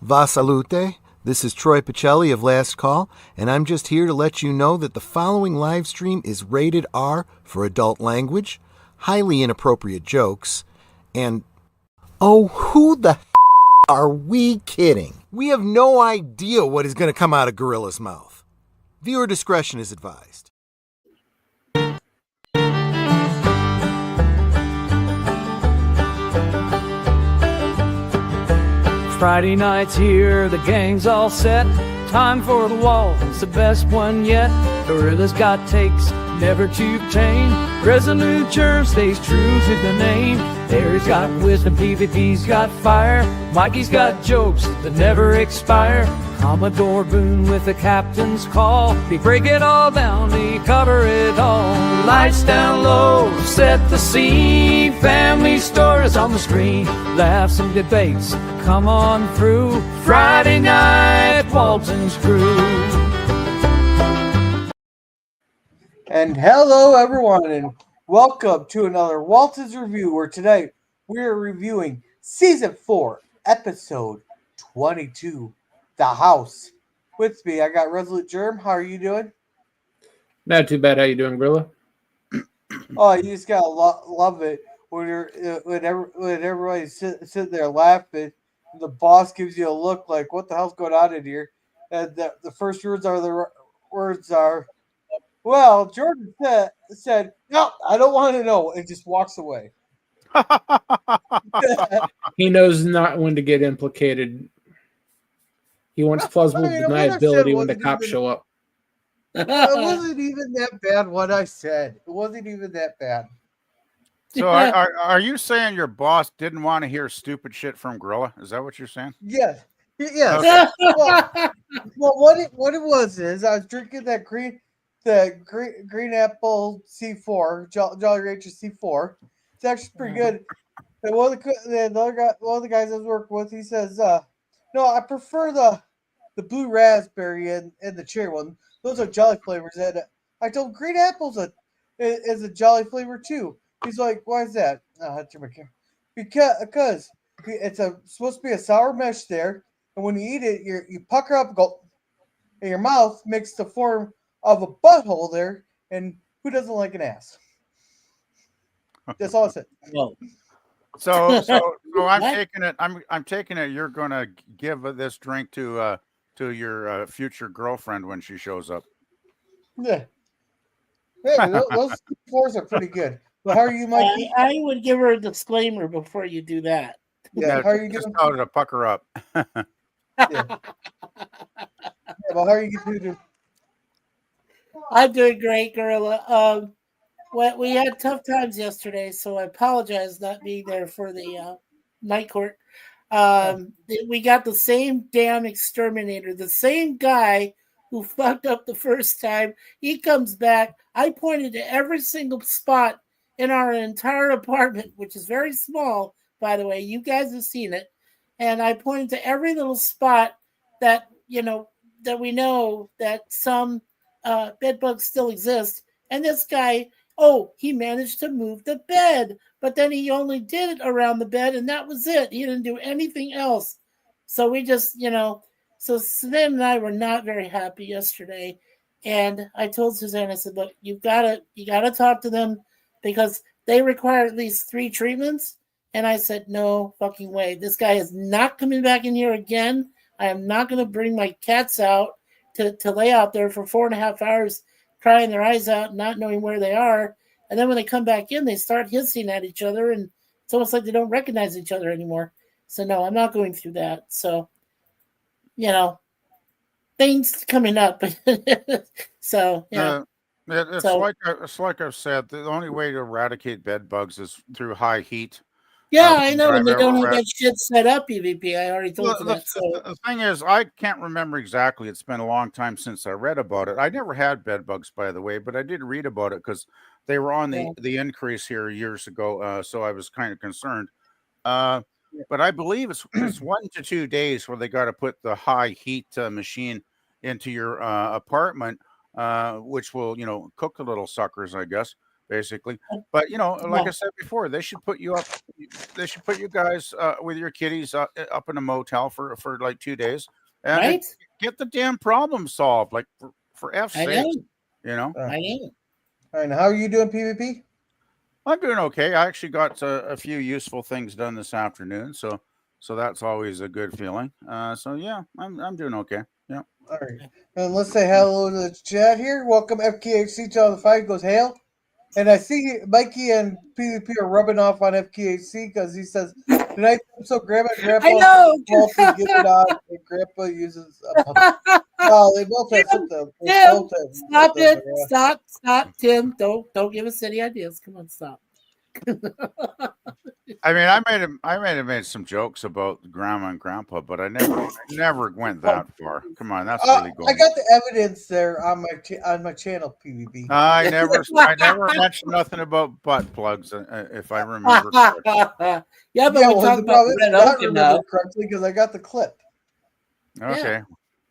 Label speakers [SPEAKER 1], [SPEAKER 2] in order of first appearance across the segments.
[SPEAKER 1] Va salute. This is Troy Pacelli of Last Call, and I'm just here to let you know that the following live stream is rated R for adult language, highly inappropriate jokes, and oh, who the are we kidding? We have no idea what is going to come out of Gorilla's mouth. Viewer discretion is advised.
[SPEAKER 2] Friday night's here, the gang's all set. Time for the wall, it's the best one yet. Gorilla's got takes, never to tame. Resolute germ stays true to the name. Terry's got wisdom, PvP's got fire. Mikey's got jokes that never expire. Commodore Boone with the captain's call. We break it all down, we cover it all. Lights down low, set the scene. Family stories on the screen. Laughs and debates, come on through. Friday night, Walton's crew.
[SPEAKER 3] And hello, everyone, and welcome to another Waltons review. Where today we are reviewing Season 4, Episode 22, The House. With me, I got Resolute Germ. How are you doing?
[SPEAKER 4] Not too bad. How you doing, Gorilla?
[SPEAKER 3] Oh, you just gotta love it when everybody's sitting there laughing. And the boss gives you a look like, "What the hell's going on in here?" And the first words are, "Well, Jordan said no, I don't want to know," and just walks away.
[SPEAKER 4] He knows not when to get implicated. He wants plausible deniability when the cops show up.
[SPEAKER 3] It wasn't even that bad what I said. It wasn't even that bad.
[SPEAKER 5] So are you saying your boss didn't want to hear stupid shit from Gorilla? Is that what you're saying?
[SPEAKER 3] Yes. Yes.
[SPEAKER 5] Okay.
[SPEAKER 3] Well, what it was is I was drinking that green apple C4, Jolly Rancher C4. It's actually pretty good. And one of the guys I was working with, he says, "No, I prefer the blue raspberry and the cherry one. Those are jolly flavors." And I told him green apples is a jolly flavor too. He's like, "Why is that?" Because it's supposed to be a sour mesh there, and when you eat it, you pucker up, go, and your mouth makes the form of a butthole there, and who doesn't like an ass? That's all I said.
[SPEAKER 4] Well,
[SPEAKER 5] So I'm taking it. I'm taking it. You're gonna give this drink to your future girlfriend when she shows up.
[SPEAKER 3] Yeah. Hey, those fours are pretty good. But how are you, Mikey?
[SPEAKER 6] I would give her a disclaimer before you do that.
[SPEAKER 3] Yeah, how are you
[SPEAKER 5] just
[SPEAKER 3] doing?
[SPEAKER 5] tell her to pucker up.
[SPEAKER 3] Yeah, but how are you doing?
[SPEAKER 6] I'm doing great, Gorilla. We had tough times yesterday, so I apologize not being there for the night court. We got the same damn exterminator, the same guy who fucked up the first time. He comes back. I pointed to every single spot in our entire apartment, which is very small, by the way. You guys have seen it. And I pointed to every little spot that, that we know that some bed bugs still exist. And this guy, he managed to move the bed, but then he only did it around the bed, and that was it. He didn't do anything else. So we just, so Suzanne and I were not very happy yesterday. And I told Suzanne, I said, "Look, you gotta talk to them because they require at least 3 treatments." And I said, "No fucking way. This guy is not coming back in here again. I am not going to bring my cats out to lay out there for 4.5 hours crying their eyes out, not knowing where they are. And then when they come back in, they start hissing at each other, and it's almost like they don't recognize each other anymore." So no, I'm not going through that. So, things coming up. So, yeah.
[SPEAKER 5] It's like I've said. The only way to eradicate bed bugs is through high heat.
[SPEAKER 6] Yeah, I know, and they don't have that shit set up, EVP. I already told you that. So
[SPEAKER 5] the thing is, I can't remember exactly. It's been a long time since I read about it. I never had bed bugs, by the way, but I did read about it because they were on the increase here years ago. So I was kind of concerned. But I believe it's 1 to 2 days where they got to put the high heat machine into your apartment, which will cook the little suckers, I guess. basically. But like I said before, they should put you up. They should put you guys with your kiddies up in a motel for like 2 days, and
[SPEAKER 6] Right?
[SPEAKER 5] get the damn problem solved. Like for F's
[SPEAKER 6] I
[SPEAKER 5] sake,
[SPEAKER 6] know. I know.
[SPEAKER 3] All right, now how are you doing, PvP?
[SPEAKER 5] I'm doing okay. I actually got a few useful things done this afternoon, so that's always a good feeling. So yeah, I'm doing okay. Yeah.
[SPEAKER 3] All right, and let's say hello to the chat here. Welcome FKHC to all the fight goes hail. And I see Mikey and PvP are rubbing off on FKHC because he says tonight's episode, Grandma and Grandpa
[SPEAKER 6] I know.
[SPEAKER 3] Walton get it on, and Grandpa uses a puppet. Oh, they both have something. They both have
[SPEAKER 6] Stop
[SPEAKER 3] something,
[SPEAKER 6] it!
[SPEAKER 3] yeah.
[SPEAKER 6] Stop, Tim! Don't give us any ideas. Come on, stop.
[SPEAKER 5] I mean, I might have made some jokes about Grandma and Grandpa, but I never went that far. Come on, that's really going.
[SPEAKER 3] I got the evidence there on my channel, PvP.
[SPEAKER 5] I never mentioned nothing about butt plugs, if I remember correctly.
[SPEAKER 6] Yeah, but we talked about red oak enough.
[SPEAKER 3] Correctly because I got the clip.
[SPEAKER 5] Okay,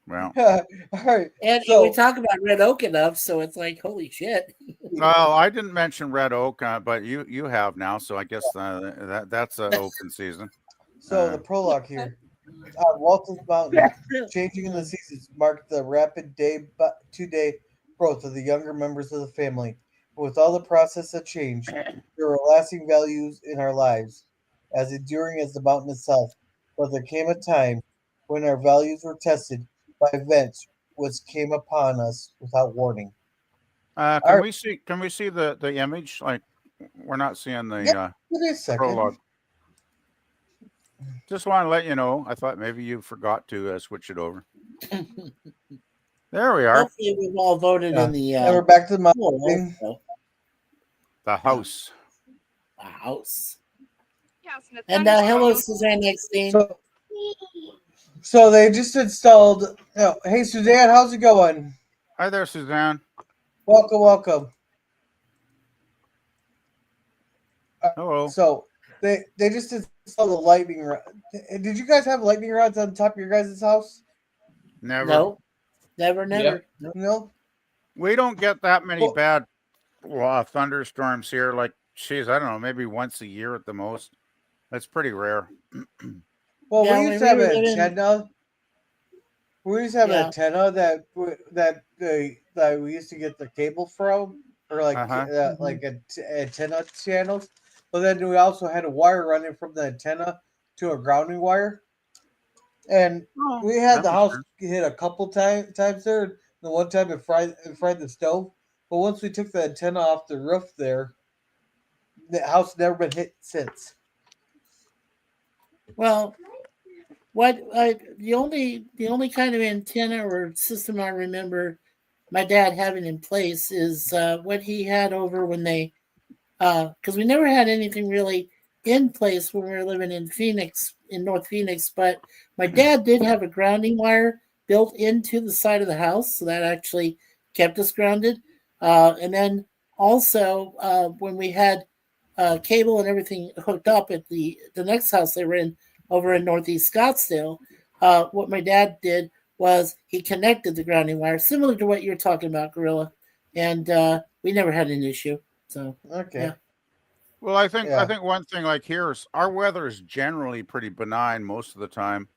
[SPEAKER 5] well,
[SPEAKER 3] All right,
[SPEAKER 6] And
[SPEAKER 3] so
[SPEAKER 6] we talk about red oak enough, so it's like, holy shit.
[SPEAKER 5] well, I didn't mention red oak, but you have now, so I guess that's an open season.
[SPEAKER 3] So the prologue here. Walton's Mountain, changing in the seasons, marked the rapid two-day growth of the younger members of the family. With all the process of change, there were lasting values in our lives, as enduring as the mountain itself. But there came a time when our values were tested by events which came upon us without warning.
[SPEAKER 5] Can we see the image? Like, we're not seeing the
[SPEAKER 3] Give me a second.
[SPEAKER 5] prologue. Just want to let you know. I thought maybe you forgot to switch it over. There we are.
[SPEAKER 6] Hopefully we've all voted in the
[SPEAKER 3] And we're back to the mountain.
[SPEAKER 5] The house.
[SPEAKER 6] House. And hello, Suzanne Nextine.
[SPEAKER 3] So they just installed. Oh, hey, Suzanne, how's it going?
[SPEAKER 5] Hi there, Suzanne.
[SPEAKER 3] Welcome.
[SPEAKER 5] Hello.
[SPEAKER 3] So they just installed a lightning rod. Did you guys have lightning rods on top of your guys' house?
[SPEAKER 5] Never.
[SPEAKER 6] No, never.
[SPEAKER 4] Yep.
[SPEAKER 3] No.
[SPEAKER 5] We don't get that many bad thunderstorms here. Like, geez, I don't know, maybe once a year at the most. That's pretty rare.
[SPEAKER 3] Well,
[SPEAKER 6] Yeah,
[SPEAKER 3] we used to have
[SPEAKER 6] we
[SPEAKER 3] an
[SPEAKER 6] were
[SPEAKER 3] antenna. We used to have
[SPEAKER 6] Yeah.
[SPEAKER 3] an antenna that we used to get the cable from, or like antenna channels. But then we also had a wire running from the antenna to a grounding wire, and we had the house hit a couple times there. The one time it fried the stove, but once we took the antenna off the roof there, the house never been hit since.
[SPEAKER 6] Well, the only kind of antenna or system I remember my dad having in place is what he had over when they, because we never had anything really in place when we were living in Phoenix, in North Phoenix. But my dad did have a grounding wire built into the side of the house, so that actually kept us grounded. And then also when we had cable and everything hooked up at the next house they were in over in Northeast Scottsdale, what my dad did was he connected the grounding wire, similar to what you're talking about, Gorilla, and we never had an issue. So
[SPEAKER 3] Okay.
[SPEAKER 6] Yeah.
[SPEAKER 5] Well, I think one thing like here is our weather is generally pretty benign most of the time.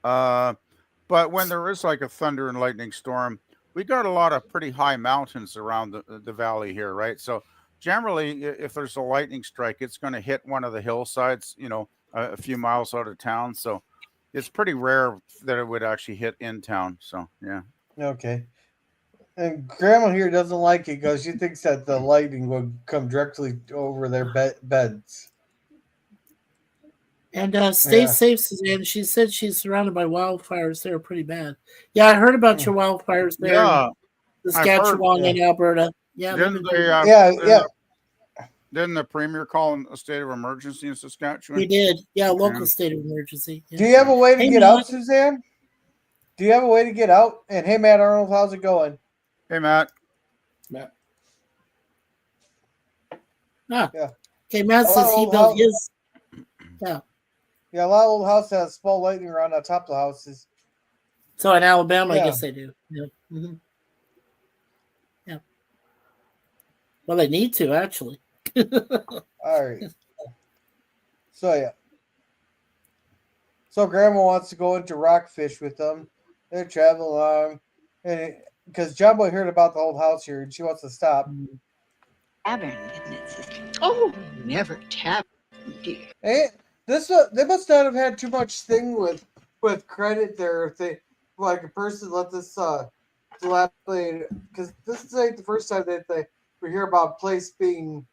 [SPEAKER 5] But when there is like a thunder and lightning storm, we got a lot of pretty high mountains around the valley here, right? So generally, if there's a lightning strike, it's going to hit one of the hillsides, a few miles out of town. So it's pretty rare that it would actually hit in town. So yeah.
[SPEAKER 3] Okay. And Grandma here doesn't like it because she thinks that the lightning would come directly over their beds.
[SPEAKER 6] And stay safe, Suzanne. She said she's surrounded by wildfires. They're pretty bad. Yeah, I heard about your wildfires there
[SPEAKER 5] Yeah,
[SPEAKER 6] in Saskatchewan and Alberta. Yeah,
[SPEAKER 5] Didn't the premier call a state of emergency in Saskatchewan?
[SPEAKER 6] he did. Yeah, local state of emergency. Yeah.
[SPEAKER 3] Do you have a way to get
[SPEAKER 6] Matt.
[SPEAKER 3] out, Suzanne? Do you have a way to get out? And hey, Matt Arnold, how's it going?
[SPEAKER 5] Hey, Matt.
[SPEAKER 6] Ah.
[SPEAKER 3] Yeah.
[SPEAKER 6] Okay, Matt says he built his. Yeah.
[SPEAKER 3] Yeah, a lot of old houses have small lightning around on top of the houses.
[SPEAKER 6] So in Alabama, I guess they do. Yeah. Mm-hmm. Yeah. Well, they need to actually.
[SPEAKER 3] All right. So yeah. So Grandma wants to go into rockfish with them. They're traveling along, and because John Boy heard about the old house here, and she wants to stop.
[SPEAKER 7] Tavern, isn't it, sister? Oh, never tavern, dear.
[SPEAKER 3] Hey, they must not have had too much thing with credit there. If they like a person let this dilapidated, because this is like the first time that we hear about a place being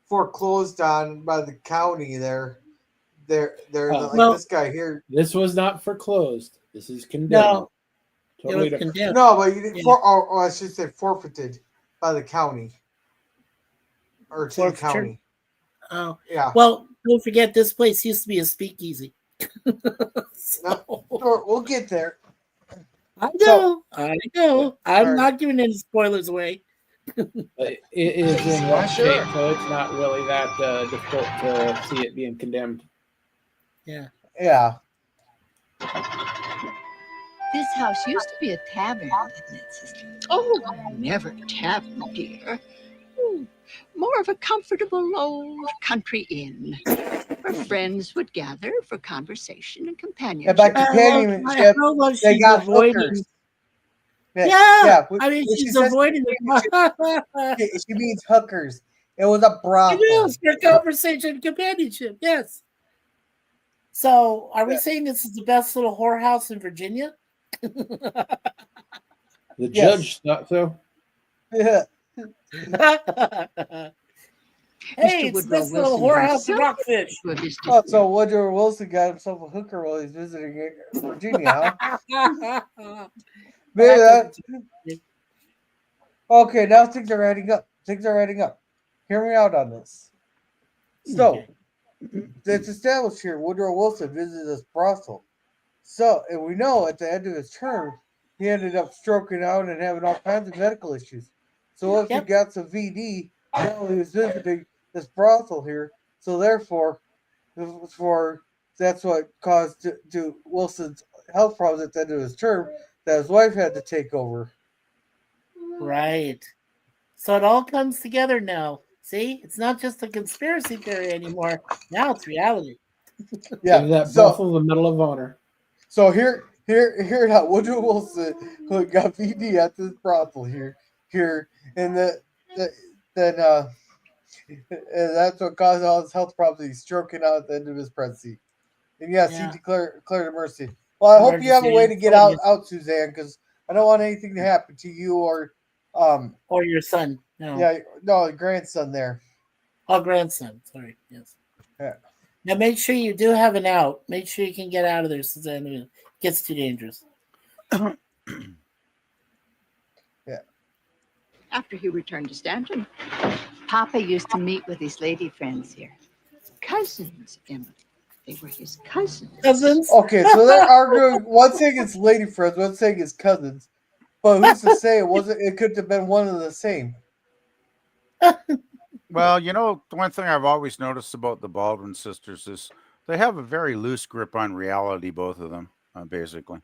[SPEAKER 3] foreclosed on by the county. Like this guy here.
[SPEAKER 4] This was not foreclosed. This is condemned.
[SPEAKER 6] No,
[SPEAKER 4] Totally
[SPEAKER 6] it was condemned.
[SPEAKER 3] No, but you did or I should say forfeited by the county or to the county.
[SPEAKER 6] Oh,
[SPEAKER 3] yeah.
[SPEAKER 6] Well, don't forget this place used to be a speakeasy.
[SPEAKER 3] So, we'll get there.
[SPEAKER 6] I know. I'm not giving any spoilers away.
[SPEAKER 4] It is in rough shape, so it's not really that difficult to see it being condemned.
[SPEAKER 6] Yeah.
[SPEAKER 3] Yeah.
[SPEAKER 7] This house used to be a tavern, didn't it, sister? Oh, never tavern, dear. More of a comfortable old country inn where friends would gather for conversation and companionship.
[SPEAKER 3] And by companionship, they got hookers.
[SPEAKER 6] Yeah. I mean, she's avoiding
[SPEAKER 3] the. She means hookers. It was a brothel.
[SPEAKER 6] It is for conversation and companionship. Yes. So, are we saying this is the best little whorehouse in Virginia?
[SPEAKER 4] The judge thought so.
[SPEAKER 3] Yeah.
[SPEAKER 6] Hey, it's this little whorehouse of rockfish.
[SPEAKER 3] Oh, so Woodrow Wilson got himself a hooker while he's visiting Virginia, huh? Okay, now things are adding up. Hear me out on this. So, it's established here Woodrow Wilson visited this brothel. So, and we know at the end of his term, he ended up stroking out and having all kinds of medical issues. So, if he got some VD while he was visiting this brothel here, so therefore, that's what caused to Wilson's health problems at the end of his term, that his wife had to take over.
[SPEAKER 6] Right. So it all comes together now. See, it's not just a conspiracy theory anymore. Now it's reality.
[SPEAKER 3] Yeah.
[SPEAKER 4] Give that brothel the Medal of Honor.
[SPEAKER 3] So here now Woodrow Wilson got VD at this brothel here, and and that's what caused all his health problems. He's stroking out at the end of his presidency. And yes, he declared a mercy. Well, I hope you have a way to get out, Suzanne, because I don't want anything to happen to you or
[SPEAKER 6] your son. No.
[SPEAKER 3] Yeah, no, grandson there.
[SPEAKER 6] Oh, grandson. Sorry. Yes.
[SPEAKER 3] Yeah.
[SPEAKER 6] Now make sure you do have an out. Make sure you can get out of there, Suzanne. It gets too dangerous.
[SPEAKER 3] Yeah.
[SPEAKER 7] After he returned to Stanton, Papa used to meet with his lady friends here. Cousins, Emma. They were his cousins.
[SPEAKER 3] Okay, so they're arguing. One thing is lady friends, one thing is cousins. But who's to say it wasn't? It could have been one of the same.
[SPEAKER 5] Well, the one thing I've always noticed about the Baldwin sisters is they have a very loose grip on reality, both of them, basically.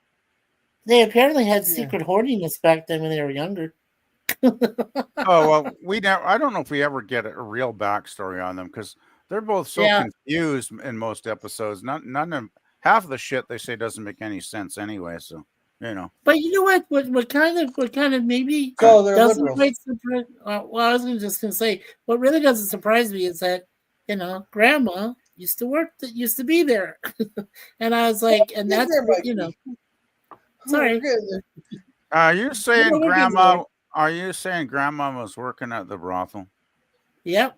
[SPEAKER 6] They apparently had secret horniness back then when they were younger.
[SPEAKER 5] Oh, well, I don't know if we ever get a real backstory on them because they're both so confused in most episodes. Half of the shit they say doesn't make any sense anyway. So
[SPEAKER 6] But you know what? What kind of maybe doesn't quite surprise. Well, I was just gonna say what really doesn't surprise me is that Grandma used to be there, and I was like, and that's Sorry.
[SPEAKER 5] Are you saying Grandma? Are you saying Grandma was working at the brothel?
[SPEAKER 6] Yep.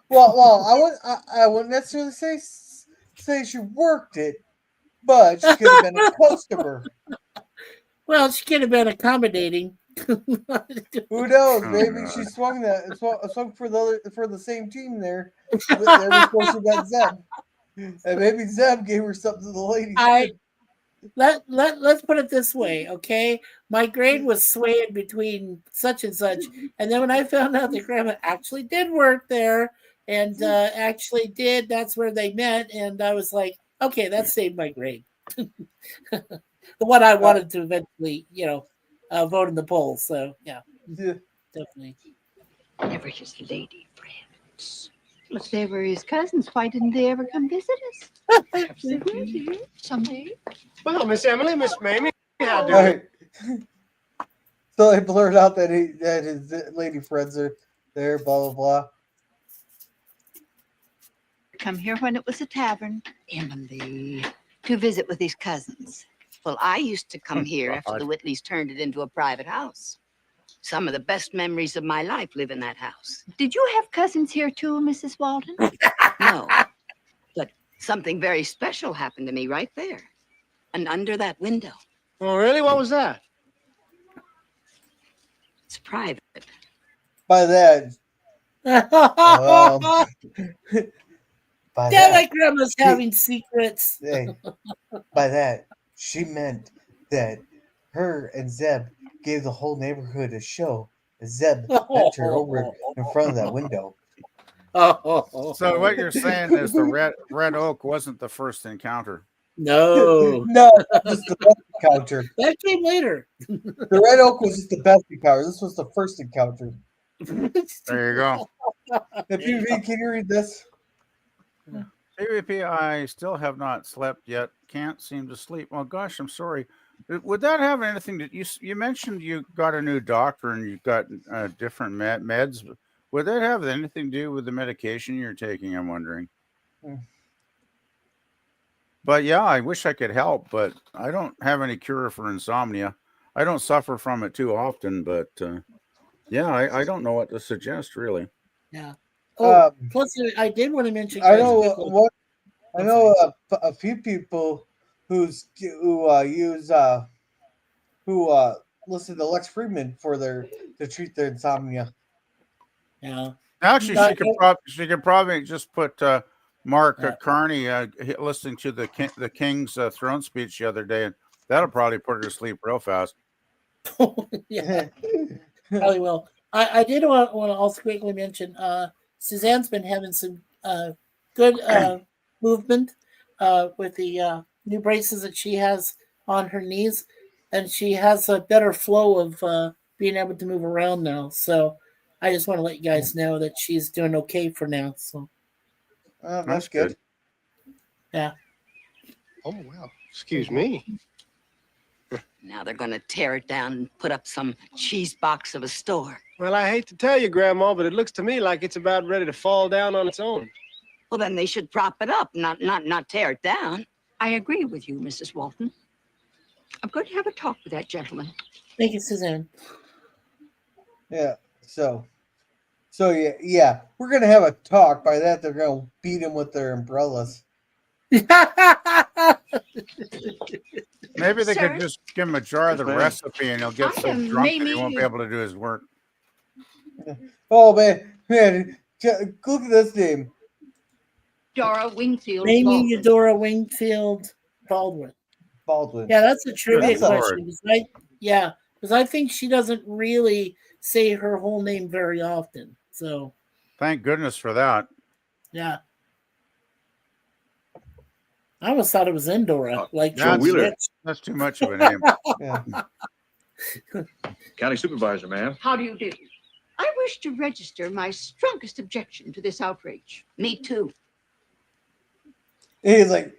[SPEAKER 3] Well, I wouldn't necessarily say she worked it, but she could have been a customer.
[SPEAKER 6] Well, she could have been accommodating.
[SPEAKER 3] Who knows? Maybe she swung for the same team there. Before she got Zeb, and maybe Zeb gave her something to the ladies.
[SPEAKER 6] Let's put it this way, okay? My grade was swaying between such and such, and then when I found out that Grandma actually did work there and that's where they met, and I was like, okay, that saved my grade. The one I wanted to eventually, vote in the polls. So yeah, definitely.
[SPEAKER 7] never his lady friends. If they were his cousins, why didn't they ever come visit us? Perhaps they will, dear, someday.
[SPEAKER 8] Well, Miss Emily, Miss Mamie, how do
[SPEAKER 3] All right. So they blurt out that his lady friends are there, blah blah blah.
[SPEAKER 7] Come here when it was a tavern, Emily, to visit with his cousins. Well, I used to come here after the Whitleys turned it into a private house. Some of the best memories of my life live in that house. Did you have cousins here too, Mrs. Walton? No. But something very special happened to me right there. And under that window.
[SPEAKER 8] Oh, really? What was that?
[SPEAKER 7] It's private.
[SPEAKER 3] By that, by
[SPEAKER 6] Damn
[SPEAKER 3] that,
[SPEAKER 6] it, Grandma's having secrets.
[SPEAKER 3] hey, by that, she meant that her and Zeb gave the whole neighborhood a show. Zeb met her over in front of that window.
[SPEAKER 5] So what you're saying is the red oak wasn't the first encounter.
[SPEAKER 6] No.
[SPEAKER 3] No, just the best encounter.
[SPEAKER 6] That came later.
[SPEAKER 3] The red oak was just the best encounter. This was the first encounter.
[SPEAKER 5] There you go.
[SPEAKER 3] If you read, can you read this?
[SPEAKER 5] PvP, I still have not slept yet. Can't seem to sleep. Well, gosh, I'm sorry. Would that have anything to you mentioned you got a new doctor and you've got different meds. Would that have anything to do with the medication you're taking? I'm wondering. But yeah, I wish I could help, but I don't have any cure for insomnia. I don't suffer from it too often, but yeah, I don't know what to suggest really.
[SPEAKER 6] Yeah. Oh, plus I did want to mention. I know
[SPEAKER 3] a few people who listen to Lex Friedman to treat their insomnia.
[SPEAKER 6] Yeah.
[SPEAKER 5] Actually, she could probably just put Mark Carney listening to the King's throne speech the other day, and that'll probably put her to sleep real fast.
[SPEAKER 6] Yeah, probably will. I did want to also quickly mention Suzanne's been having some good movement with the new braces that she has on her knees, and she has a better flow of being able to move around now. So I just want to let you guys know that she's doing okay for now. So
[SPEAKER 3] that's good.
[SPEAKER 6] Yeah.
[SPEAKER 8] Oh, well, excuse me.
[SPEAKER 7] Now they're going to tear it down and put up some cheese box of a store.
[SPEAKER 8] Well, I hate to tell you, Grandma, but it looks to me like it's about ready to fall down on its own.
[SPEAKER 7] Well, then they should prop it up, not tear it down. I agree with you, Mrs. Walton. I'm going to have a talk with that gentleman.
[SPEAKER 6] Thank you, Suzanne.
[SPEAKER 3] Yeah. So yeah, we're gonna have a talk. By that, they're gonna beat him with their umbrellas.
[SPEAKER 5] Maybe they could just give him a jar of the recipe, and he'll get so drunk that he won't be able to do his work.
[SPEAKER 3] Oh man, look at this name.
[SPEAKER 7] Dora Wingfield.
[SPEAKER 6] Maybe Eudora Wingfield Baldwin. Yeah, that's a trivia question. Because I think she doesn't really say her whole name very often. So
[SPEAKER 5] thank goodness for that.
[SPEAKER 6] Yeah. I almost thought it was Indora. Like
[SPEAKER 5] John Wheeler. That's too much of a name.
[SPEAKER 3] Yeah.
[SPEAKER 9] County Supervisor, ma'am.
[SPEAKER 7] How do you do? I wish to register my strongest objection to this outrage. Me too.
[SPEAKER 3] He's like,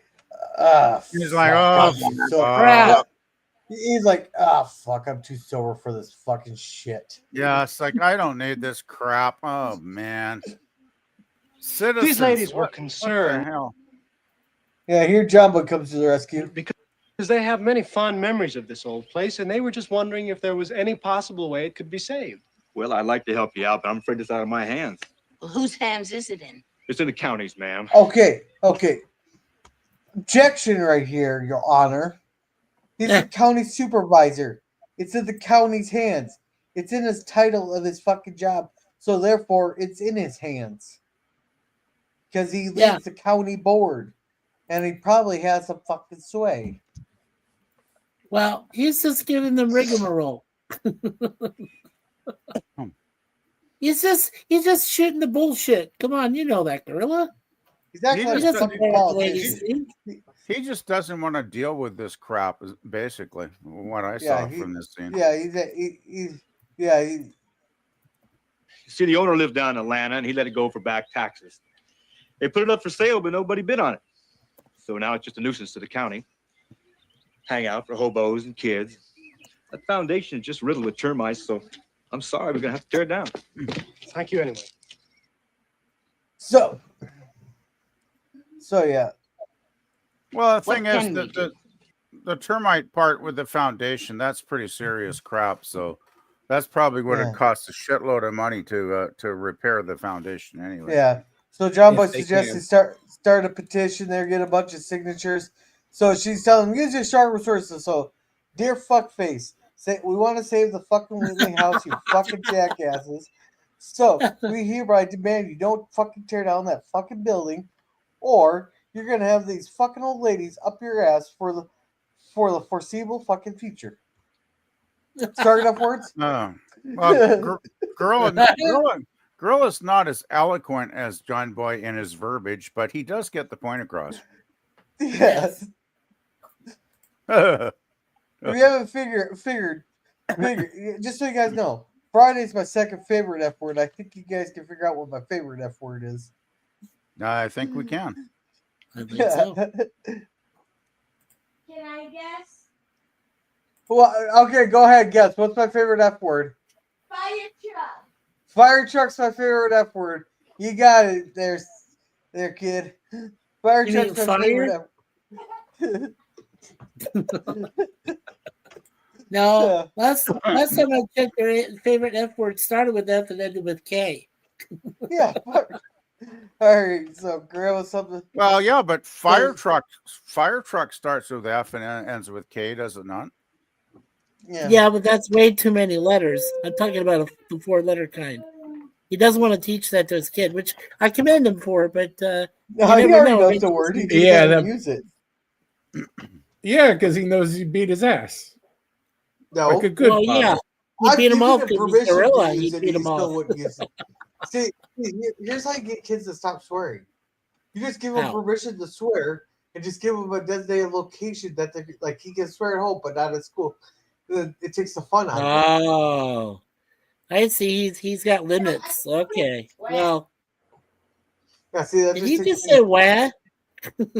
[SPEAKER 5] he's like, oh,
[SPEAKER 3] crap. He's like, fuck, I'm too sober for this fucking shit.
[SPEAKER 5] Yeah, it's like, I don't need this crap. Oh, man. Citizens,
[SPEAKER 8] these ladies were concerned.
[SPEAKER 5] What the hell?
[SPEAKER 3] Yeah, here Jumbo comes to the rescue.
[SPEAKER 8] Because they have many fond memories of this old place, and they were just wondering if there was any possible way it could be saved.
[SPEAKER 9] Well, I'd like to help you out, but I'm afraid it's out of my hands.
[SPEAKER 7] Well, whose hands is it in?
[SPEAKER 9] It's in the county's, ma'am.
[SPEAKER 3] Okay. Objection right here, Your Honor. He's a county supervisor. It's in the county's hands. It's in his title of his fucking job. So therefore, it's in his hands. Because he leads the county board. And he probably has some fucking sway.
[SPEAKER 6] Well, he's just giving them rigmarole. He's just shooting the bullshit. Come on, you know that, Gorilla.
[SPEAKER 5] He just doesn't want to deal with this crap, basically, what I saw from this scene.
[SPEAKER 9] You see, the owner lived down in Atlanta, and he let it go for back taxes. They put it up for sale, but nobody bid on it. So now it's just a nuisance to the county. Hangout for hobos and kids. That foundation is just riddled with termites, so I'm sorry, we're going to have to tear it down.
[SPEAKER 8] Thank you anyway.
[SPEAKER 3] So yeah.
[SPEAKER 5] Well, the
[SPEAKER 7] What
[SPEAKER 5] thing is
[SPEAKER 7] can we
[SPEAKER 5] that
[SPEAKER 7] do?
[SPEAKER 5] the termite part with the foundation, that's pretty serious crap. So that's probably what
[SPEAKER 3] Yeah.
[SPEAKER 5] it costs a shitload of money to repair the foundation anyway.
[SPEAKER 3] Yeah. So John
[SPEAKER 4] If
[SPEAKER 3] Boy
[SPEAKER 4] they
[SPEAKER 3] suggests
[SPEAKER 4] can.
[SPEAKER 3] they start a petition there, get a bunch of signatures. So she's telling them, use your sharp resources. So, dear fuckface, say we want to save the fucking Whitley house, you fucking jackasses. So we hereby demand you don't fucking tear down that fucking building, or you're gonna have these fucking old ladies up your ass for the foreseeable fucking future. Strong enough words?
[SPEAKER 5] No. Well, Gorilla is not as eloquent as John Boy in his verbiage, but he does get the point across.
[SPEAKER 3] Yes. If you haven't figured, just so you guys know, Friday's my second favorite F word. I think you guys can figure out what my favorite F word is.
[SPEAKER 5] I think we can.
[SPEAKER 6] I think so.
[SPEAKER 10] Can I guess?
[SPEAKER 3] Well, okay, go ahead, guess. What's my favorite F word?
[SPEAKER 10] Fire truck.
[SPEAKER 3] Fire truck's my favorite F word. You got it there, kid. Fire
[SPEAKER 6] You
[SPEAKER 3] truck's
[SPEAKER 6] mean
[SPEAKER 3] my
[SPEAKER 6] fire?
[SPEAKER 3] favorite F
[SPEAKER 6] No, last time I checked, their favorite F word started with F and ended with K.
[SPEAKER 3] Yeah. All right, so grab something.
[SPEAKER 5] Well, yeah, but fire truck starts with F and ends with K, does it not?
[SPEAKER 6] Yeah, but that's way too many letters. I'm talking about the 4-letter kind. He doesn't want to teach that to his kid, which I commend him for, but
[SPEAKER 3] No,
[SPEAKER 6] you
[SPEAKER 3] he
[SPEAKER 6] never
[SPEAKER 3] already
[SPEAKER 6] know.
[SPEAKER 3] knows the word. He just
[SPEAKER 4] Yeah,
[SPEAKER 3] doesn't
[SPEAKER 4] that-
[SPEAKER 3] use it.
[SPEAKER 4] Yeah, because he knows he beat his ass.
[SPEAKER 3] No.
[SPEAKER 4] Like a good
[SPEAKER 6] Well, yeah.
[SPEAKER 4] father.
[SPEAKER 6] He
[SPEAKER 3] I've
[SPEAKER 6] beat him
[SPEAKER 3] given
[SPEAKER 6] off
[SPEAKER 3] him
[SPEAKER 6] because he's
[SPEAKER 3] permission
[SPEAKER 6] gorilla.
[SPEAKER 3] to use
[SPEAKER 6] He
[SPEAKER 3] it,
[SPEAKER 6] beat
[SPEAKER 3] he
[SPEAKER 6] him
[SPEAKER 3] still
[SPEAKER 6] off.
[SPEAKER 3] wouldn't use it. See, here's how you get kids to stop swearing. You just give them
[SPEAKER 6] How?
[SPEAKER 3] permission to swear, and just give them a designated location that they like. He can swear at home, but not at school. It takes the fun out of it.
[SPEAKER 6] Oh, I see. He's got limits. Okay. Well,
[SPEAKER 3] Yeah, see, that
[SPEAKER 6] did
[SPEAKER 3] just
[SPEAKER 6] you
[SPEAKER 3] takes
[SPEAKER 6] just say wah?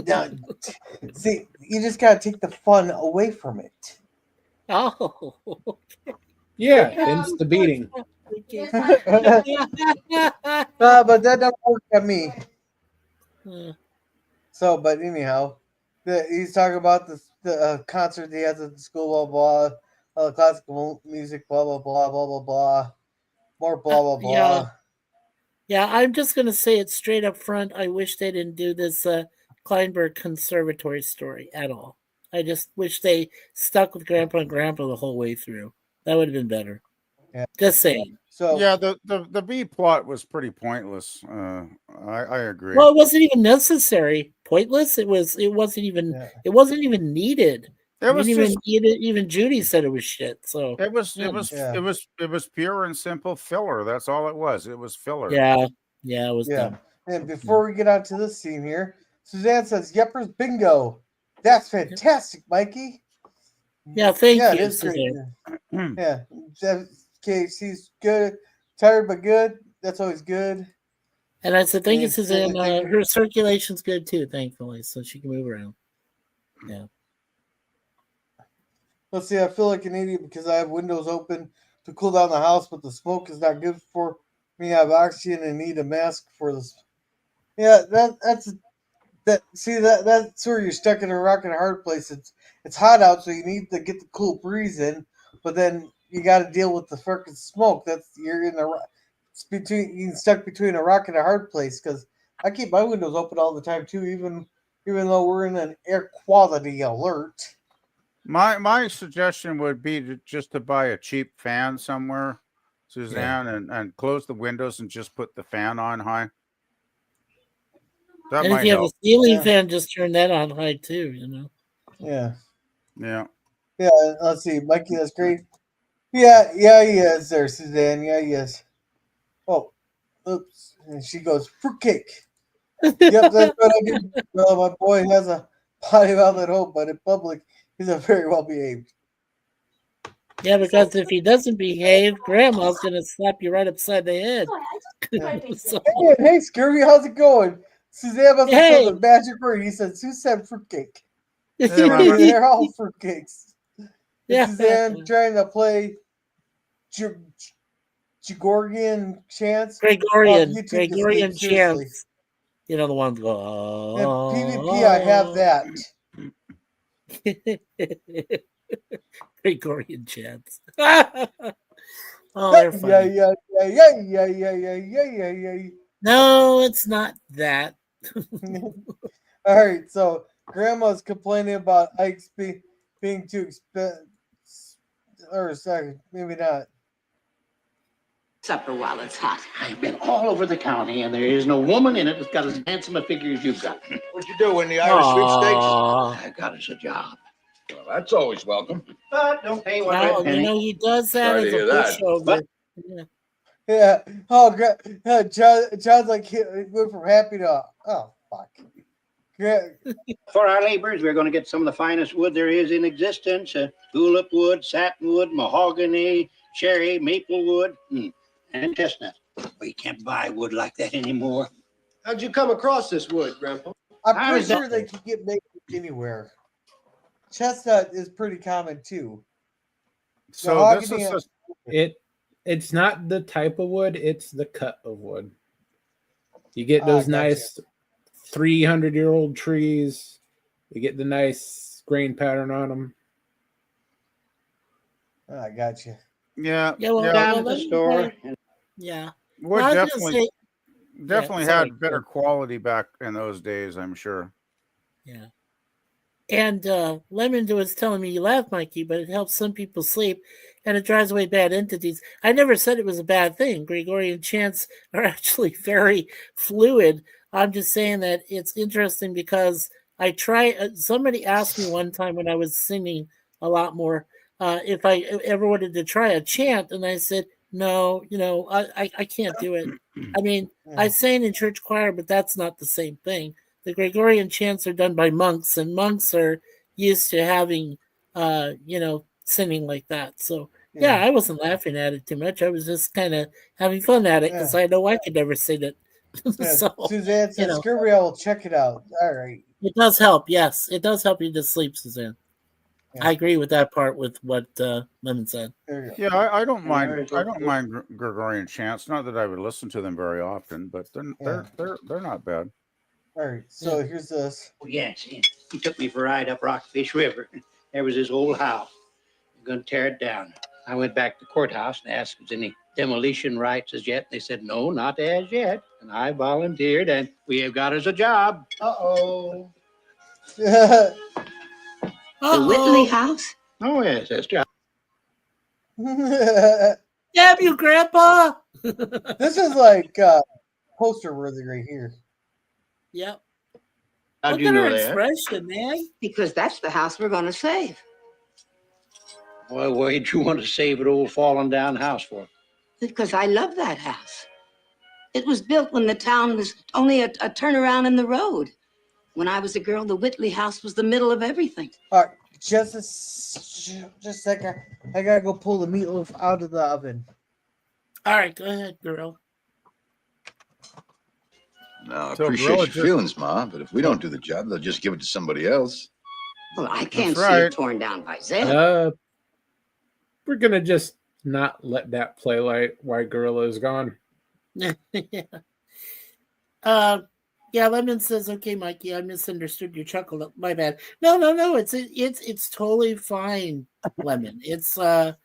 [SPEAKER 3] Yeah, see, you just gotta take the fun away from it.
[SPEAKER 6] Oh.
[SPEAKER 4] Yeah, hence the beating.
[SPEAKER 3] But that doesn't work on me.
[SPEAKER 6] Uh,
[SPEAKER 3] So, but anyhow, he's talking about the concert he has at the school, blah blah, classical music, blah blah blah blah blah blah, more blah blah blah.
[SPEAKER 6] Yeah, I'm just gonna say it straight up front. I wish they didn't do this Kleinberg Conservatory story at all. I just wish they stuck with Grandpa and Grandpa the whole way through. That would have been better.
[SPEAKER 3] Yeah.
[SPEAKER 6] Just saying.
[SPEAKER 3] So
[SPEAKER 5] yeah, the B plot was pretty pointless. I agree.
[SPEAKER 6] Well, it wasn't even necessary. Pointless. It wasn't even needed.
[SPEAKER 5] It was just
[SPEAKER 6] Even Judy said it was shit. So
[SPEAKER 5] it was pure and simple filler. That's all it was. It was filler.
[SPEAKER 6] yeah, it was
[SPEAKER 3] yeah.
[SPEAKER 6] dumb.
[SPEAKER 3] And before we get on to this scene here, Suzanne says, "Yepper's bingo. That's fantastic, Mikey."
[SPEAKER 6] Yeah, thank
[SPEAKER 3] Yeah, it
[SPEAKER 6] you,
[SPEAKER 3] is great.
[SPEAKER 6] Suzanne.
[SPEAKER 3] Yeah. Okay, she's good, tired but good. That's always good.
[SPEAKER 6] And I said, thank you,
[SPEAKER 3] And
[SPEAKER 6] Suzanne.
[SPEAKER 3] thank you.
[SPEAKER 6] Her circulation's good too, thankfully, so she can move around. Yeah.
[SPEAKER 3] Let's see. I feel like an idiot because I have windows open to cool down the house, but the smoke is not good for me. I have oxygen and need a mask for this. Yeah, that's where you're stuck in a rock and a hard place. It's hot out, so you need to get the cool breeze in, but then you got to deal with the freaking smoke. You're stuck between a rock and a hard place. Because I keep my windows open all the time too, even though we're in an air quality alert.
[SPEAKER 5] My suggestion would be to buy a cheap fan somewhere, Suzanne, and close the windows and just put the fan on high. That
[SPEAKER 6] And if
[SPEAKER 5] might
[SPEAKER 6] you have
[SPEAKER 5] help.
[SPEAKER 6] a ceiling fan, just turn that on high too, you know.
[SPEAKER 3] Yeah.
[SPEAKER 5] Yeah.
[SPEAKER 3] Yeah, let's see. Mikey, that's great. Yeah, he is there, Suzanne. Yeah, he is. Oh, oops. And she goes, fruitcake. Yep, that's what I do. Well, my boy has a potty mouth at home, but in public, he's a very well behaved.
[SPEAKER 6] Yeah, because if he doesn't behave, Grandma's gonna slap you right upside the head. So,
[SPEAKER 3] Hey, Scurvy, how's it going? Suzanne must have said
[SPEAKER 6] hey,
[SPEAKER 3] the magic word. He said, "Who said fruitcake?"
[SPEAKER 5] Yeah, well, but-
[SPEAKER 3] They're all fruitcakes. And
[SPEAKER 6] yeah,
[SPEAKER 3] Suzanne trying to play Gregorian chants.
[SPEAKER 6] Gregorian
[SPEAKER 3] YouTube this week, seriously.
[SPEAKER 6] chants. You know the ones go.
[SPEAKER 3] And PvP, I have that.
[SPEAKER 6] Gregorian chants. Oh, they're funny.
[SPEAKER 3] Yeah.
[SPEAKER 6] No, it's not that.
[SPEAKER 3] All right, so Grandma's complaining about Ike's being too expensive. Or sorry, maybe not.
[SPEAKER 11] Supper while it's hot. I've been all over the county, and there is no woman in it that's got as handsome a figure as you've got.
[SPEAKER 12] What'd you do in the Irish sweepstakes?
[SPEAKER 11] I got us a job.
[SPEAKER 12] Well, that's always welcome.
[SPEAKER 11] But don't pay one
[SPEAKER 6] Well,
[SPEAKER 11] red penny.
[SPEAKER 6] you know, he does that
[SPEAKER 12] Sorry
[SPEAKER 6] as
[SPEAKER 12] to
[SPEAKER 6] a
[SPEAKER 12] hear that.
[SPEAKER 6] pushover. Yeah.
[SPEAKER 3] Yeah. Oh, John's like he went from happy to fuck.
[SPEAKER 11] For our labors, we're going to get some of the finest wood there is in existence: tulip wood, satinwood, mahogany, cherry, maple wood, and chestnut. We can't buy wood like that anymore.
[SPEAKER 8] How'd you come across this wood, Grandpa?
[SPEAKER 3] I'm
[SPEAKER 11] I
[SPEAKER 3] pretty
[SPEAKER 11] was
[SPEAKER 3] sure they could get made anywhere. Chestnut is pretty common too.
[SPEAKER 5] So this
[SPEAKER 3] Mahogany-
[SPEAKER 5] is
[SPEAKER 4] It's not the type of wood, it's the cut of wood. You get
[SPEAKER 3] Ah,
[SPEAKER 4] those
[SPEAKER 3] gotcha.
[SPEAKER 4] nice 300-year-old trees. You get the nice grain pattern on them.
[SPEAKER 3] I got you.
[SPEAKER 5] yeah,
[SPEAKER 6] Yeah, well,
[SPEAKER 5] yeah.
[SPEAKER 11] Down
[SPEAKER 6] well,
[SPEAKER 11] at the
[SPEAKER 6] let me
[SPEAKER 11] store.
[SPEAKER 6] try- Yeah.
[SPEAKER 5] Wood
[SPEAKER 6] Well, I was
[SPEAKER 5] definitely
[SPEAKER 6] gonna say,
[SPEAKER 5] definitely
[SPEAKER 6] sorry,
[SPEAKER 5] had better quality back in those days, I'm sure.
[SPEAKER 6] yeah. And Lemon was telling me you laugh, Mikey, but it helps some people sleep and it drives away bad entities. I never said it was a bad thing. Gregorian chants are actually very fluid. I'm just saying that it's interesting because I try. Somebody asked me one time when I was singing a lot more if I ever wanted to try a chant, and I said, no, I can't do it. I mean, I sang in church choir, but that's not the same thing. The Gregorian chants are done by monks, and monks are used to having, singing like that. So, yeah, I wasn't laughing at it too much. I was just kind of having fun at it because I know I could never sing it.
[SPEAKER 3] Yeah.
[SPEAKER 6] So,
[SPEAKER 3] Suzanne says, Gabriel will check it out. All right.
[SPEAKER 6] it does help. Yes, it does help you to sleep, Suzanne.
[SPEAKER 3] Yeah.
[SPEAKER 6] I agree with that part with what Lemon said.
[SPEAKER 3] There you go.
[SPEAKER 5] Yeah, I don't mind. I don't mind Gregorian chants. Not that I would listen to them very often, but they're not bad.
[SPEAKER 3] All right. So here's this.
[SPEAKER 11] Oh, yes, yeah. He took me for a ride up Rockfish River. There was this old house. We're going to tear it down. I went back to the courthouse and asked if there's any demolition rights as yet. They said, no, not as yet. And I volunteered, and we have got us a job.
[SPEAKER 10] The Whitley house?
[SPEAKER 11] Oh, yes, that's right.
[SPEAKER 6] Damn you, Grandpa!
[SPEAKER 3] This is like poster worthy right here.
[SPEAKER 6] Yep.
[SPEAKER 11] How'd
[SPEAKER 6] Look
[SPEAKER 11] you
[SPEAKER 6] at
[SPEAKER 11] know
[SPEAKER 6] her
[SPEAKER 11] that?
[SPEAKER 6] expression, man.
[SPEAKER 10] Because that's the house we're going to save.
[SPEAKER 11] Well, why'd you want to save an old fallen down house for?
[SPEAKER 10] Because I love that house. It was built when the town was only a turnaround in the road. When I was a girl, the Whitley house was the middle of everything.
[SPEAKER 3] All right, just a second. I gotta go pull the meatloaf out of the oven.
[SPEAKER 6] All right, go ahead, girl.
[SPEAKER 12] No, I
[SPEAKER 5] So
[SPEAKER 12] appreciate
[SPEAKER 5] Gorilla
[SPEAKER 12] your
[SPEAKER 5] just-
[SPEAKER 12] feelings, Ma, but if we don't do the job, they'll just give it to somebody else.
[SPEAKER 10] Well, I can't
[SPEAKER 5] That's
[SPEAKER 10] see
[SPEAKER 5] right.
[SPEAKER 10] it torn down by Zeb.
[SPEAKER 4] We're gonna just not let that play like why Gorilla is gone.
[SPEAKER 6] Yeah. Yeah, Lemon says, "Okay, Mikey, I misunderstood your chuckle. My bad. No. It's totally fine, Lemon. It's as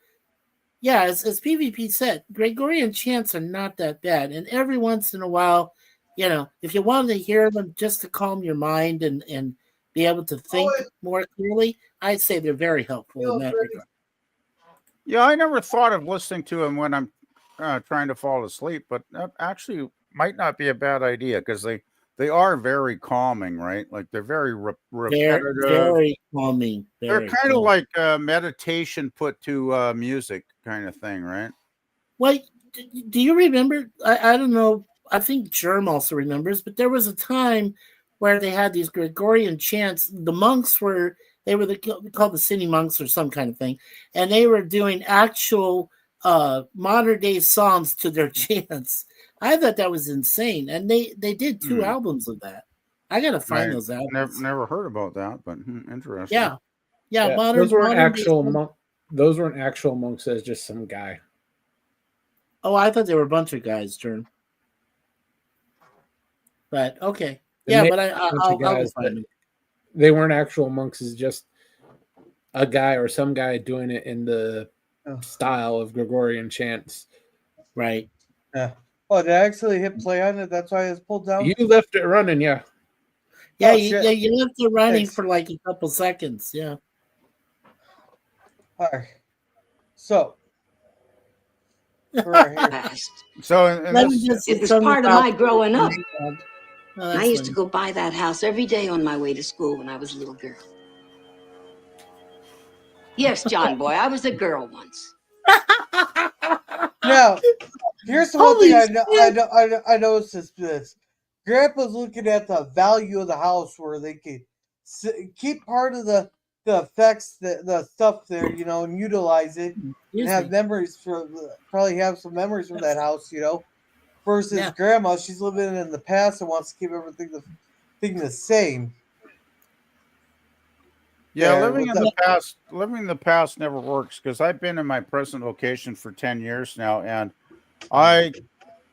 [SPEAKER 6] PvP said, Gregorian chants are not that bad, and every once in a while, if you wanted to hear them just to calm your mind and be able to think more clearly, I'd say they're very helpful in that regard.
[SPEAKER 5] Yeah, I never thought of listening to them when I'm trying to fall asleep, but that actually might not be a bad idea because they are very calming, right? Like they're very repetitive.
[SPEAKER 6] Very calming.
[SPEAKER 5] They're kind of like meditation put to music kind of thing, right?
[SPEAKER 6] Well, do you remember? I don't know. I think Germ also remembers, but there was a time where they had these Gregorian chants. The monks They were called the city monks or some kind of thing, and they were doing actual modern day songs to their chants. I thought that was insane, and they did 2 albums of that. I gotta find those albums.
[SPEAKER 5] Never heard about that, but interesting.
[SPEAKER 6] Yeah.
[SPEAKER 4] Those weren't
[SPEAKER 6] modern
[SPEAKER 4] actual monks. Those weren't actual monks. As just some guy.
[SPEAKER 6] Oh, I thought they were a bunch of guys, Jern. But okay, but I'll go find them.
[SPEAKER 4] They weren't actual monks. It's just a guy or some guy doing it in the style of Gregorian chants.
[SPEAKER 6] Right.
[SPEAKER 3] Yeah. Oh, did I actually hit play on it? That's why it was pulled down?
[SPEAKER 4] You left it running, yeah.
[SPEAKER 6] Yeah,
[SPEAKER 3] Oh,
[SPEAKER 6] you left it running
[SPEAKER 3] Thanks.
[SPEAKER 6] for like a couple seconds. Yeah.
[SPEAKER 3] All right. So, we're right here.
[SPEAKER 5] So
[SPEAKER 10] It was part of my growing up.
[SPEAKER 6] Oh,
[SPEAKER 10] I used to go by that house every day on my way to school when I was a little girl. Yes, John boy, I was a girl once.
[SPEAKER 3] Now, here's the one thing I noticed is this. Grandpa's looking at the value of the house where they could keep part of the effects, the stuff there, you know, and utilize it and have memories probably have some memories from that house, you know. Versus grandma, she's living in the past and wants to keep everything the same.
[SPEAKER 5] Yeah, living in the past never works because I've been in my present location for 10 years now, and I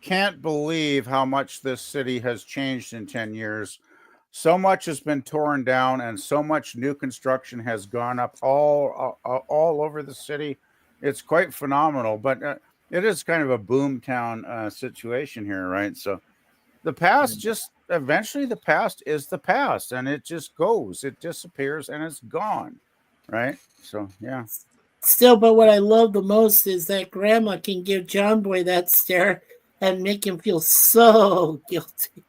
[SPEAKER 5] can't believe how much this city has changed in 10 years. So much has been torn down, and so much new construction has gone up all over the city. It's quite phenomenal, but it is kind of a boom town situation here, right? So the past eventually the past is the past, and it just goes, it disappears, and it's gone, right? So yeah.
[SPEAKER 6] Still, but what I love the most is that grandma can give John Boy that stare and make him feel so guilty.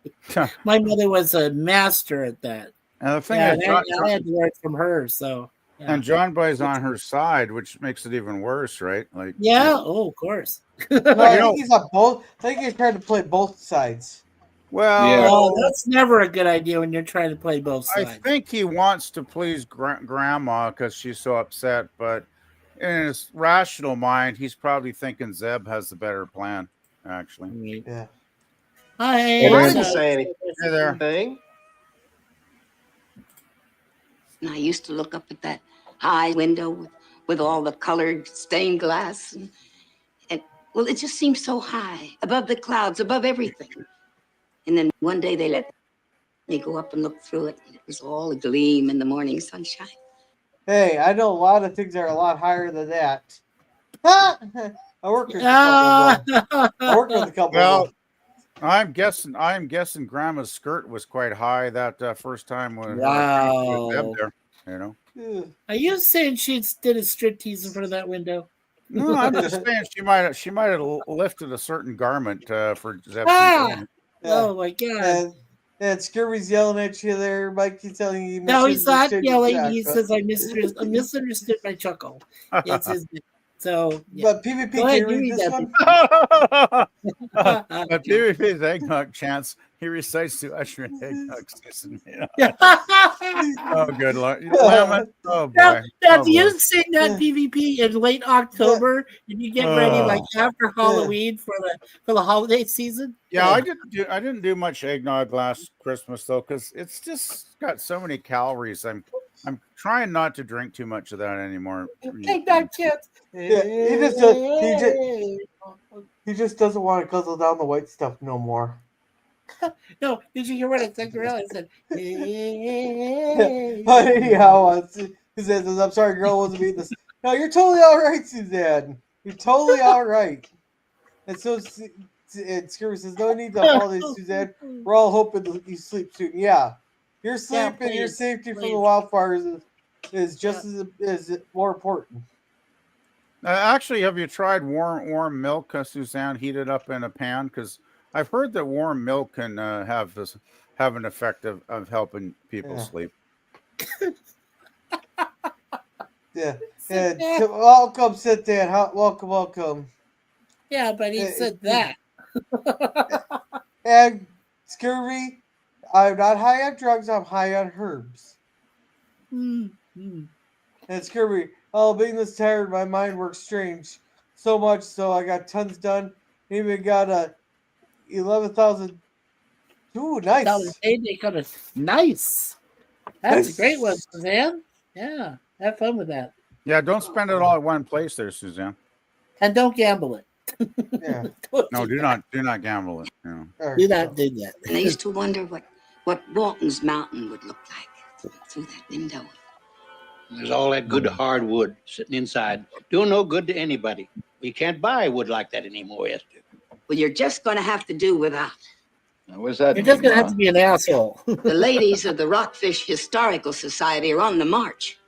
[SPEAKER 6] My mother was a master at that.
[SPEAKER 5] And the thing
[SPEAKER 6] is, I had to learn from her. So,
[SPEAKER 5] and John Boy's on her side, which makes it even worse, right? Like,
[SPEAKER 6] of course.
[SPEAKER 3] No, I think he's on both. I think he's trying to play both sides.
[SPEAKER 5] Well,
[SPEAKER 6] that's never a good idea when you're trying to play both sides.
[SPEAKER 5] I think he wants to please grandma because she's so upset, but in his rational mind, he's probably thinking Zeb has the better plan. Actually,
[SPEAKER 3] yeah.
[SPEAKER 6] Hi,
[SPEAKER 8] I didn't say anything.
[SPEAKER 5] Hey there.
[SPEAKER 10] And I used to look up at that high window with all the colored stained glass. And well, it just seemed so high, above the clouds, above everything. And then one day they let me go up and look through it. And it was all a gleam in the morning sunshine.
[SPEAKER 3] Hey, I know a lot of things are a lot higher than that. I worked with a couple.
[SPEAKER 5] Well, I'm guessing Grandma's skirt was quite high that first time when
[SPEAKER 6] wow.
[SPEAKER 5] there, you know.
[SPEAKER 6] Are you saying she did a striptease in front of that window?
[SPEAKER 5] No, I'm just saying she might have lifted a certain garment for Zeb.
[SPEAKER 6] Oh my god!
[SPEAKER 3] And Scurvy's yelling at you there, Mike. He's telling you.
[SPEAKER 6] No, he's not yelling. He says, "I misunderstood my chuckle." It's his. So,
[SPEAKER 3] but PvP can you read this one?
[SPEAKER 5] But PvP's eggnog chants. He recites to usher in eggnog season. Oh, good Lord! Lemon. Oh boy!
[SPEAKER 6] Now, do you sing that PvP in late October and you get ready like after Halloween for the holiday season?
[SPEAKER 5] Yeah, I didn't do much eggnog last Christmas though, because it's just got so many calories. I'm trying not to drink too much of that anymore.
[SPEAKER 6] Eggnog chants.
[SPEAKER 3] Yeah, he just doesn't want to guzzle down the white stuff no more.
[SPEAKER 6] No, did you hear what I said, girl? I said,
[SPEAKER 3] anyhow, Suzanne says, I'm sorry, girl wasn't beating this. No, you're totally all right, Suzanne. You're totally all right. And so, and Scurvy says, no need to apologize, Suzanne. We're all hoping that you sleep soon. Yeah. Your sleep and your safety from the wildfires is just as more important.
[SPEAKER 5] Actually, have you tried warm milk, Suzanne? Heated up in a pan, because I've heard that warm milk can have an effect of helping people sleep.
[SPEAKER 3] Yeah. And welcome, sit there. Welcome.
[SPEAKER 6] Yeah, but he said that.
[SPEAKER 3] And Scurvy, I'm not high on drugs. I'm high on herbs.
[SPEAKER 6] Hmm.
[SPEAKER 3] And it's Kirby. Oh, being this tired, my mind works strange. So much so I got tons done. Even got a 11,000. Ooh,
[SPEAKER 6] Dollar
[SPEAKER 3] nice.
[SPEAKER 6] payday coming. Nice. That's a great one,
[SPEAKER 3] Nice.
[SPEAKER 6] Suzanne. Yeah, have fun with that.
[SPEAKER 5] Yeah, don't spend it all at one place there, Suzanne.
[SPEAKER 6] And don't gamble it.
[SPEAKER 3] Yeah.
[SPEAKER 5] No, do not gamble it. You know.
[SPEAKER 3] There
[SPEAKER 6] Do
[SPEAKER 3] you
[SPEAKER 6] not
[SPEAKER 3] go.
[SPEAKER 6] do that.
[SPEAKER 10] And I used to wonder what Walton's Mountain would look like through that window.
[SPEAKER 11] There's all that good hardwood sitting inside, doing no good to anybody. We can't buy wood like that anymore, Esther.
[SPEAKER 10] Well, you're just going to have to do without.
[SPEAKER 12] Now, what's that
[SPEAKER 6] You're just
[SPEAKER 12] mean,
[SPEAKER 6] gonna have
[SPEAKER 12] Ma?
[SPEAKER 6] to be an asshole.
[SPEAKER 10] The ladies of the Rockfish Historical Society are on the march.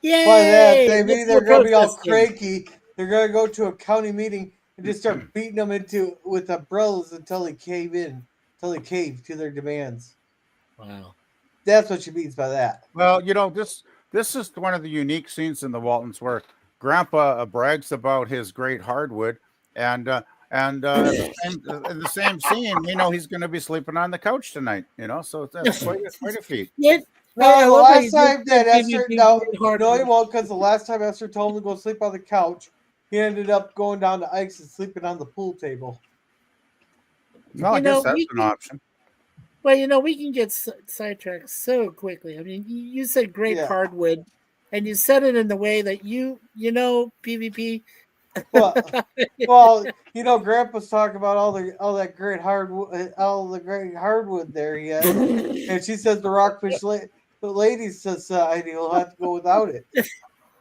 [SPEAKER 6] Yay!
[SPEAKER 3] By that, they mean
[SPEAKER 6] Let's
[SPEAKER 3] they're
[SPEAKER 6] go
[SPEAKER 3] going to be all
[SPEAKER 6] protesting.
[SPEAKER 3] cranky. They're going to go to a county meeting and just start beating them into with umbrellas until they cave to their demands.
[SPEAKER 6] Wow.
[SPEAKER 3] That's what she means by that.
[SPEAKER 5] Well, this is one of the unique scenes in the Waltons where Grandpa brags about his great hardwood, and in the same scene, we know he's going to be sleeping on the couch tonight. So that's quite a feet.
[SPEAKER 6] Yeah.
[SPEAKER 3] No, the
[SPEAKER 6] love how
[SPEAKER 3] last
[SPEAKER 6] you
[SPEAKER 3] time
[SPEAKER 6] just
[SPEAKER 3] that
[SPEAKER 6] said
[SPEAKER 3] Esther,
[SPEAKER 6] PvP
[SPEAKER 3] no,
[SPEAKER 6] did hard
[SPEAKER 3] no, he
[SPEAKER 6] work.
[SPEAKER 3] won't, because the last time Esther told him to go sleep on the couch, he ended up going down to Ike's and sleeping on the pool table.
[SPEAKER 5] Well, I guess that's an option.
[SPEAKER 6] Well, we can get sidetracked so quickly. I mean, you said great
[SPEAKER 3] Yeah.
[SPEAKER 6] hardwood, and you said it in the way that PvP.
[SPEAKER 3] Well, Grandpa's talking about all that great hardwood, all the great hardwood there he has, and she says the Rockfish the Ladies Society will have to go without it.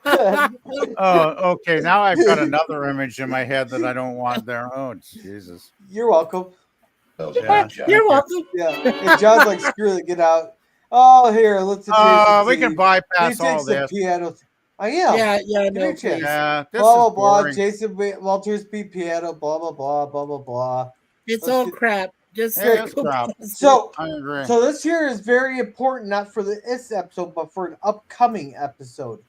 [SPEAKER 5] Oh, okay. Now I've got another image in my head that I don't want there. Oh, Jesus.
[SPEAKER 3] You're welcome.
[SPEAKER 5] Yeah.
[SPEAKER 6] You're welcome.
[SPEAKER 3] Yeah, and John's like, screw it, get out. Oh, here, let's.
[SPEAKER 5] We can bypass all this.
[SPEAKER 3] Piano. I am.
[SPEAKER 6] Yeah,
[SPEAKER 3] Give me a chance.
[SPEAKER 5] Yeah, this
[SPEAKER 3] blah
[SPEAKER 5] is
[SPEAKER 3] blah blah.
[SPEAKER 5] boring.
[SPEAKER 3] Jason Walters beat piano. Blah blah blah blah blah blah.
[SPEAKER 6] It's all crap. Just
[SPEAKER 5] Yeah, it's crap.
[SPEAKER 3] So
[SPEAKER 5] I agree.
[SPEAKER 3] So this here is very important, not for this episode, but for an upcoming episode,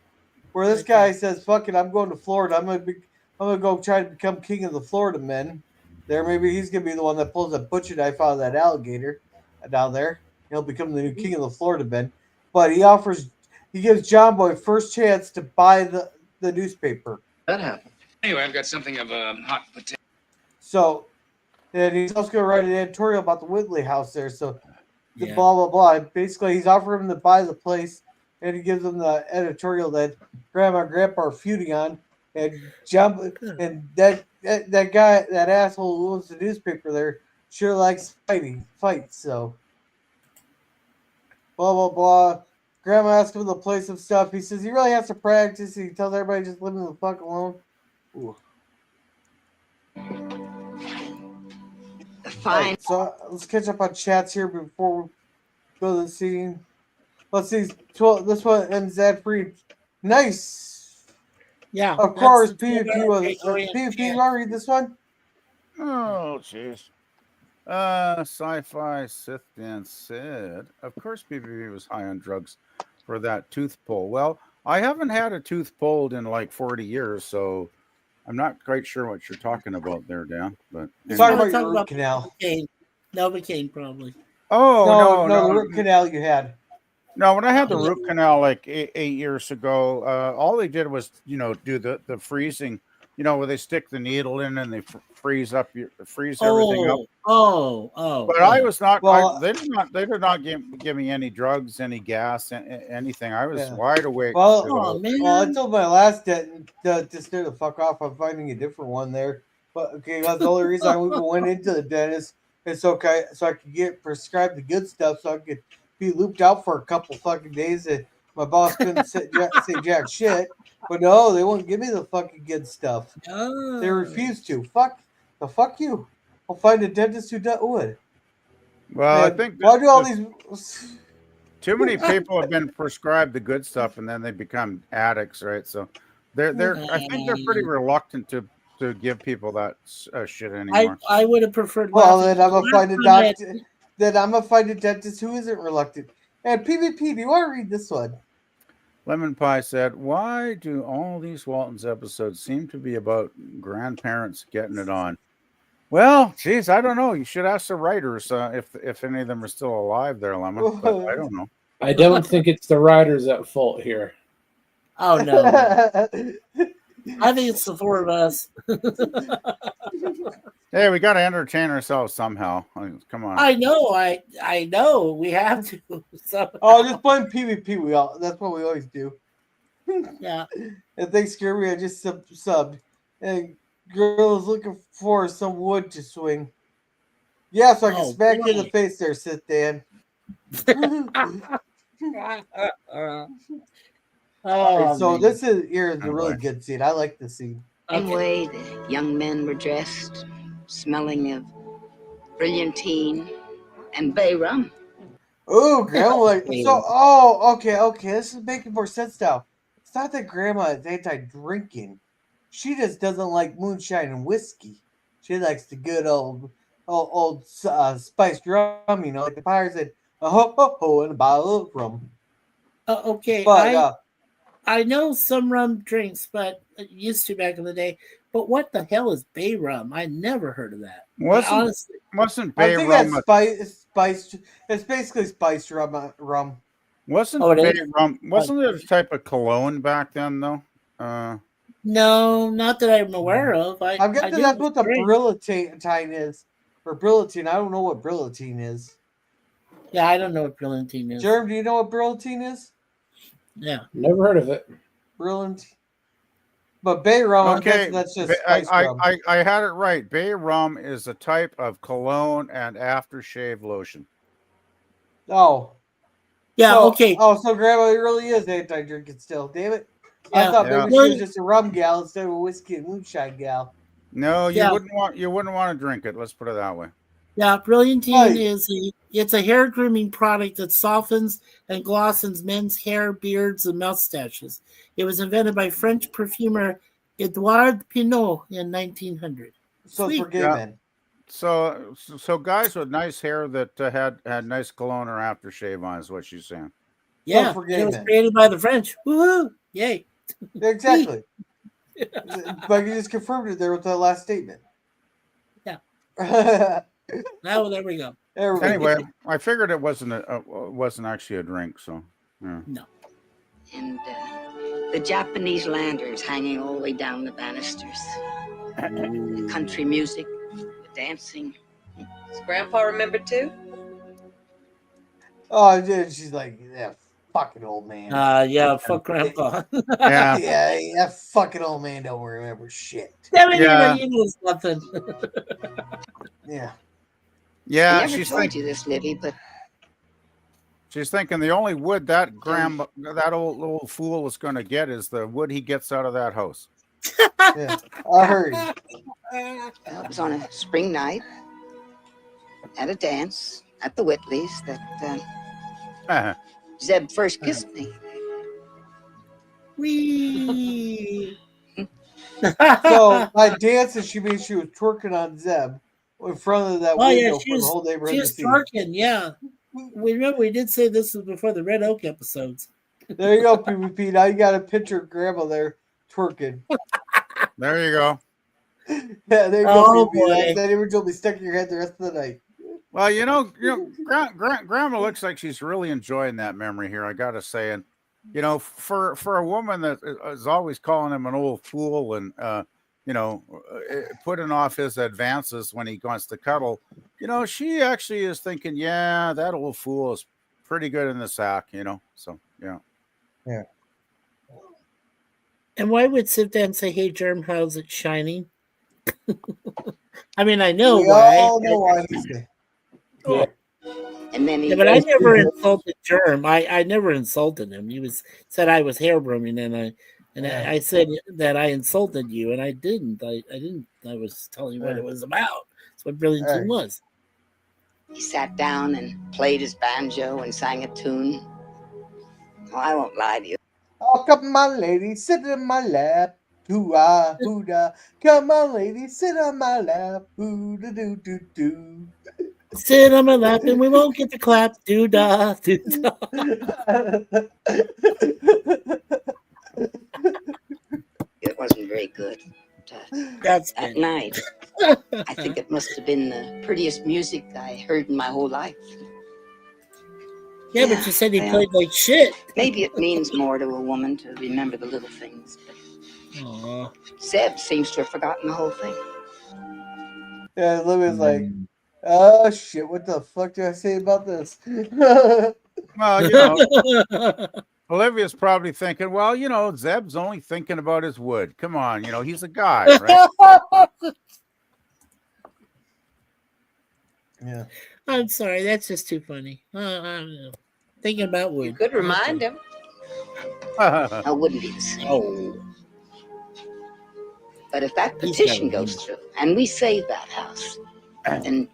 [SPEAKER 3] where this guy says, "Fuck it, I'm going to Florida. I'm gonna go try to become king of the Florida men." There, maybe he's gonna be the one that pulls a butcher knife out of that alligator down there. He'll become the new king of the Florida men. But he gives John Boy first chance to buy the newspaper.
[SPEAKER 13] That happened. Anyway, I've got something of a hot potato.
[SPEAKER 3] So, and he's also going to write an editorial about the Whitley house there. So,
[SPEAKER 6] Yeah.
[SPEAKER 3] blah, blah, blah. Basically, he's offering him to buy the place, and he gives him the editorial that Grandma and Grandpa are feuding on. And that guy, that asshole who owns the newspaper there, sure likes fights. So, blah, blah, blah. Grandma asks him to play some stuff. He says he really has to practice. He tells everybody just leave him the fuck alone. Ooh.
[SPEAKER 10] Fine.
[SPEAKER 3] Right, so let's catch up on chats here before we go to the scene. Let's see. This one ends ad free. Nice.
[SPEAKER 6] Yeah.
[SPEAKER 3] Of course, PvP was. PvP, you want to read this one?
[SPEAKER 5] Oh, jeez. Sci-fi Sith Dan said, of course PvP was high on drugs for that tooth pull. Well, I haven't had a tooth pulled in like 40 years, so I'm not quite sure what you're talking about there, Dan. But
[SPEAKER 3] Sorry about your root canal.
[SPEAKER 6] Novocaine, probably.
[SPEAKER 5] Oh,
[SPEAKER 3] no, the root canal you had.
[SPEAKER 5] No, when I had the root canal like 8 years ago, all they did was, do the freezing, where they stick the needle in and they freeze everything up. But I was not. They did not give me any drugs, any gas, anything. I was wide awake.
[SPEAKER 3] Well, I told my last dentist to stay the fuck off. I'm finding a different one there. But okay, that's the only reason I went into the dentist. It's okay, so I could get prescribed the good stuff, so I could be looped out for a couple fucking days. And my boss couldn't say jack shit. But no, they won't give me the fucking good stuff.
[SPEAKER 6] Oh.
[SPEAKER 3] They refuse to. Fuck you. I'll find a dentist who would.
[SPEAKER 5] Well,
[SPEAKER 3] and
[SPEAKER 5] I think
[SPEAKER 3] why do all these?
[SPEAKER 5] Too many people have been prescribed the good stuff, and then they become addicts, right? So I think they're pretty reluctant to give people that shit anymore.
[SPEAKER 6] I would have preferred.
[SPEAKER 3] Well, then I'm gonna find a doctor. Then I'm gonna find a dentist who isn't reluctant. And PvP, do you want to read this one?
[SPEAKER 5] Lemon Pie said, "Why do all these Waltons episodes seem to be about grandparents getting it on?" Well, geez, I don't know. You should ask the writers if any of them are still alive there, Lemon. But I don't know.
[SPEAKER 4] I don't think it's the riders at fault here.
[SPEAKER 6] Oh no. I think it's the four of us.
[SPEAKER 5] Hey, we got to entertain ourselves somehow. Come on.
[SPEAKER 6] I know. I know. We have to.
[SPEAKER 3] Oh, just blame PvP. That's what we always do.
[SPEAKER 6] Yeah.
[SPEAKER 3] If they scare me, I just subbed. And girl is looking for some wood to swing. Yeah, so I can smack you in the face there, sit Dan. So this is a really good scene. I like the scene.
[SPEAKER 10] Anyway, the young men were dressed, smelling of brilliantine and bay rum.
[SPEAKER 3] Oh, Grandma. Okay. This is making more sense now. It's not that Grandma is anti-drinking. She just doesn't like moonshine and whiskey. She likes the good old spiced rum, like the Pirates said, a ho and a bottle of rum.
[SPEAKER 6] Okay,
[SPEAKER 3] but
[SPEAKER 6] I know some rum drinks, but used to back in the day. But what the hell is bay rum? I never heard of that.
[SPEAKER 5] Wasn't bay rum?
[SPEAKER 3] I think that's spiced. It's basically spiced rum.
[SPEAKER 5] Wasn't bay rum? Wasn't it a type of cologne back then, though?
[SPEAKER 6] No, not that I'm aware of.
[SPEAKER 3] I'm guessing that's what the brilliantine is, or brilliantine. I don't know what brilliantine is.
[SPEAKER 6] Yeah, I don't know what brilliantine is.
[SPEAKER 3] Jerm, do you know what brilliantine is?
[SPEAKER 6] Yeah,
[SPEAKER 4] never heard of it.
[SPEAKER 3] Brilliant. But bay rum,
[SPEAKER 5] okay,
[SPEAKER 3] that's just spiced rum.
[SPEAKER 5] I had it right. Bay rum is a type of cologne and aftershave lotion.
[SPEAKER 3] Oh.
[SPEAKER 6] Yeah, okay.
[SPEAKER 3] Oh, so Grandma really is anti-drinking still. Damn it.
[SPEAKER 6] Yeah.
[SPEAKER 3] I thought maybe she was just a rum gal instead of a whiskey and moonshine gal.
[SPEAKER 5] No, you wouldn't want to drink it. Let's put it that way.
[SPEAKER 6] Yeah, brilliantine it's a hair grooming product that softens and glossens men's hair, beards, and mustaches. It was invented by French perfumer Edouard Pinot in 1900.
[SPEAKER 3] So it's for gay men.
[SPEAKER 5] So guys with nice hair that had nice cologne or aftershave on is what she's saying.
[SPEAKER 6] Yeah, it was created by the French. Woohoo! Yay!
[SPEAKER 3] Exactly. But you just confirmed it there with that last statement.
[SPEAKER 6] Yeah. Now there we go.
[SPEAKER 5] Anyway, I figured it wasn't actually a drink. So yeah.
[SPEAKER 6] No.
[SPEAKER 10] And the Japanese lanterns hanging all the way down the banisters. The country music, the dancing.
[SPEAKER 14] Does Grandpa remember too?
[SPEAKER 3] Oh, she's like, yeah, fucking old man.
[SPEAKER 6] Yeah, fuck Grandpa.
[SPEAKER 3] yeah, that fucking old man don't remember shit.
[SPEAKER 6] Yeah, he knows nothing.
[SPEAKER 3] Yeah.
[SPEAKER 5] Yeah,
[SPEAKER 10] I never told you this, Livy, but
[SPEAKER 5] she's thinking the only wood that old fool is going to get is the wood he gets out of that house.
[SPEAKER 3] Yeah, I heard.
[SPEAKER 10] It was on a spring night at a dance at the Whitleys that Zeb first kissed me.
[SPEAKER 6] Wee.
[SPEAKER 3] So by dancing, she means she was twerking on Zeb in front of that window for the whole neighborhood
[SPEAKER 6] she
[SPEAKER 3] to
[SPEAKER 6] was
[SPEAKER 3] see.
[SPEAKER 6] twerking, yeah. We remember we did say this was before the Red Oak episodes.
[SPEAKER 3] There you go, PvP. Now you got a picture of Grandma there twerking.
[SPEAKER 5] There you go.
[SPEAKER 3] Yeah, there you go, PvP. That image will be stuck in your head the rest of the night.
[SPEAKER 5] Well, Grandma looks like she's really enjoying that memory here. I gotta say, and for a woman that is always calling him an old fool and putting off his advances when he wants to cuddle, she actually is thinking, yeah, that old fool is pretty good in the sack, So yeah.
[SPEAKER 3] Yeah.
[SPEAKER 6] And why would sit there and say, "Hey, Germ, how's it shining?" I mean, I know why.
[SPEAKER 3] All know why.
[SPEAKER 6] Yeah.
[SPEAKER 10] And then
[SPEAKER 6] but I never insulted Germ. I never insulted him. He said I was hair grooming, and I said that I insulted you, and I didn't. I didn't. I was telling you what it was about. That's what Brilliantine was.
[SPEAKER 10] He sat down and played his banjo and sang a tune. Oh, I won't lie to you.
[SPEAKER 3] Oh, come on, lady, sit in my lap. Hoo-ah, hoo-da. Come on, lady, sit on my lap. Hoo-da-doo-doo-doo.
[SPEAKER 6] Sit on my lap and we won't get the clap. Do-da, do-da.
[SPEAKER 10] It wasn't very good.
[SPEAKER 6] That's
[SPEAKER 10] at night. I think it must have been the prettiest music I heard in my whole life.
[SPEAKER 6] Yeah, but you said he played like shit.
[SPEAKER 10] Maybe it means more to a woman to remember the little things.
[SPEAKER 6] Aww.
[SPEAKER 10] Zeb seems to have forgotten the whole thing.
[SPEAKER 3] Yeah, Lily's like, oh shit, what the fuck do I say about this?
[SPEAKER 5] Well, you know, Olivia's probably thinking, well, you know, Zeb's only thinking about his wood. Come on, you know, he's a guy, right?
[SPEAKER 3] Yeah.
[SPEAKER 6] I'm sorry, that's just too funny. I don't know. Thinking about wood.
[SPEAKER 14] You could remind him.
[SPEAKER 10] I wouldn't be the same.
[SPEAKER 6] Oh.
[SPEAKER 10] But if that
[SPEAKER 6] He's
[SPEAKER 10] petition
[SPEAKER 6] got a
[SPEAKER 10] goes through and we save that house, then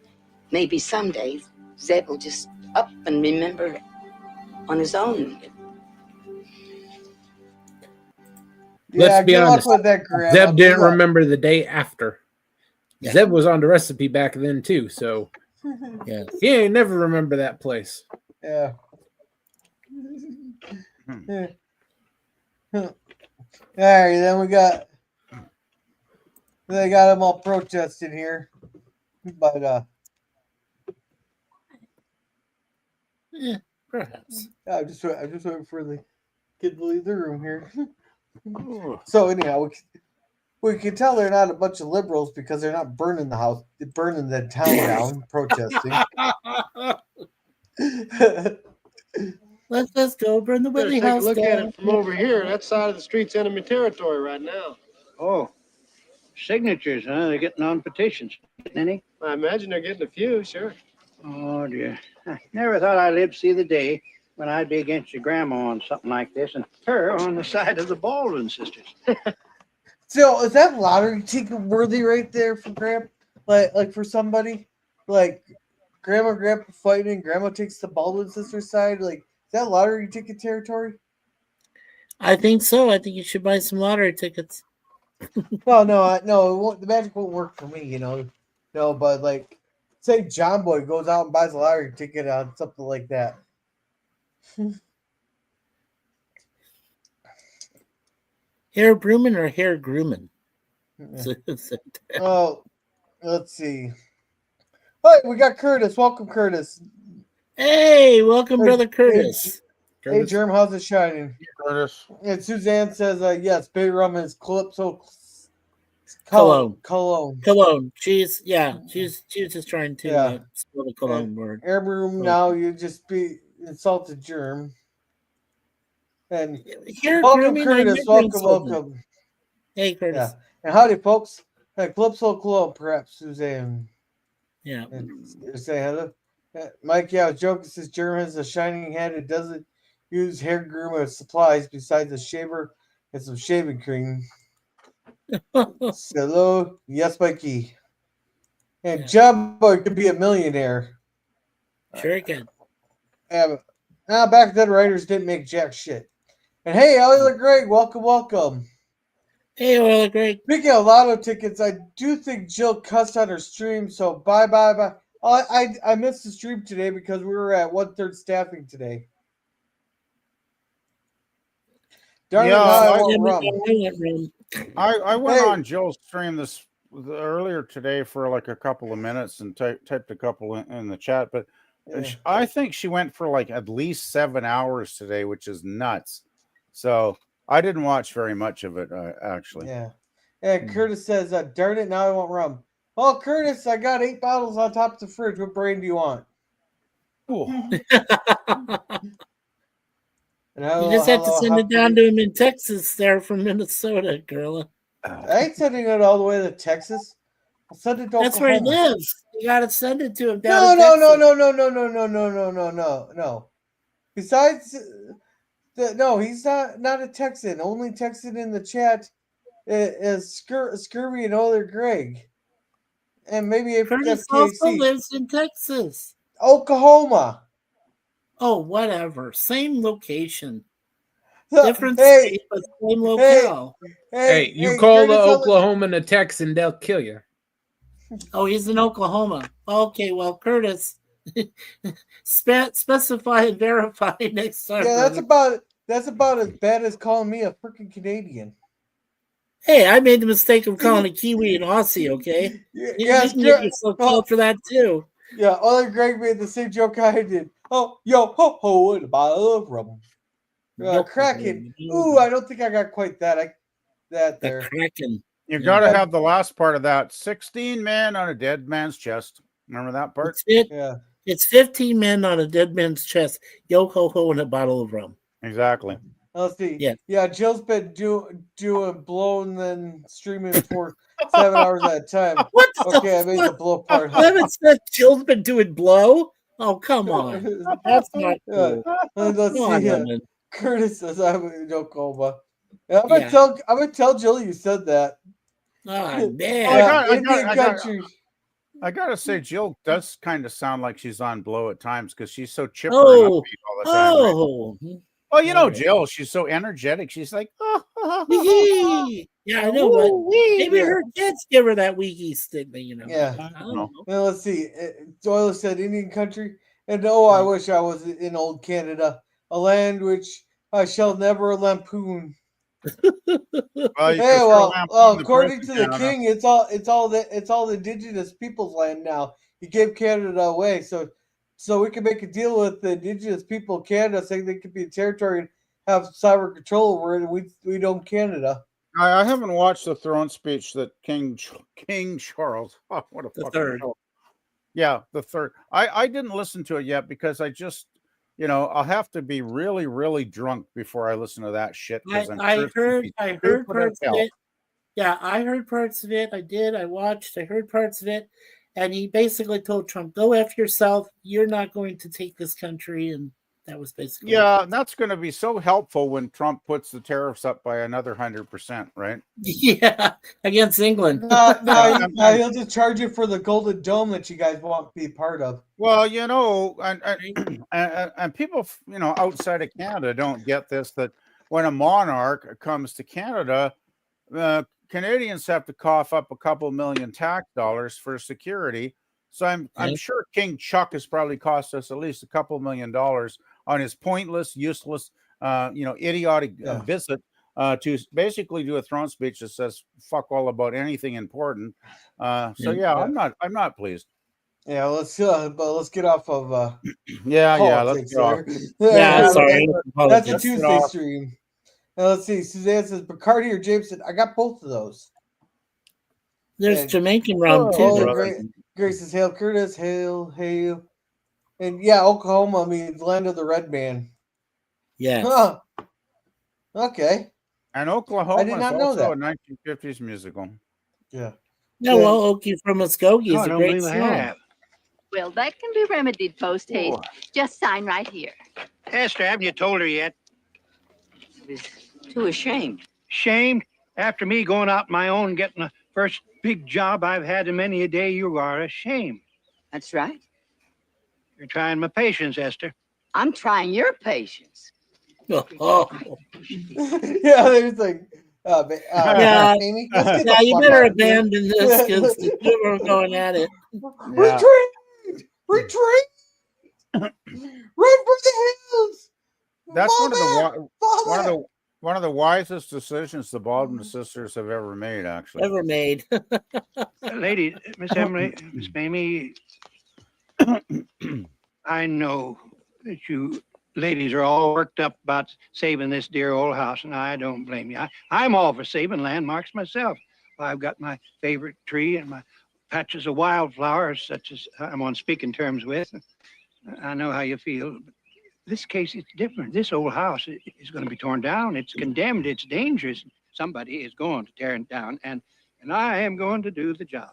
[SPEAKER 10] maybe someday Zeb will just up and remember on his own.
[SPEAKER 4] Let's be honest.
[SPEAKER 3] With that, Grandma.
[SPEAKER 4] Zeb didn't remember the day after. Yeah. Zeb was on the recipe back then too, so yeah, he ain't never remember that place.
[SPEAKER 3] Yeah. All right, then they got them all protesting here, but
[SPEAKER 6] yeah, perhaps.
[SPEAKER 3] I'm just waiting for the kid to leave the room here. So anyhow, we can tell they're not a bunch of liberals because they're not burning the house, burning the town down, protesting.
[SPEAKER 6] Let's go burn the Whitney
[SPEAKER 8] Take a
[SPEAKER 6] house
[SPEAKER 8] look
[SPEAKER 6] down.
[SPEAKER 8] at it from over here. That side of the street's enemy territory right now.
[SPEAKER 11] Oh, signatures, huh? They're getting on petitions. Getting any?
[SPEAKER 8] I imagine they're getting a few, sure.
[SPEAKER 11] Oh, dear. I never thought I'd live to see the day when I'd be against your grandma on something like this and her on the side of the Baldwin sisters.
[SPEAKER 3] So is that lottery ticket worthy right there for Grandpa? Like for somebody? Like Grandma and Grandpa fighting, Grandma takes the Baldwin sister's side? Like, is that lottery ticket territory?
[SPEAKER 6] I think so. I think you should buy some lottery tickets.
[SPEAKER 3] Well, no, it won't, the magic won't work for me, you know. No, but like, say John Boy goes out and buys a lottery ticket on something like that.
[SPEAKER 6] Hair Broomin or Hair Groomin?
[SPEAKER 3] Oh, let's see. All right, we got Curtis. Welcome, Curtis.
[SPEAKER 6] Hey, welcome, brother Curtis.
[SPEAKER 3] Hey, Germ, how's it shining?
[SPEAKER 5] Curtis.
[SPEAKER 3] And Suzanne says, yes, Bay Rum is Calypso
[SPEAKER 6] Cologne. She's just trying to spell the cologne word.
[SPEAKER 3] Air Room, now you just be insulted, Germ. And welcome, Curtis. Welcome.
[SPEAKER 6] Hey, Curtis.
[SPEAKER 3] Yeah. And howdy, folks. Calypso Cologne, perhaps, Suzanne.
[SPEAKER 6] Yeah.
[SPEAKER 3] Say hello. Mike, joke says Germ has a shining head. It doesn't use hair groom as supplies besides a shaver and some shaving cream. Hello, yes, Mikey. And John Boy could be a millionaire.
[SPEAKER 6] Sure can.
[SPEAKER 3] Now back then, writers didn't make jack shit. And hey, Oiler Greg, welcome.
[SPEAKER 6] Hey, Oiler Greg.
[SPEAKER 3] Speaking of lotto tickets, I do think Jill cussed on her stream, so bye. I missed the stream today because we were at 1/3 staffing today. Darn it,
[SPEAKER 5] I went on Jill's stream earlier today for like a couple of minutes and typed a couple in the chat, but I think she went for like at least 7 hours today, which is nuts. So I didn't watch very much of it, actually.
[SPEAKER 3] Yeah. And Curtis says, darn it, now I want rum. Well, Curtis, I got 8 bottles on top of the fridge. What brand do you want?
[SPEAKER 6] You just have to send it down to him in Texas there from Minnesota, Gorilla.
[SPEAKER 3] I ain't sending it all the way to Texas. I'll send it to
[SPEAKER 6] That's
[SPEAKER 3] Oklahoma.
[SPEAKER 6] where he lives. You got to send it to him
[SPEAKER 3] No.
[SPEAKER 6] down
[SPEAKER 3] No. Besides, no, he's not a Texan. Only Texan in the chat is Scurvy and Oiler Greg. And maybe if
[SPEAKER 6] Curtis also lives in Texas.
[SPEAKER 3] Oklahoma.
[SPEAKER 6] Oh, whatever. Same location. Different
[SPEAKER 4] Hey.
[SPEAKER 6] state, but same locale.
[SPEAKER 4] Hey, you call the Oklahoman a Texan, they'll kill you.
[SPEAKER 6] Oh, he's in Oklahoma. Okay, well, Curtis, specify and verify next time.
[SPEAKER 3] Yeah, that's about as bad as calling me a freaking Canadian.
[SPEAKER 6] Hey, I made the mistake of calling a Kiwi an Aussie, okay? You can get yourself killed for that, too.
[SPEAKER 3] Yeah, Oiler Greg made the same joke I did. ho ho, and a bottle of rum. Kraken. Ooh, I don't think I got quite that. That there.
[SPEAKER 6] The Kraken.
[SPEAKER 5] You got to have the last part of that. 16 men on a dead man's chest. Remember that part?
[SPEAKER 3] Yeah.
[SPEAKER 6] It's 15 men on a dead man's chest. Yo ho ho and a bottle of rum.
[SPEAKER 5] Exactly.
[SPEAKER 3] Let's see.
[SPEAKER 6] Yeah.
[SPEAKER 3] Yeah, Jill's been doing blow and then streaming for 7 hours at a time.
[SPEAKER 6] What?
[SPEAKER 3] Okay, I made the blow part.
[SPEAKER 6] Haven't said Jill's been doing blow? Oh, come on. That's not cool.
[SPEAKER 3] Let's
[SPEAKER 6] Come on,
[SPEAKER 3] see.
[SPEAKER 6] Lemon.
[SPEAKER 3] Curtis says I'm in Oklahoma. I'm gonna tell Jill you said that.
[SPEAKER 6] Oh, man.
[SPEAKER 5] I gotta say, Jill does kind of sound like she's on blow at times because she's so chipper and upbeat all the time. Right? Well, you know, Jill, she's so energetic. She's like,
[SPEAKER 6] yeah, I know, but maybe her kids give her that weegie stick, you know.
[SPEAKER 3] Yeah.
[SPEAKER 6] I don't know.
[SPEAKER 3] Well, let's see. Doyle said Indian country, and I wish I was in old Canada, a land which I shall never lampoon. According to the king, it's all the indigenous people's land now. He gave Canada away, so we can make a deal with the indigenous people of Canada, saying they could be a territory and have sovereign control over it, and we own Canada.
[SPEAKER 5] I haven't watched the throne speech that King Charles. Oh, what a
[SPEAKER 6] the
[SPEAKER 5] fucking
[SPEAKER 6] third.
[SPEAKER 5] show. Yeah, the third. I didn't listen to it yet because I just, I'll have to be really, really drunk before I listen to that shit.
[SPEAKER 6] I heard parts of it. Yeah, I heard parts of it. I did. I watched. I heard parts of it. And he basically told Trump, go F yourself. You're not going to take this country. And that was basically
[SPEAKER 5] and that's going to be so helpful when Trump puts the tariffs up by another 100%, right?
[SPEAKER 6] Yeah, against England.
[SPEAKER 3] He'll just charge you for the Golden Dome that you guys won't be part of.
[SPEAKER 5] Well, and people, outside of Canada don't get this, that when a monarch comes to Canada, Canadians have to cough up a couple million tax dollars for security. So I'm sure King Chuck has probably cost us at least a couple $1 million on his pointless, useless, idiotic visit to basically do a throne speech that says fuck all about anything important. I'm not pleased.
[SPEAKER 3] Yeah, let's get off of
[SPEAKER 5] let's get off.
[SPEAKER 6] Sorry.
[SPEAKER 3] That's a Tuesday stream. Now, let's see. Suzanne says Bacardi or Jameson. I got both of those.
[SPEAKER 6] There's Jamaican rum too.
[SPEAKER 3] Grace says hail Curtis, hail. And Oklahoma means land of the red man.
[SPEAKER 6] Yes.
[SPEAKER 3] Huh. Okay.
[SPEAKER 5] And Oklahoma
[SPEAKER 3] I did not
[SPEAKER 5] is
[SPEAKER 3] know
[SPEAKER 5] also
[SPEAKER 3] that.
[SPEAKER 5] a 1950s musical.
[SPEAKER 3] Yeah.
[SPEAKER 6] No, well, Okie from Muskogee is a great song.
[SPEAKER 15] Well, that can be remedied post haste. Just sign right here.
[SPEAKER 11] Esther, haven't you told her yet?
[SPEAKER 10] Too ashamed.
[SPEAKER 11] Shamed? After me going out my own, getting the first big job I've had in many a day, you are ashamed.
[SPEAKER 10] That's right.
[SPEAKER 11] You're trying my patience, Esther.
[SPEAKER 10] I'm trying your patience.
[SPEAKER 3] There's like, Amy,
[SPEAKER 6] you better abandon this because the two are going at it.
[SPEAKER 3] Retreat! Run for the hills!
[SPEAKER 5] That's one of the wisest decisions the Baldwin sisters have ever made, actually.
[SPEAKER 6] Ever made.
[SPEAKER 11] Lady, Miss Emily, Miss Mamie, I know that you ladies are all worked up about saving this dear old house, and I don't blame you. I'm all for saving landmarks myself. I've got my favorite tree and my patches of wildflowers, such as I'm on speaking terms with. I know how you feel. But this case, it's different. This old house is going to be torn down. It's condemned. It's dangerous. Somebody is going to tear it down, and I am going to do the job.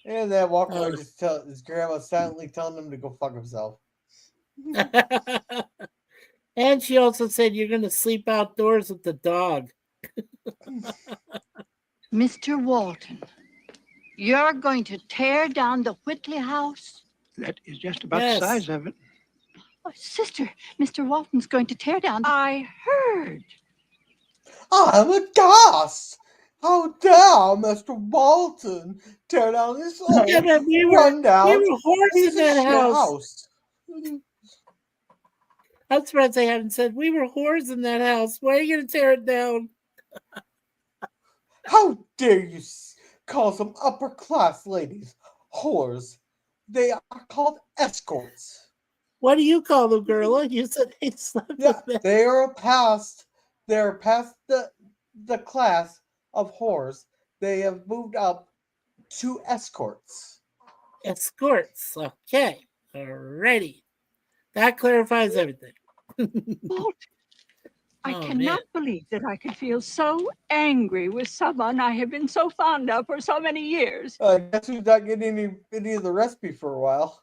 [SPEAKER 3] And that Walker just tell his grandma silently telling him to go fuck himself.
[SPEAKER 6] And she also said you're going to sleep outdoors with the dog.
[SPEAKER 15] Mr. Walton, you're going to tear down the Whitley house?
[SPEAKER 11] That is just about the size of it.
[SPEAKER 15] Oh, sister, Mr. Walton's going to tear down. I heard.
[SPEAKER 3] I'm aghast. How dare Mr. Walton tear down this old rundown
[SPEAKER 6] whores in that house. I'm surprised they haven't said we were whores in that house. Why are you going to tear it down?
[SPEAKER 3] How dare you call some upper class ladies whores? they are called escorts.
[SPEAKER 6] What do you call them, Gorilla? You said they slept
[SPEAKER 3] Yeah,
[SPEAKER 6] with men.
[SPEAKER 3] they're past the class of whores. They have moved up to escorts.
[SPEAKER 6] Escorts. Okay. Alrighty. That clarifies everything.
[SPEAKER 15] Walt, I
[SPEAKER 6] Oh,
[SPEAKER 15] cannot believe that I could feel so angry with someone I have been so fond of for so many years.
[SPEAKER 3] Guess who's not getting any of the recipe for a while?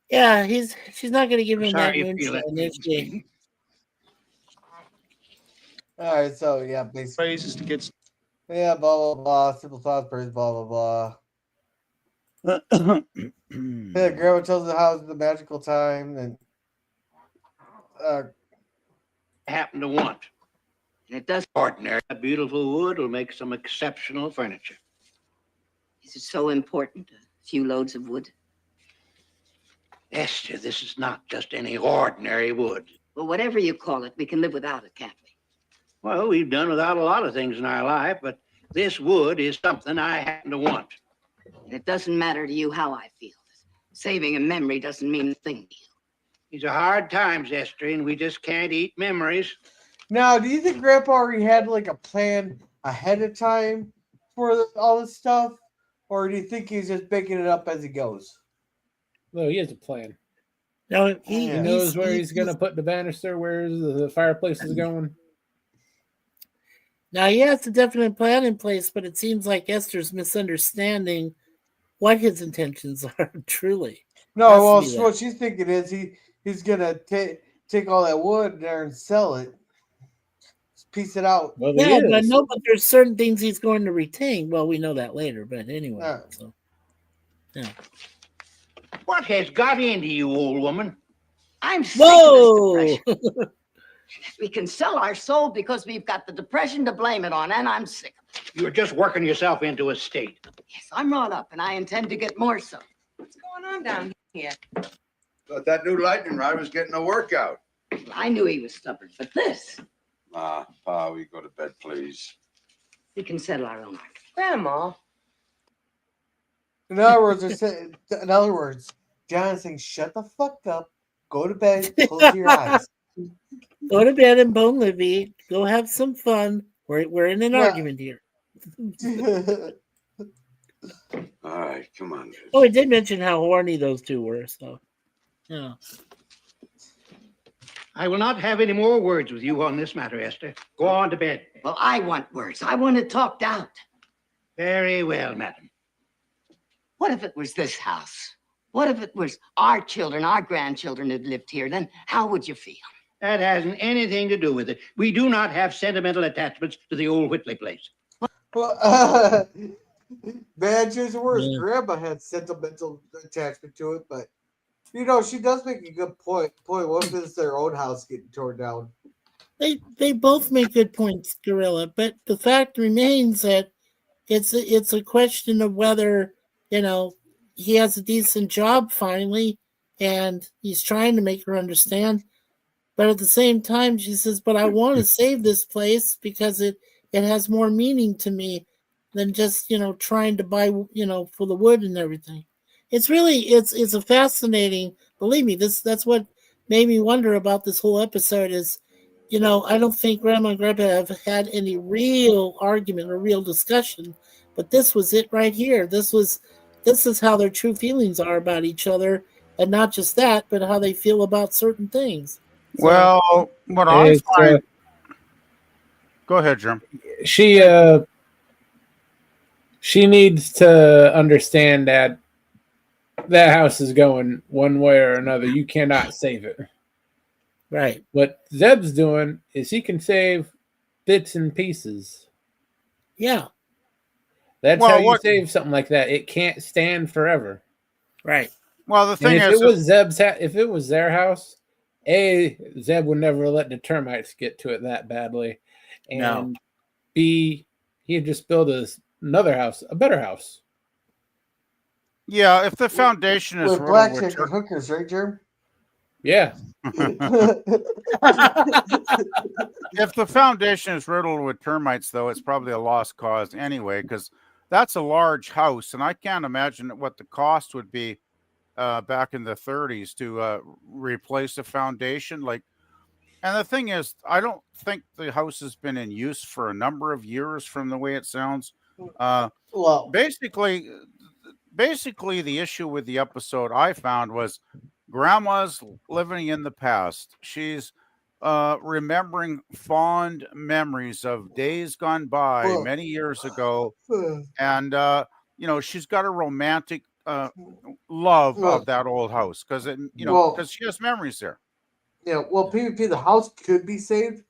[SPEAKER 6] Yeah, she's not going to give him that
[SPEAKER 11] Sorry you feel
[SPEAKER 6] moonshine,
[SPEAKER 11] it.
[SPEAKER 6] is she?
[SPEAKER 3] All right, so yeah, basically,
[SPEAKER 8] Phrases to get.
[SPEAKER 3] yeah, blah blah blah, simple thoughts, praise, blah blah blah. Yeah, Grandma tells the house the magical time, and
[SPEAKER 11] Happen to want.
[SPEAKER 10] And it does.
[SPEAKER 11] Ordinary. A beautiful wood will make some exceptional furniture.
[SPEAKER 10] Is it so important? A few loads of wood?
[SPEAKER 11] Esther, this is not just any ordinary wood.
[SPEAKER 10] Well, whatever you call it, we can live without it, can't we?
[SPEAKER 11] Well, we've done without a lot of things in our life, but this wood is something I happen to want.
[SPEAKER 10] And it doesn't matter to you how I feel. Saving a memory doesn't mean a thing to you.
[SPEAKER 11] These are hard times, Esther, and we just can't eat memories.
[SPEAKER 3] now, do you think Grandpa already had like a plan ahead of time for all this stuff, or do you think he's just making it up as he goes?
[SPEAKER 4] No, he has a plan.
[SPEAKER 6] No,
[SPEAKER 4] He knows where he's going to put the banister, where the fireplace is going.
[SPEAKER 6] Now, he has a definite plan in place, but it seems like Esther's misunderstanding what his intentions are, truly.
[SPEAKER 3] No,
[SPEAKER 6] Has to
[SPEAKER 3] well,
[SPEAKER 6] be that.
[SPEAKER 3] what she's thinking is he's gonna take all that wood there and sell it, just piece it out.
[SPEAKER 4] Well,
[SPEAKER 6] Yeah, but no, but there's certain things he's going to retain. Well, we know that later, but anyway.
[SPEAKER 3] Yeah.
[SPEAKER 6] So, yeah.
[SPEAKER 11] What has got into you, old woman?
[SPEAKER 10] I'm sick
[SPEAKER 6] Whoa!
[SPEAKER 10] of this depression. We can sell our soul because we've got the depression to blame it on, and I'm sick of it.
[SPEAKER 11] You're just working yourself into a state.
[SPEAKER 10] Yes, I'm wrought up, and I intend to get more so.
[SPEAKER 14] What's going on down here?
[SPEAKER 12] Thought that new lightning rod was getting a workout.
[SPEAKER 10] I knew he was stubborn, but this,
[SPEAKER 12] Pa, will you go to bed, please?
[SPEAKER 10] we can settle our own argument.
[SPEAKER 14] Grandma.
[SPEAKER 3] In other words, John is saying, "Shut the fuck up, go to bed, close your eyes."
[SPEAKER 6] Go to bed and bone Livy. Go have some fun. We're in an argument here.
[SPEAKER 12] All right, come on.
[SPEAKER 6] Oh, we did mention how horny those two were, so yeah.
[SPEAKER 11] I will not have any more words with you on this matter, Esther. Go on to bed.
[SPEAKER 10] Well, I want words. I want it talked out.
[SPEAKER 11] Very well, madam.
[SPEAKER 10] What if it was this house? What if it was our children, our grandchildren had lived here? Then how would you feel?
[SPEAKER 11] That hasn't anything to do with it. We do not have sentimental attachments to the old Whitley place.
[SPEAKER 3] Well, bad choice of words.
[SPEAKER 6] Yeah.
[SPEAKER 3] Grandma had sentimental attachment to it, but she does make a good point. What if it's their own house getting torn down?
[SPEAKER 6] They both make good points, Gorilla, but the fact remains that it's a question of whether, he has a decent job finally, and he's trying to make her understand. But at the same time, she says, but I want to save this place because it has more meaning to me than just, trying to buy, for the wood and everything. It's really, it's a fascinating, believe me, that's what made me wonder about this whole episode is, I don't think Grandma and Grandpa have had any real argument or real discussion, but this was it right here. This is how their true feelings are about each other, and not just that, but how they feel about certain things. So,
[SPEAKER 5] Well, what I find. Go ahead, Jim.
[SPEAKER 4] She needs to understand that house is going one way or another. You cannot save it.
[SPEAKER 6] Right.
[SPEAKER 4] What Zeb's doing is he can save bits and pieces.
[SPEAKER 6] Yeah.
[SPEAKER 4] That's how you save something like that. It can't stand forever.
[SPEAKER 6] Right.
[SPEAKER 5] Well, the thing
[SPEAKER 4] is, if it was their house, Zeb would never let the termites get to it that badly, and
[SPEAKER 6] No.
[SPEAKER 4] B, he'd just build another house, a better house.
[SPEAKER 5] Yeah, if the foundation is
[SPEAKER 3] with
[SPEAKER 5] riddled
[SPEAKER 3] blackjack and hookers, right, Jerm?
[SPEAKER 4] Yeah.
[SPEAKER 5] If the foundation is riddled with termites, though, it's probably a lost cause anyway, because that's a large house, and I can't imagine what the cost would be back in the 30s to replace the foundation. Like, and the thing is, I don't think the house has been in use for a number of years from the way it sounds.
[SPEAKER 3] Well,
[SPEAKER 5] Basically, the issue with the episode I found was grandma's living in the past. She's remembering fond memories of days gone by
[SPEAKER 3] well,
[SPEAKER 5] many years ago, and she's got a romantic love of
[SPEAKER 3] well,
[SPEAKER 5] that old house because
[SPEAKER 3] well,
[SPEAKER 5] she has memories there.
[SPEAKER 3] yeah. Well, PvP, the house could be saved,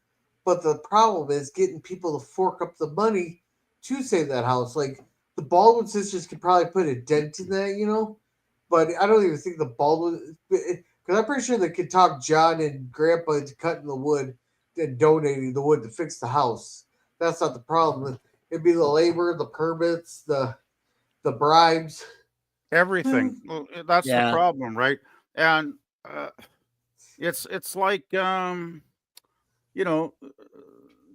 [SPEAKER 3] but the problem is getting people to fork up the money to save that house. Like the Baldwin sisters could probably put a dent in that, but I don't even think the Baldwin, because I'm pretty sure they could talk John and Grandpa into cutting the wood and donating the wood to fix the house. That's not the problem. It'd be the labor, the permits, the bribes.
[SPEAKER 5] Everything. Well, that's the
[SPEAKER 6] Yeah.
[SPEAKER 5] problem, right? And it's like you know,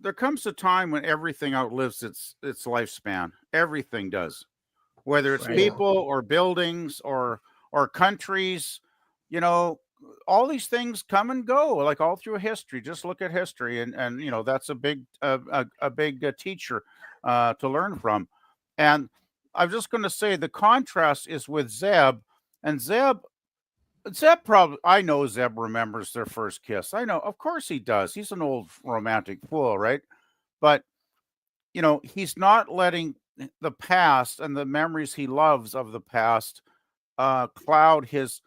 [SPEAKER 5] there comes a time when everything outlives its lifespan. Everything does, whether it's
[SPEAKER 6] Right.
[SPEAKER 5] people or buildings or countries. You know, all these things come and go, like all through history. Just look at history, and that's a big a big teacher to learn from. And I'm just going to say the contrast is with Zeb, and Zeb probably, I know Zeb remembers their first kiss. I know, of course he does. He's an old romantic fool, right? But he's not letting the past and the memories he loves of the past cloud his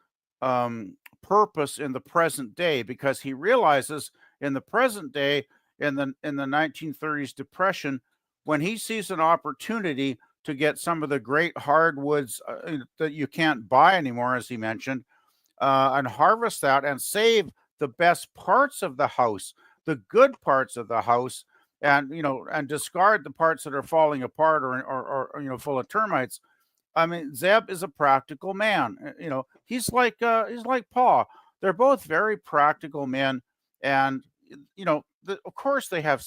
[SPEAKER 5] purpose in the present day, because he realizes in the present day, in the 1930s depression, when he sees an opportunity to get some of the great hardwoods that you can't buy anymore, as he mentioned, and harvest that and save the best parts of the house, the good parts of the house, and discard the parts that are falling apart or full of termites. I mean, Zeb is a practical man. He's like Paul. They're both very practical men, and of course they have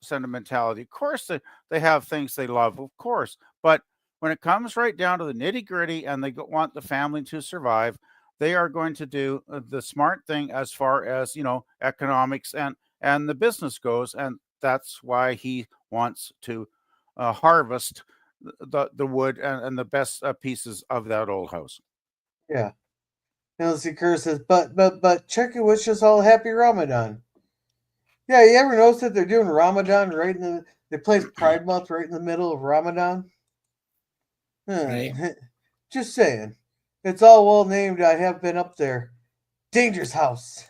[SPEAKER 5] sentimentality. Of course they have things they love. Of course, but when it comes right down to the nitty gritty, and they want the family to survive, they are going to do the smart thing as far as economics and the business goes, and that's why he wants to harvest the wood and the best pieces of that old house.
[SPEAKER 3] Yeah. Now let's see, Curse says, but check it, wish us all happy Ramadan. Yeah, you ever notice that they're doing Ramadan right they place Pride Month right in the middle of Ramadan?
[SPEAKER 6] Right.
[SPEAKER 3] Just saying. It's all well named. I have been up there. Dangerous house.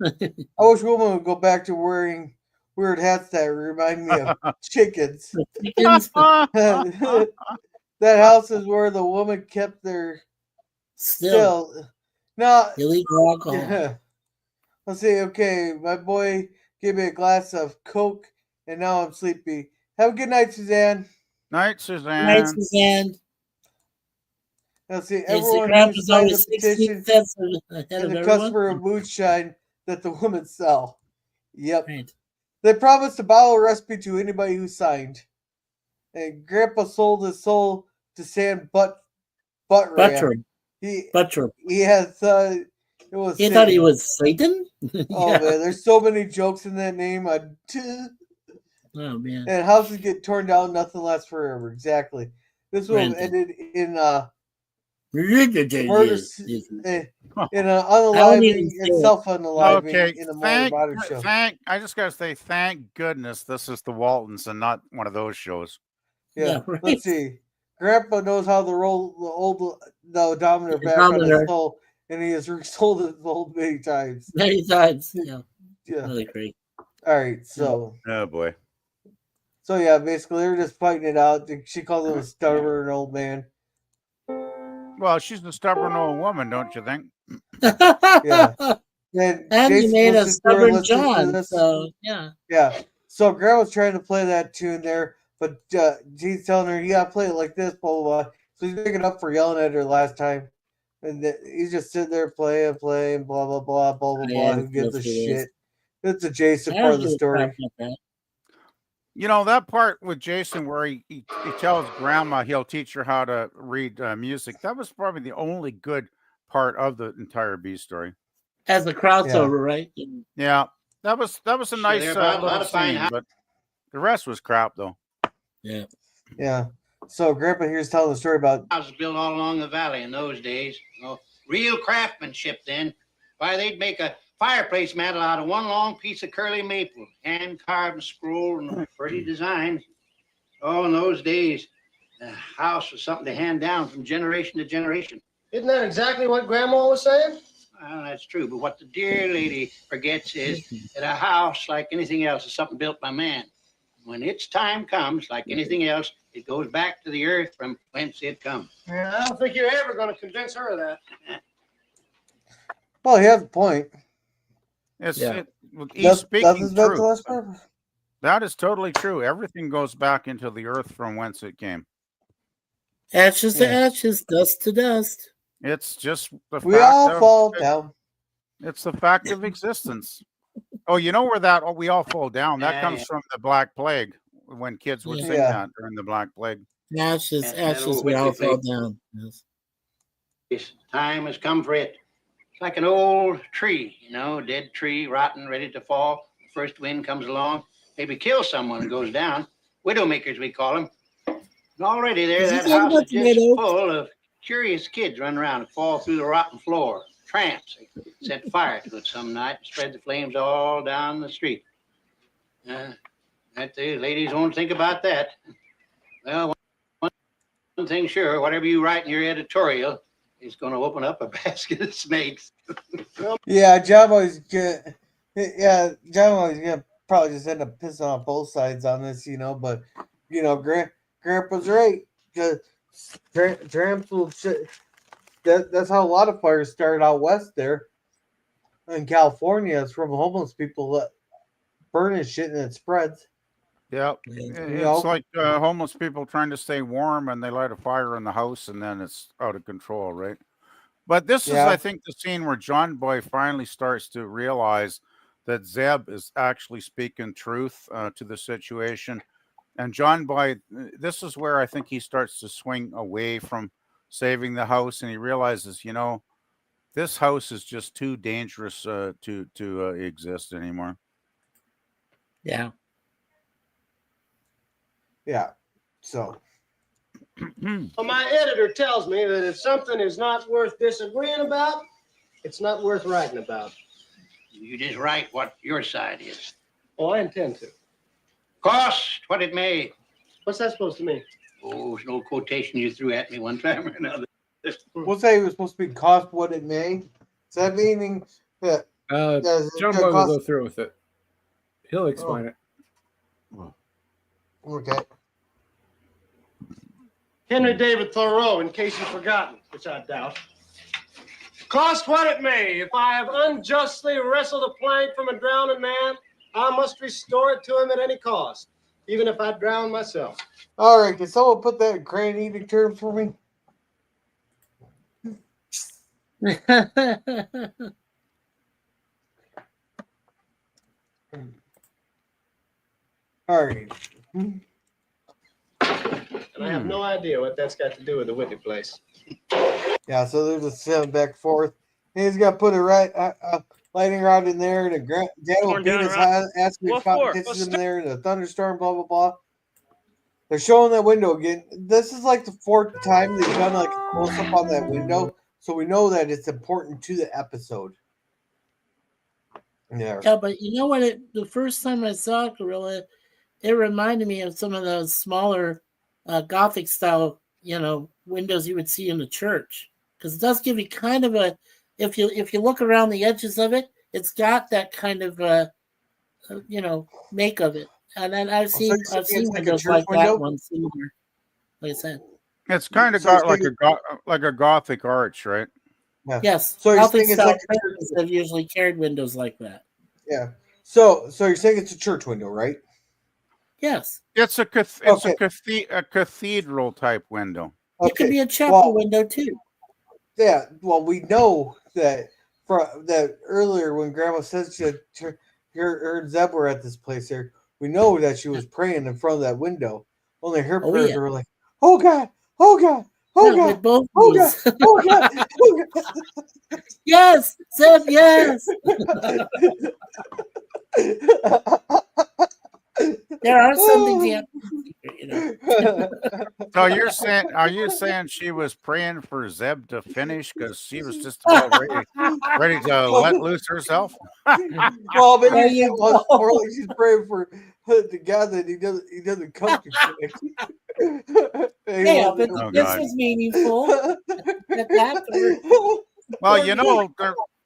[SPEAKER 3] I wish women would go back to wearing weird hats that remind me of chickens.
[SPEAKER 6] Chickens?
[SPEAKER 3] That house is where the woman kept their still. No,
[SPEAKER 6] illegal alcohol.
[SPEAKER 3] Yeah. Let's see. Okay, my boy gave me a glass of Coke, and now I'm sleepy. Have a good night, Suzanne.
[SPEAKER 5] Night, Suzanne.
[SPEAKER 6] Night, Suzanne.
[SPEAKER 3] Let's see.
[SPEAKER 6] Yes,
[SPEAKER 3] Everyone
[SPEAKER 6] the
[SPEAKER 3] who signed the
[SPEAKER 6] always 16
[SPEAKER 3] petition
[SPEAKER 6] cents ahead
[SPEAKER 3] and
[SPEAKER 6] of
[SPEAKER 3] the
[SPEAKER 6] everyone.
[SPEAKER 3] customer of moonshine that the women sell. Yep.
[SPEAKER 6] Right.
[SPEAKER 3] They promised to bottle a recipe to anybody who signed. And Grandpa sold his soul to Sam Buttram.
[SPEAKER 6] Buttram.
[SPEAKER 3] He has it was
[SPEAKER 6] He
[SPEAKER 3] Satan.
[SPEAKER 6] thought he was Satan?
[SPEAKER 3] Oh
[SPEAKER 6] Yeah.
[SPEAKER 3] man, there's so many jokes in that name.
[SPEAKER 6] Oh man.
[SPEAKER 3] And houses get torn down, nothing lasts forever. Exactly. This one ended in murder, in unaliving and self-unaliving
[SPEAKER 5] Okay,
[SPEAKER 3] in a more modern show.
[SPEAKER 5] I just gotta say, thank goodness this is the Waltons and not one of those shows.
[SPEAKER 3] Yeah, let's see. Grandpa knows how to roll the odometer back on his
[SPEAKER 6] Odometer.
[SPEAKER 3] soul, and he has resold his soul many times.
[SPEAKER 6] Many times. Yeah.
[SPEAKER 3] Yeah.
[SPEAKER 6] Really great.
[SPEAKER 3] All right, so
[SPEAKER 5] Oh boy.
[SPEAKER 3] So yeah, basically they're just fighting it out. She calls him a stubborn old man.
[SPEAKER 5] Well, she's a stubborn old woman, don't you think?
[SPEAKER 3] Yeah. And
[SPEAKER 6] you
[SPEAKER 3] Jason's
[SPEAKER 6] made a
[SPEAKER 3] supposed to do
[SPEAKER 6] stubborn
[SPEAKER 3] listening to
[SPEAKER 6] John.
[SPEAKER 3] this.
[SPEAKER 6] So yeah.
[SPEAKER 3] Yeah. So Grandma's trying to play that tune there, but he's telling her, you gotta play it like this, blah, blah, blah. So he's making up for yelling at her last time. And he's just sitting there playing, blah, blah, blah, blah, blah, blah. Who gives a shit? It's a Jason part of the story.
[SPEAKER 5] You know, that part with Jason where he tells grandma he'll teach her how to read music. That was probably the only good part of the entire B story.
[SPEAKER 6] As a crossover, right?
[SPEAKER 5] Yeah, that was a
[SPEAKER 11] Sure,
[SPEAKER 5] nice
[SPEAKER 11] there are a lot
[SPEAKER 5] little
[SPEAKER 11] of fine
[SPEAKER 5] scene, but the rest was crap though.
[SPEAKER 4] Yeah.
[SPEAKER 3] Yeah. So Grandpa here's telling the story about
[SPEAKER 11] houses built all along the valley in those days. Oh, real craftsmanship then. Why, they'd make a fireplace mantel out of one long piece of curly maple, hand carved and scrolled and pretty design. Oh, in those days, the house was something to hand down from generation to generation.
[SPEAKER 8] Isn't that exactly what Grandma was saying?
[SPEAKER 11] Well, that's true, but what the dear lady forgets is that a house, like anything else, is something built by man. When its time comes, like anything else, it goes back to the earth from whence it comes.
[SPEAKER 8] Yeah, I don't think you're ever going to convince her of that.
[SPEAKER 3] Well, he has a point.
[SPEAKER 5] He's speaking
[SPEAKER 3] his mental
[SPEAKER 5] truth.
[SPEAKER 3] last purpose.
[SPEAKER 5] That is totally true. Everything goes back into the earth from whence it came.
[SPEAKER 6] Ashes to ashes, dust to dust.
[SPEAKER 5] It's just the
[SPEAKER 3] We
[SPEAKER 5] fact
[SPEAKER 3] all
[SPEAKER 5] of,
[SPEAKER 3] fall down.
[SPEAKER 5] It's the fact of existence. Oh, you know where that we all fall down? That comes from the Black Plague, when kids would sing that during the Black Plague.
[SPEAKER 6] Ashes,
[SPEAKER 11] That
[SPEAKER 6] ashes,
[SPEAKER 11] old
[SPEAKER 6] we all
[SPEAKER 11] wicked
[SPEAKER 6] fall
[SPEAKER 11] thing.
[SPEAKER 6] down. Yes.
[SPEAKER 11] This time has come for it. It's like an old tree, you know, dead tree, rotten, ready to fall. The first wind comes along, maybe kills someone and goes down. Widowmakers, we call them. And already there, that house is just full of curious kids running around and fall through the rotten floor. Tramps. They set fire to it some night and spread the flames all down the street. That the ladies won't think about that. Well, one thing sure, whatever you write in your editorial is going to open up a basket of snakes.
[SPEAKER 3] Yeah, John always get. Yeah, John always gonna probably just end up pissing off both sides on this, you know. But you know, Grandpa's right. Tramps will shit. That's how a lot of fires started out west there in California. It's from homeless people that burn and shit and it spreads.
[SPEAKER 5] Yep. It's like homeless people trying to stay warm and they light a fire in the house and then it's out of control, right? But this is, I think, the scene where John Boy finally starts to realize that Zeb is actually speaking truth to the situation. And John Boy, this is where I think he starts to swing away from saving the house, and he realizes, you know, this house is just too dangerous to exist anymore.
[SPEAKER 6] Yeah.
[SPEAKER 3] Yeah. So.
[SPEAKER 8] Well, my editor tells me that if something is not worth disagreeing about, it's not worth writing about.
[SPEAKER 11] You just write what your side is.
[SPEAKER 8] Oh, I intend to.
[SPEAKER 11] Cost what it may.
[SPEAKER 8] What's that supposed to mean?
[SPEAKER 11] Oh, it's an old quotation you threw at me one time or another.
[SPEAKER 3] We'll say it was supposed to be cost what it may. Is that meaning that
[SPEAKER 4] John Boy will go through with it. He'll explain it.
[SPEAKER 3] Okay.
[SPEAKER 8] Henry David Thoreau, in case you've forgotten, which I doubt. Cost what it may, if I have unjustly wrestled a plank from a drowning man, I must restore it to him at any cost, even if I drown myself.
[SPEAKER 3] All right, can someone put that in grand eating terms for me? All right.
[SPEAKER 8] And I have no idea what that's got to do with the wicked place.
[SPEAKER 3] Yeah, so there's a seven back and forth. He's got to put a lighting rod in there, and Dad will beat his ass me kisses him there in a thunderstorm, blah, blah, blah. They're showing that window again. This is like the fourth time they've done like a close up on that window, so we know that it's important to the episode. Yeah.
[SPEAKER 6] Yeah, but you know what? The first time I saw Gorilla, it reminded me of some of those smaller Gothic style, you know, windows you would see in the church, because it does give you kind of a. If you look around the edges of it, it's got that kind of you know, make of it. And then I've seen windows like that one similar. Like I said,
[SPEAKER 5] it's kind of got like a Gothic arch, right?
[SPEAKER 3] Yeah.
[SPEAKER 6] Yes.
[SPEAKER 3] So you're
[SPEAKER 6] Gothic
[SPEAKER 3] saying
[SPEAKER 6] style
[SPEAKER 3] it's like
[SPEAKER 6] churches have usually carried windows like that.
[SPEAKER 3] Yeah. So you're saying it's a church window, right?
[SPEAKER 6] Yes.
[SPEAKER 5] It's a cathedral type window.
[SPEAKER 3] Okay.
[SPEAKER 6] It could be a chapel window too.
[SPEAKER 3] Yeah. Well, we know that from that earlier when Grandma says her and Zeb were at this place here. we know that she was praying in front of that window. Only her
[SPEAKER 6] Oh,
[SPEAKER 3] prayers
[SPEAKER 6] yeah.
[SPEAKER 3] were like, "Oh God, oh God, oh
[SPEAKER 6] Yeah,
[SPEAKER 3] God,
[SPEAKER 6] with both
[SPEAKER 3] oh God,
[SPEAKER 6] knees.
[SPEAKER 3] oh God, oh God."
[SPEAKER 6] Yes, Zeb, yes. There are some things you have to keep secret, you know.
[SPEAKER 5] So are you saying she was praying for Zeb to finish because she was just about ready to let loose herself?
[SPEAKER 3] Well, but
[SPEAKER 6] There
[SPEAKER 3] you
[SPEAKER 6] you
[SPEAKER 3] was
[SPEAKER 6] go.
[SPEAKER 3] more like she's praying for the guy that he doesn't come too quick.
[SPEAKER 6] Yeah, but
[SPEAKER 5] Oh
[SPEAKER 6] this
[SPEAKER 5] God.
[SPEAKER 6] was meaningful. At that,
[SPEAKER 5] Well, you know,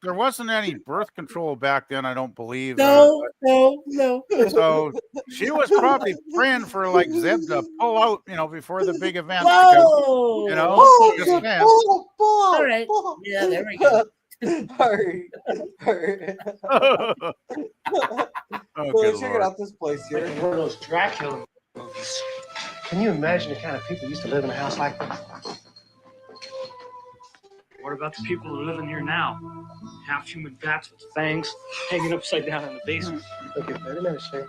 [SPEAKER 5] there wasn't any birth control back then, I don't believe.
[SPEAKER 6] no.
[SPEAKER 5] So she was probably praying for like Zeb to pull out, before the big event because,
[SPEAKER 6] Whoa.
[SPEAKER 5] just
[SPEAKER 6] Okay.
[SPEAKER 5] saying.
[SPEAKER 6] All right. Yeah, there we go.
[SPEAKER 3] All right.
[SPEAKER 5] Oh,
[SPEAKER 3] Well,
[SPEAKER 5] good
[SPEAKER 3] let's check it
[SPEAKER 5] Lord.
[SPEAKER 3] out this place here.
[SPEAKER 8] One of those Dracula movies. Can you imagine the kind of people used to live in a house like that?
[SPEAKER 2] What about the people who are living here now? Half human bats with fangs hanging upside down in the basement.
[SPEAKER 8] Okay, wait a minute, sir.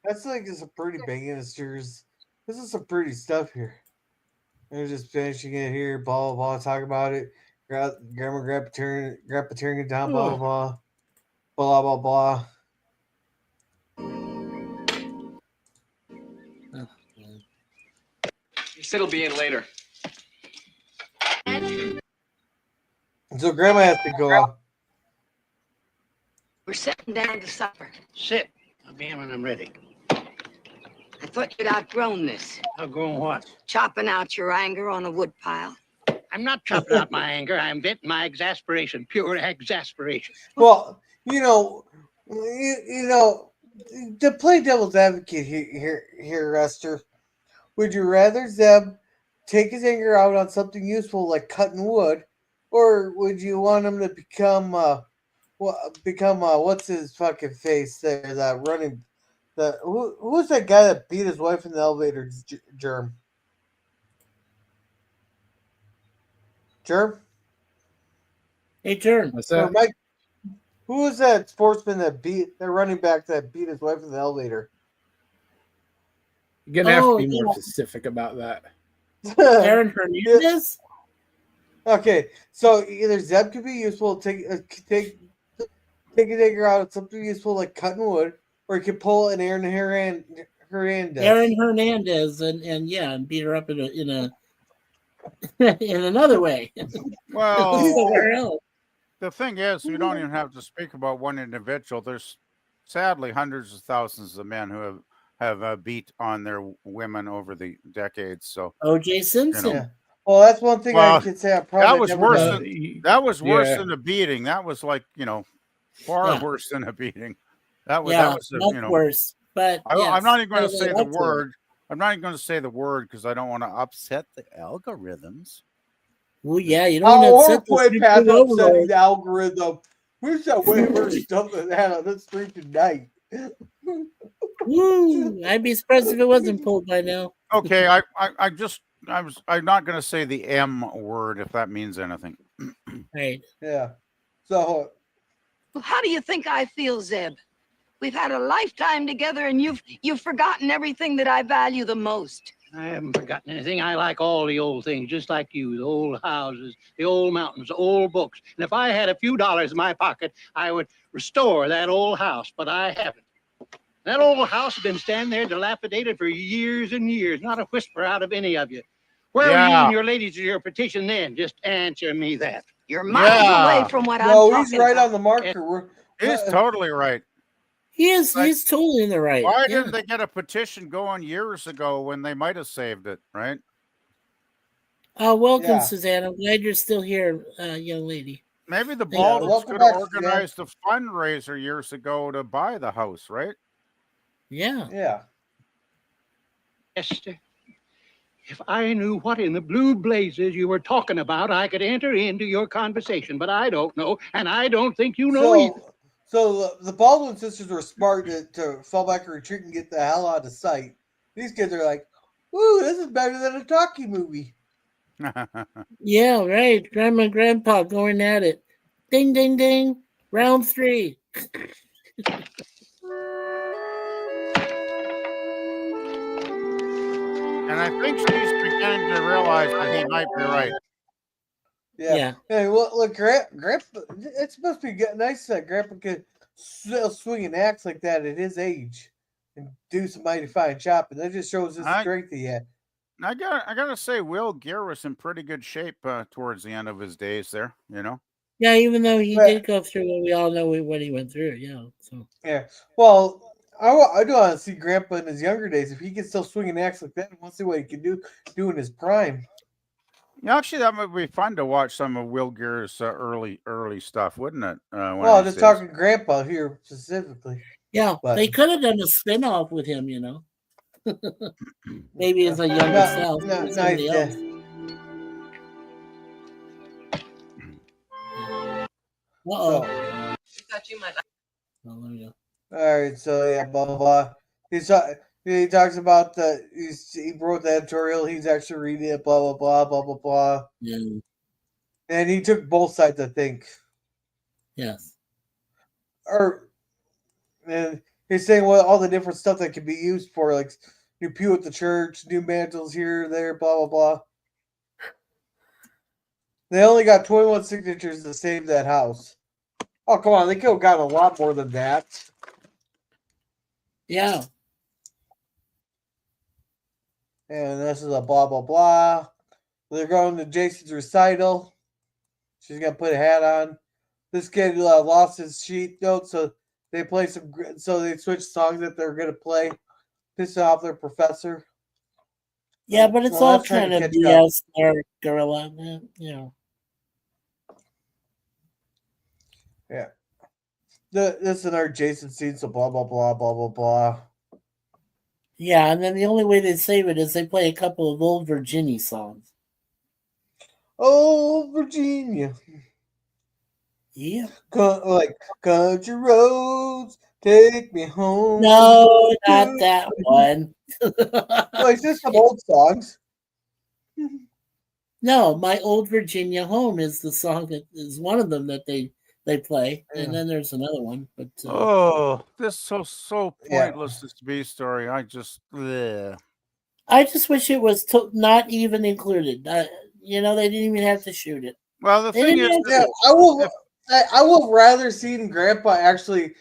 [SPEAKER 3] That's like some pretty banisters. This is some pretty stuff here. They're just finishing it here, blah blah blah, talk about it. Grandpa tearing it down, blah blah blah, blah blah blah.
[SPEAKER 13] He said he'll be in later.
[SPEAKER 3] So Grandma has to go up.
[SPEAKER 10] We're sitting down to supper.
[SPEAKER 11] Sit. I'll be in when I'm ready.
[SPEAKER 10] I thought you'd outgrown this.
[SPEAKER 11] Outgrown what?
[SPEAKER 10] Chopping out your anger on a wood pile.
[SPEAKER 11] I'm not chopping out my anger. I'm venting my exasperation. Pure exasperation.
[SPEAKER 3] Well, to play devil's advocate here, Esther, would you rather Zeb take his anger out on something useful like cutting wood, or would you want him to become what's his fucking face there? That running, who's that guy that beat his wife in the elevator? Germ.
[SPEAKER 6] Hey, Germ.
[SPEAKER 4] What's
[SPEAKER 3] Or
[SPEAKER 4] that?
[SPEAKER 3] Mike, who was that sportsman that running back that beat his wife in the elevator?
[SPEAKER 4] You're gonna have to be more specific about that.
[SPEAKER 6] Aaron Hernandez?
[SPEAKER 3] Okay, so either Zeb could be useful, take his anger out of something useful like cutting wood, or he could pull an Aaron Hernandez.
[SPEAKER 6] Aaron Hernandez, and beat her up in a in another way.
[SPEAKER 5] Well,
[SPEAKER 6] Somewhere else.
[SPEAKER 5] the thing is, we don't even have to speak about one individual. There's sadly hundreds of thousands of men who have beat on their women over the decades. So
[SPEAKER 6] O.J. Simpson.
[SPEAKER 3] Yeah. Well, that's one thing I can say.
[SPEAKER 5] That was worse than a beating. That was like far worse than a beating. That was
[SPEAKER 6] much worse. But
[SPEAKER 5] I'm not even going to say the word. I'm not even going to say the word because I don't want to upset the algorithms.
[SPEAKER 6] Well, yeah, you don't want to upset
[SPEAKER 3] way past upsetting the algorithm. We've got way worse stuff than that on this stream tonight.
[SPEAKER 6] Woo! I'd be surprised if it wasn't pulled by now.
[SPEAKER 5] Okay, I'm not going to say the M word if that means anything.
[SPEAKER 6] Right.
[SPEAKER 3] Yeah. So.
[SPEAKER 10] Well, how do you think I feel, Zeb? We've had a lifetime together, and you've forgotten everything that I value the most.
[SPEAKER 11] I haven't forgotten anything. I like all the old things, just like you. The old houses, the old mountains, the old books. And if I had a few dollars in my pocket, I would restore that old house, but I haven't. That old house has been standing there dilapidated for years and years. Not a whisper out of any of you. Where were you and your ladies to your petition then? Just answer me that.
[SPEAKER 10] You're miles away from what I'm talking about.
[SPEAKER 3] No, he's right on the marker.
[SPEAKER 5] He's totally right.
[SPEAKER 6] He is. He's totally in the right.
[SPEAKER 5] Why didn't they get a petition going years ago when they might have saved it, right?
[SPEAKER 6] Welcome, Suzanne. I'm glad you're still here, young lady.
[SPEAKER 5] Maybe the Baldwins could have organized a fundraiser years ago to buy the house, right?
[SPEAKER 6] Yeah.
[SPEAKER 3] Yeah.
[SPEAKER 11] Esther, if I knew what in the blue blazes you were talking about, I could enter into your conversation, but I don't know, and I don't think you know either.
[SPEAKER 3] So the Baldwin sisters were smart to fall back and retreat and get the hell out of sight. These kids are like, "Ooh, this is better than a talkie movie."
[SPEAKER 6] Yeah, right. Grandma and Grandpa going at it. Ding, ding, ding. Round 3.
[SPEAKER 5] And I think she's beginning to realize that he might be right.
[SPEAKER 3] Yeah. Hey, well, look, Grandpa, it's supposed to be nice that Grandpa could still swing an axe like that at his age and do some mighty fine chopping. That just shows his strength he had.
[SPEAKER 5] I gotta say, Will Gear was in pretty good shape towards the end of his days there. You know.
[SPEAKER 6] Yeah, even though he did go through what we all know what he went through. Yeah. So.
[SPEAKER 3] Yeah. Well, I do want to see Grandpa in his younger days. If he can still swing an axe like that, I want to see what he can do in his prime.
[SPEAKER 5] Yeah, actually, that would be fun to watch some of Will Gear's early
[SPEAKER 3] stuff,
[SPEAKER 5] wouldn't it?
[SPEAKER 3] Well, I'm just talking Grandpa here specifically.
[SPEAKER 6] Yeah, they could have done a spin-off with him, you know. Maybe as a younger self. Somebody else.
[SPEAKER 3] Uh-oh.
[SPEAKER 6] Oh, there we go.
[SPEAKER 3] All right, so yeah, blah blah blah. He talks about he wrote the editorial. He's actually reading it. Blah blah blah blah blah blah.
[SPEAKER 6] Yeah.
[SPEAKER 3] And he took both sides, I think.
[SPEAKER 6] Yes.
[SPEAKER 3] And he's saying all the different stuff that can be used for, like new pew at the church, new mantles here, there, blah blah blah. They only got 21 signatures to save that house. Oh, come on. They could have got a lot more than that.
[SPEAKER 6] Yeah.
[SPEAKER 3] And this is a blah, blah, blah. They're going to Jason's recital. She's going to put a hat on. This kid lost his sheet note, so they switch songs that they're going to play. Pissing off their professor.
[SPEAKER 6] Yeah, but it's all kind of BS or gorilla, you know.
[SPEAKER 3] Yeah. This is our Jason scene, so blah, blah, blah, blah, blah, blah.
[SPEAKER 6] Yeah, and then the only way they save it is they play a couple of old Virginia songs.
[SPEAKER 3] Oh, Virginia.
[SPEAKER 6] Yeah.
[SPEAKER 3] Like country roads, take me home.
[SPEAKER 6] No, not that one.
[SPEAKER 3] Well, it's just some old songs.
[SPEAKER 6] No, My Old Virginia Home is the song that is one of them that they play, and then there's another one. But
[SPEAKER 5] this is so pointless. This B story. I just
[SPEAKER 6] wish it was not even included. You know, they didn't even have to shoot it.
[SPEAKER 5] Well, the thing is,
[SPEAKER 3] I will rather see Grandpa actually.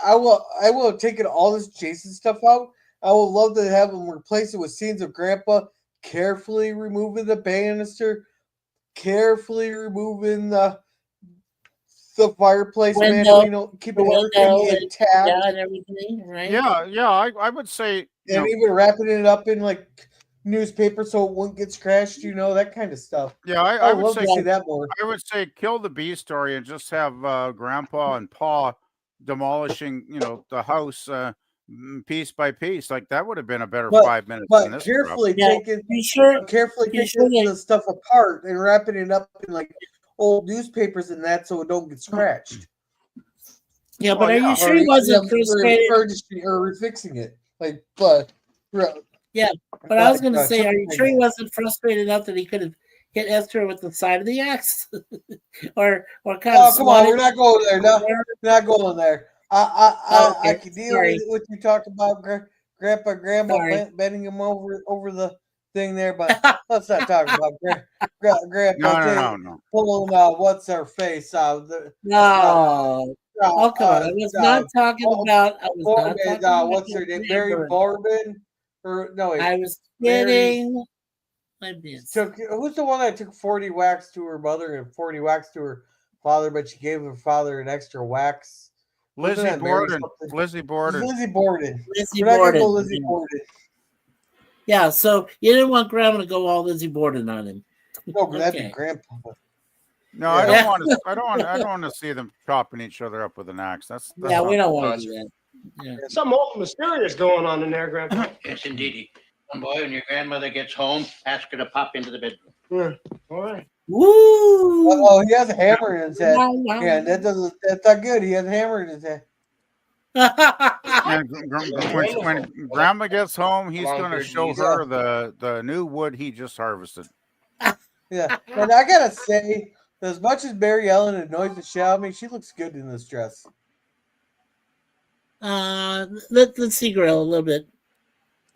[SPEAKER 3] I will have taken all this Jason stuff out. I would love to have him replace it with scenes of Grandpa carefully removing the banister, carefully removing the fireplace mantle, keeping everything intact.
[SPEAKER 6] Yeah, and everything, right?
[SPEAKER 5] Yeah, I would say.
[SPEAKER 3] And even wrapping it up in like newspaper so it wouldn't get scratched, that kind of stuff.
[SPEAKER 5] Yeah, I would
[SPEAKER 3] love
[SPEAKER 5] say
[SPEAKER 3] to see that more.
[SPEAKER 5] I would say kill the B story and just have Grandpa and Pa demolishing, the house piece by piece. Like that would have been a better 5 minutes.
[SPEAKER 3] But carefully taking the stuff apart and wrapping it up in like old newspapers and that so it don't get scratched.
[SPEAKER 6] Yeah, but are you sure he wasn't frustrated?
[SPEAKER 3] Or fixing it.
[SPEAKER 6] Yeah, but I was going to say, are you sure he wasn't frustrated enough that he could have hit Esther with the side of the axe, or kind of?
[SPEAKER 3] Oh, come on, we're not going there. No, we're not going there. I can deal with what you talk about, Grandma bending him over the thing there, but let's not talk about Grandpa pulling what's her face out.
[SPEAKER 6] No. Oh, come on. I was not talking about.
[SPEAKER 3] What's her name? Mary Bourbon?
[SPEAKER 6] I was kidding.
[SPEAKER 3] Who's the one that took 40 wax to her mother and 40 wax to her father, but she gave her father an extra wax?
[SPEAKER 5] Lizzie Borden.
[SPEAKER 3] Lizzie Borden.
[SPEAKER 6] Lizzie Borden. Yeah, so you didn't want Grandma to go all Lizzie Borden on him.
[SPEAKER 3] No, but that'd be Grandpa.
[SPEAKER 5] No, I don't want to. I don't want to see them chopping each other up with an axe. That's
[SPEAKER 6] we don't want to do that. Yeah.
[SPEAKER 8] Something awful mysterious going on in there, Grandpa.
[SPEAKER 11] Yes, indeedy. Come, boy, when your grandmother gets home, ask her to pop into the bedroom.
[SPEAKER 8] Yeah. All right.
[SPEAKER 6] Woo!
[SPEAKER 3] Oh, he has a hammer in his head. Yeah, that's not good. He has a hammer in his head.
[SPEAKER 5] When Grandma gets home, he's going to show her the new wood he just harvested.
[SPEAKER 3] Yeah, and I gotta say, as much as Mary Ellen annoys the shit out of me, she looks good in this dress.
[SPEAKER 6] Let's see, Gorilla, a little bit.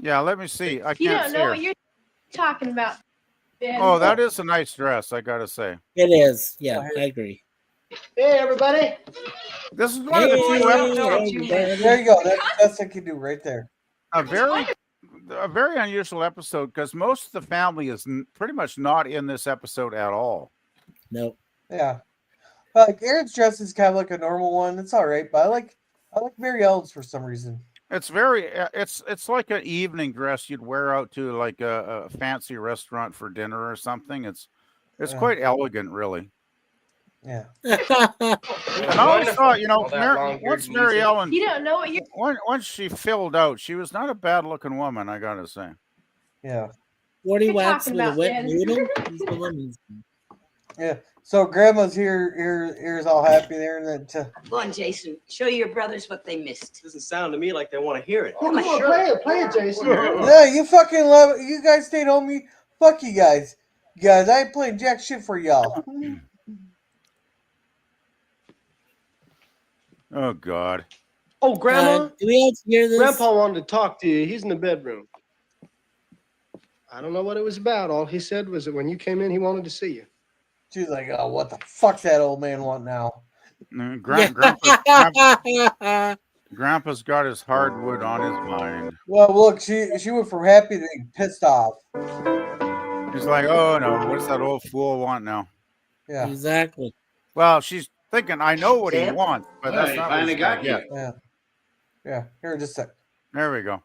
[SPEAKER 5] Yeah, let me see. I
[SPEAKER 14] You
[SPEAKER 5] can't
[SPEAKER 14] don't
[SPEAKER 5] see
[SPEAKER 14] know
[SPEAKER 5] her.
[SPEAKER 14] what you're talking about, Ben.
[SPEAKER 5] Oh, that is a nice dress, I gotta say.
[SPEAKER 6] It is. Yeah, I agree.
[SPEAKER 8] Hey, everybody.
[SPEAKER 5] This is one of the few episodes.
[SPEAKER 3] There you go. That's the best I can do right there.
[SPEAKER 5] A very unusual episode because most of the family is pretty much not in this episode at all.
[SPEAKER 6] Nope.
[SPEAKER 3] Yeah. Like Aaron's dress is kind of like a normal one. It's all right, but I like Mary Ellen's for some reason.
[SPEAKER 5] It's very it's like an evening dress you'd wear out to like a fancy restaurant for dinner or something. It's quite elegant, really.
[SPEAKER 3] Yeah.
[SPEAKER 5] And I always thought, once Mary Ellen,
[SPEAKER 14] You don't know what you're.
[SPEAKER 5] once she filled out, she was not a bad looking woman, I gotta say.
[SPEAKER 3] Yeah.
[SPEAKER 6] 40 wax
[SPEAKER 14] talking
[SPEAKER 6] with a
[SPEAKER 14] about,
[SPEAKER 6] wet
[SPEAKER 14] Ben?
[SPEAKER 6] noodle. He's the woman's.
[SPEAKER 3] Yeah. So Grandma's here's all happy there, and then
[SPEAKER 10] Go on, Jason. Show your brothers what they missed.
[SPEAKER 13] Doesn't sound to me like they want to hear it.
[SPEAKER 8] Oh, come on, play it, Jason.
[SPEAKER 3] yeah, you fucking love it. You guys stayed home. Fuck you guys. I ain't playing jack shit for y'all.
[SPEAKER 5] Oh God.
[SPEAKER 8] Oh, Grandma.
[SPEAKER 6] Do we all hear this?
[SPEAKER 8] Grandpa wanted to talk to you. He's in the bedroom. I don't know what it was about. All he said was that when you came in, he wanted to see you.
[SPEAKER 3] She's like, oh, what the fuck's that old man want now?
[SPEAKER 5] Grandpa's got his hardwood on his mind.
[SPEAKER 3] Well, look, she went from happy to being pissed off.
[SPEAKER 5] He's like, oh no, what's that old fool want now?
[SPEAKER 3] Yeah.
[SPEAKER 6] Exactly.
[SPEAKER 5] Well, she's thinking, I know what he
[SPEAKER 10] Sam?
[SPEAKER 5] wants, but
[SPEAKER 12] Well,
[SPEAKER 5] that's
[SPEAKER 12] he
[SPEAKER 5] not
[SPEAKER 12] finally
[SPEAKER 5] what he's
[SPEAKER 12] got
[SPEAKER 5] gonna
[SPEAKER 12] you.
[SPEAKER 5] get.
[SPEAKER 3] Yeah. Here, just a sec.
[SPEAKER 5] There we go.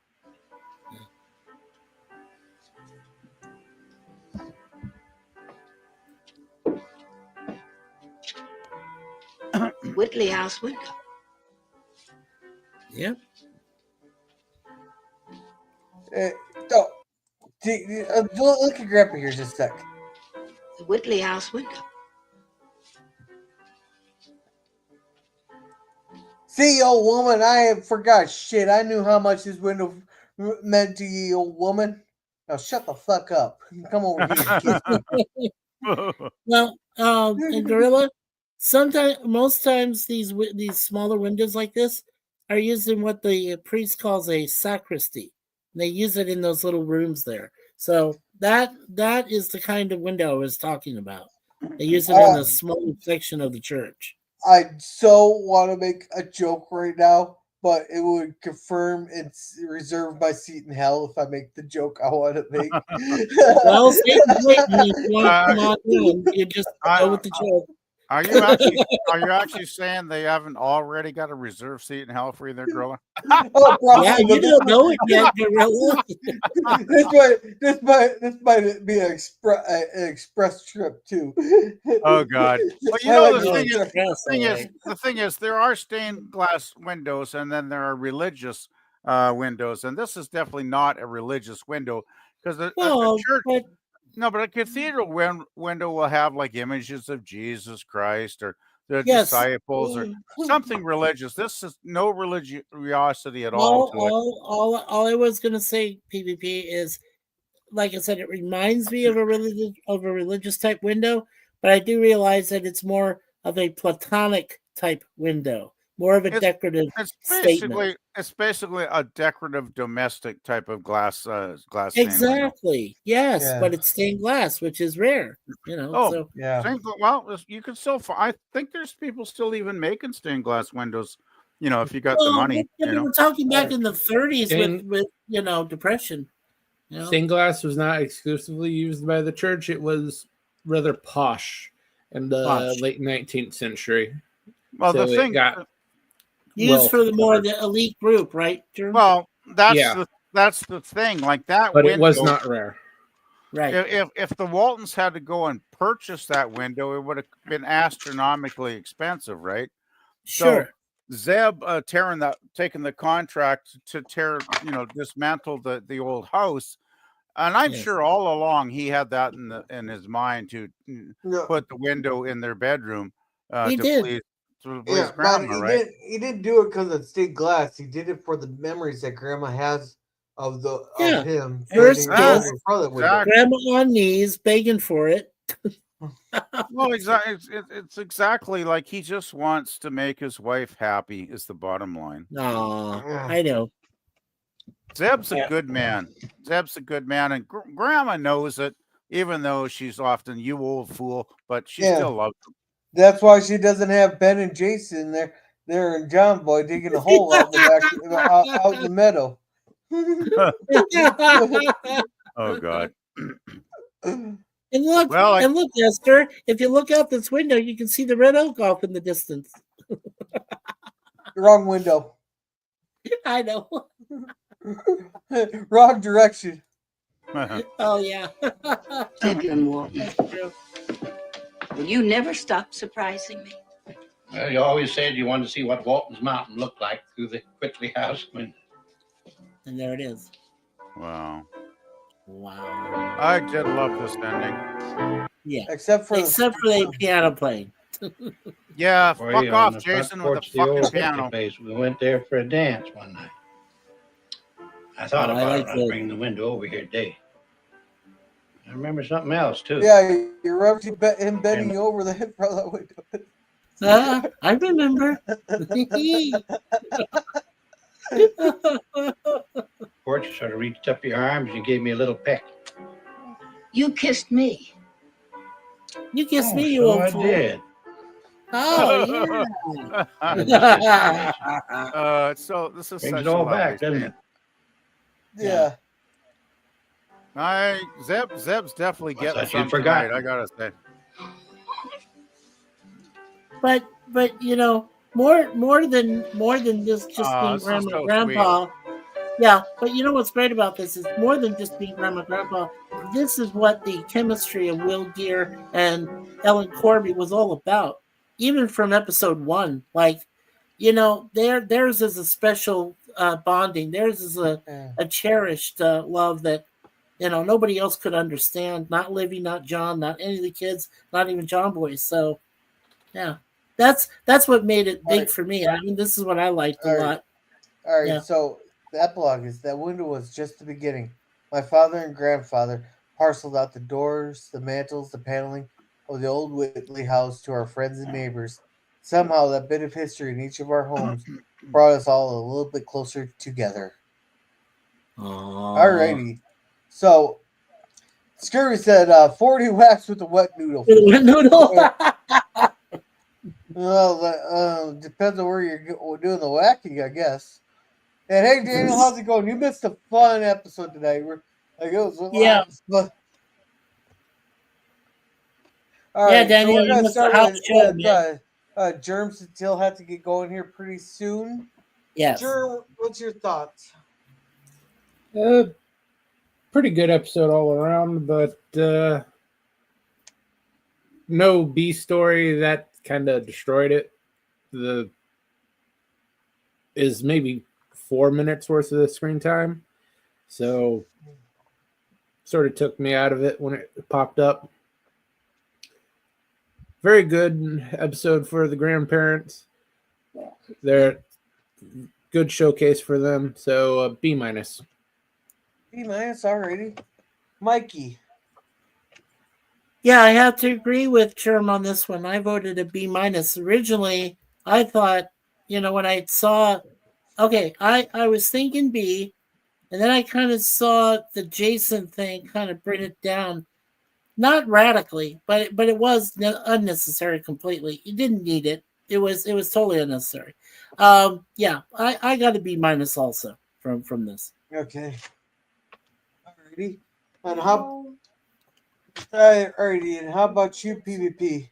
[SPEAKER 10] Whitley House window.
[SPEAKER 6] Yep.
[SPEAKER 3] Look at Grandpa here just a sec.
[SPEAKER 10] The Whitley House window.
[SPEAKER 3] See, old woman, I forgot shit. I knew how much this window meant to you, old woman. Now shut the fuck up. Come over here and kiss me.
[SPEAKER 6] Well, and Gorilla, most times these smaller windows like this are used in what the priest calls a sacristy. They use it in those little rooms there. So that is the kind of window I was talking about. They use it in a small section of the church.
[SPEAKER 3] I so want to make a joke right now, but it would confirm it's reserved my seat in hell if I make the joke I want to make.
[SPEAKER 6] Well, if you want to come on in, you just go with the joke.
[SPEAKER 5] Are you actually saying they haven't already got a reserved seat in hell for you there, Gorilla?
[SPEAKER 3] Oh,
[SPEAKER 6] yeah, you don't know it yet, Gorilla.
[SPEAKER 3] this might be an express trip too.
[SPEAKER 5] Oh God! Well, the thing is, there are stained glass windows, and then there are religious windows, and this is definitely not a religious window because a church. No, but a cathedral window will have like images of Jesus Christ or the disciples or something religious. This is no religiosity at all.
[SPEAKER 6] All I was gonna say, PvP, is like I said, it reminds me of a religious type window, but I do realize that it's more of a platonic type window, more of a decorative statement.
[SPEAKER 5] It's basically a decorative domestic type of glass.
[SPEAKER 6] Exactly. Yes, but it's stained glass, which is rare.
[SPEAKER 5] Well, you can still. I think there's people still even making stained glass windows. If you got the money.
[SPEAKER 6] We're talking back in the 30s with depression.
[SPEAKER 4] Stained glass was not exclusively used by the church. It was rather posh in the late 19th century.
[SPEAKER 5] Well, the thing
[SPEAKER 6] got used for the more the elite group, right? Jeremy?
[SPEAKER 5] Well, that's the thing. Like that,
[SPEAKER 4] but it was not rare.
[SPEAKER 6] Right.
[SPEAKER 5] If the Waltons had to go and purchase that window, it would have been astronomically expensive, right?
[SPEAKER 6] Sure.
[SPEAKER 5] So Zeb taking the contract to dismantle the old house, and I'm sure all along he had that in his mind to put the window in their bedroom.
[SPEAKER 6] He did.
[SPEAKER 5] Please
[SPEAKER 3] Grandma, right? He didn't do it because of stained glass. He did it for the memories that Grandma has of him.
[SPEAKER 6] First, Grandma on knees begging for it.
[SPEAKER 5] Well, exactly. It's exactly like he just wants to make his wife happy. Is the bottom line.
[SPEAKER 6] Aw, I know.
[SPEAKER 5] Zeb's a
[SPEAKER 6] Yeah.
[SPEAKER 5] good man. Zeb's a good man, and Grandma knows it, even though she's often "you old fool," but she
[SPEAKER 3] Yeah.
[SPEAKER 5] still loves him.
[SPEAKER 3] That's why she doesn't have Ben and Jason there. There and John Boy digging a hole out in the back, out in the meadow.
[SPEAKER 5] Oh God.
[SPEAKER 6] And look,
[SPEAKER 5] Well,
[SPEAKER 6] Esther, if you look out this window, you can see the red oak off in the distance.
[SPEAKER 3] Wrong window.
[SPEAKER 6] I know.
[SPEAKER 3] Wrong direction.
[SPEAKER 6] Oh yeah.
[SPEAKER 10] Zebulon Walton, will you never stop surprising me?
[SPEAKER 11] Well, you always said you wanted to see what Walton's Mountain looked like through the Whitley House window.
[SPEAKER 6] And there it is.
[SPEAKER 5] Wow.
[SPEAKER 6] Wow.
[SPEAKER 5] I did love this ending.
[SPEAKER 6] Yeah.
[SPEAKER 3] Except for
[SPEAKER 6] the piano playing.
[SPEAKER 5] Yeah,
[SPEAKER 11] Boy,
[SPEAKER 5] fuck
[SPEAKER 11] on
[SPEAKER 5] off,
[SPEAKER 11] the front
[SPEAKER 5] Jason, with
[SPEAKER 11] porch
[SPEAKER 5] the
[SPEAKER 11] of the
[SPEAKER 5] fucking
[SPEAKER 11] old Whitley
[SPEAKER 5] piano.
[SPEAKER 11] place. We went there for a dance one night. I thought
[SPEAKER 6] Oh, I
[SPEAKER 11] about
[SPEAKER 6] like
[SPEAKER 11] it. I'd bring the window over here today. I remember something else too.
[SPEAKER 3] Yeah, you remember him bending you over the hip for that window.
[SPEAKER 6] I remember.
[SPEAKER 11] Porch, you sort of reached up your arms and you gave me a little peck.
[SPEAKER 10] You kissed me.
[SPEAKER 6] You kissed
[SPEAKER 11] Oh,
[SPEAKER 6] me, you
[SPEAKER 11] so
[SPEAKER 6] old
[SPEAKER 11] I
[SPEAKER 6] fool.
[SPEAKER 11] did.
[SPEAKER 6] Oh yeah.
[SPEAKER 5] So this is
[SPEAKER 11] Brings
[SPEAKER 5] such
[SPEAKER 11] it all
[SPEAKER 5] a lovely
[SPEAKER 11] back, doesn't
[SPEAKER 5] scene.
[SPEAKER 11] it?
[SPEAKER 3] Yeah.
[SPEAKER 5] Zeb's definitely
[SPEAKER 11] I
[SPEAKER 5] getting
[SPEAKER 11] thought
[SPEAKER 5] some
[SPEAKER 11] you'd forgotten.
[SPEAKER 5] tonight, I gotta say.
[SPEAKER 6] But you know, more than just being
[SPEAKER 5] This is
[SPEAKER 6] grandma
[SPEAKER 5] so
[SPEAKER 6] grandpa. Yeah, but you know what's great about this is more than just being grandma grandpa. This is what the chemistry of Will Geer and Ellen Corby was all about. Even from episode 1, like, you know, theirs is a special bonding. Theirs is a cherished love that, you know, nobody else could understand. Not Livy, not John, not any of the kids, not even John Boy. So, yeah, that's what made it big for me. I mean, this is what I liked a lot.
[SPEAKER 3] All right,
[SPEAKER 6] Yeah.
[SPEAKER 3] so the epilogue is that window was just the beginning. My father and grandfather parceled out the doors, the mantels, the paneling of the old Whitley house to our friends and neighbors. Somehow, that bit of history in each of our homes brought us all a little bit closer together. Alrighty. So, Scurvy said 40 whacks with a wet noodle.
[SPEAKER 6] With a wet noodle?
[SPEAKER 3] Well, depends on where you're doing the whacking, I guess. And hey, Daniel, how's it going? You missed a fun episode today. It was but all right,
[SPEAKER 6] Daniel,
[SPEAKER 3] so we're
[SPEAKER 6] you
[SPEAKER 3] gonna
[SPEAKER 6] missed
[SPEAKER 3] start
[SPEAKER 6] the house show,
[SPEAKER 3] with Germs and Till have to get going here pretty soon.
[SPEAKER 6] Yes.
[SPEAKER 3] Germ, what's your thoughts?
[SPEAKER 4] Pretty good episode all around, but no B story that kind of destroyed it. Is maybe 4 minutes worth of the screen time, so sort of took me out of it when it popped up. Very good episode for the grandparents. They're good showcase for them, so B-.
[SPEAKER 3] B- already. Mikey.
[SPEAKER 6] Yeah, I have to agree with Germ on this one. I voted a B-. Originally, I thought, you know, when I saw, I was thinking B, and then I kind of saw the Jason thing kind of bring it down. Not radically, but it was unnecessary completely. You didn't need it. It was totally unnecessary. Yeah, I got a B- also from this.
[SPEAKER 3] Okay. Alrighty. And alrighty, and how about you, PvP?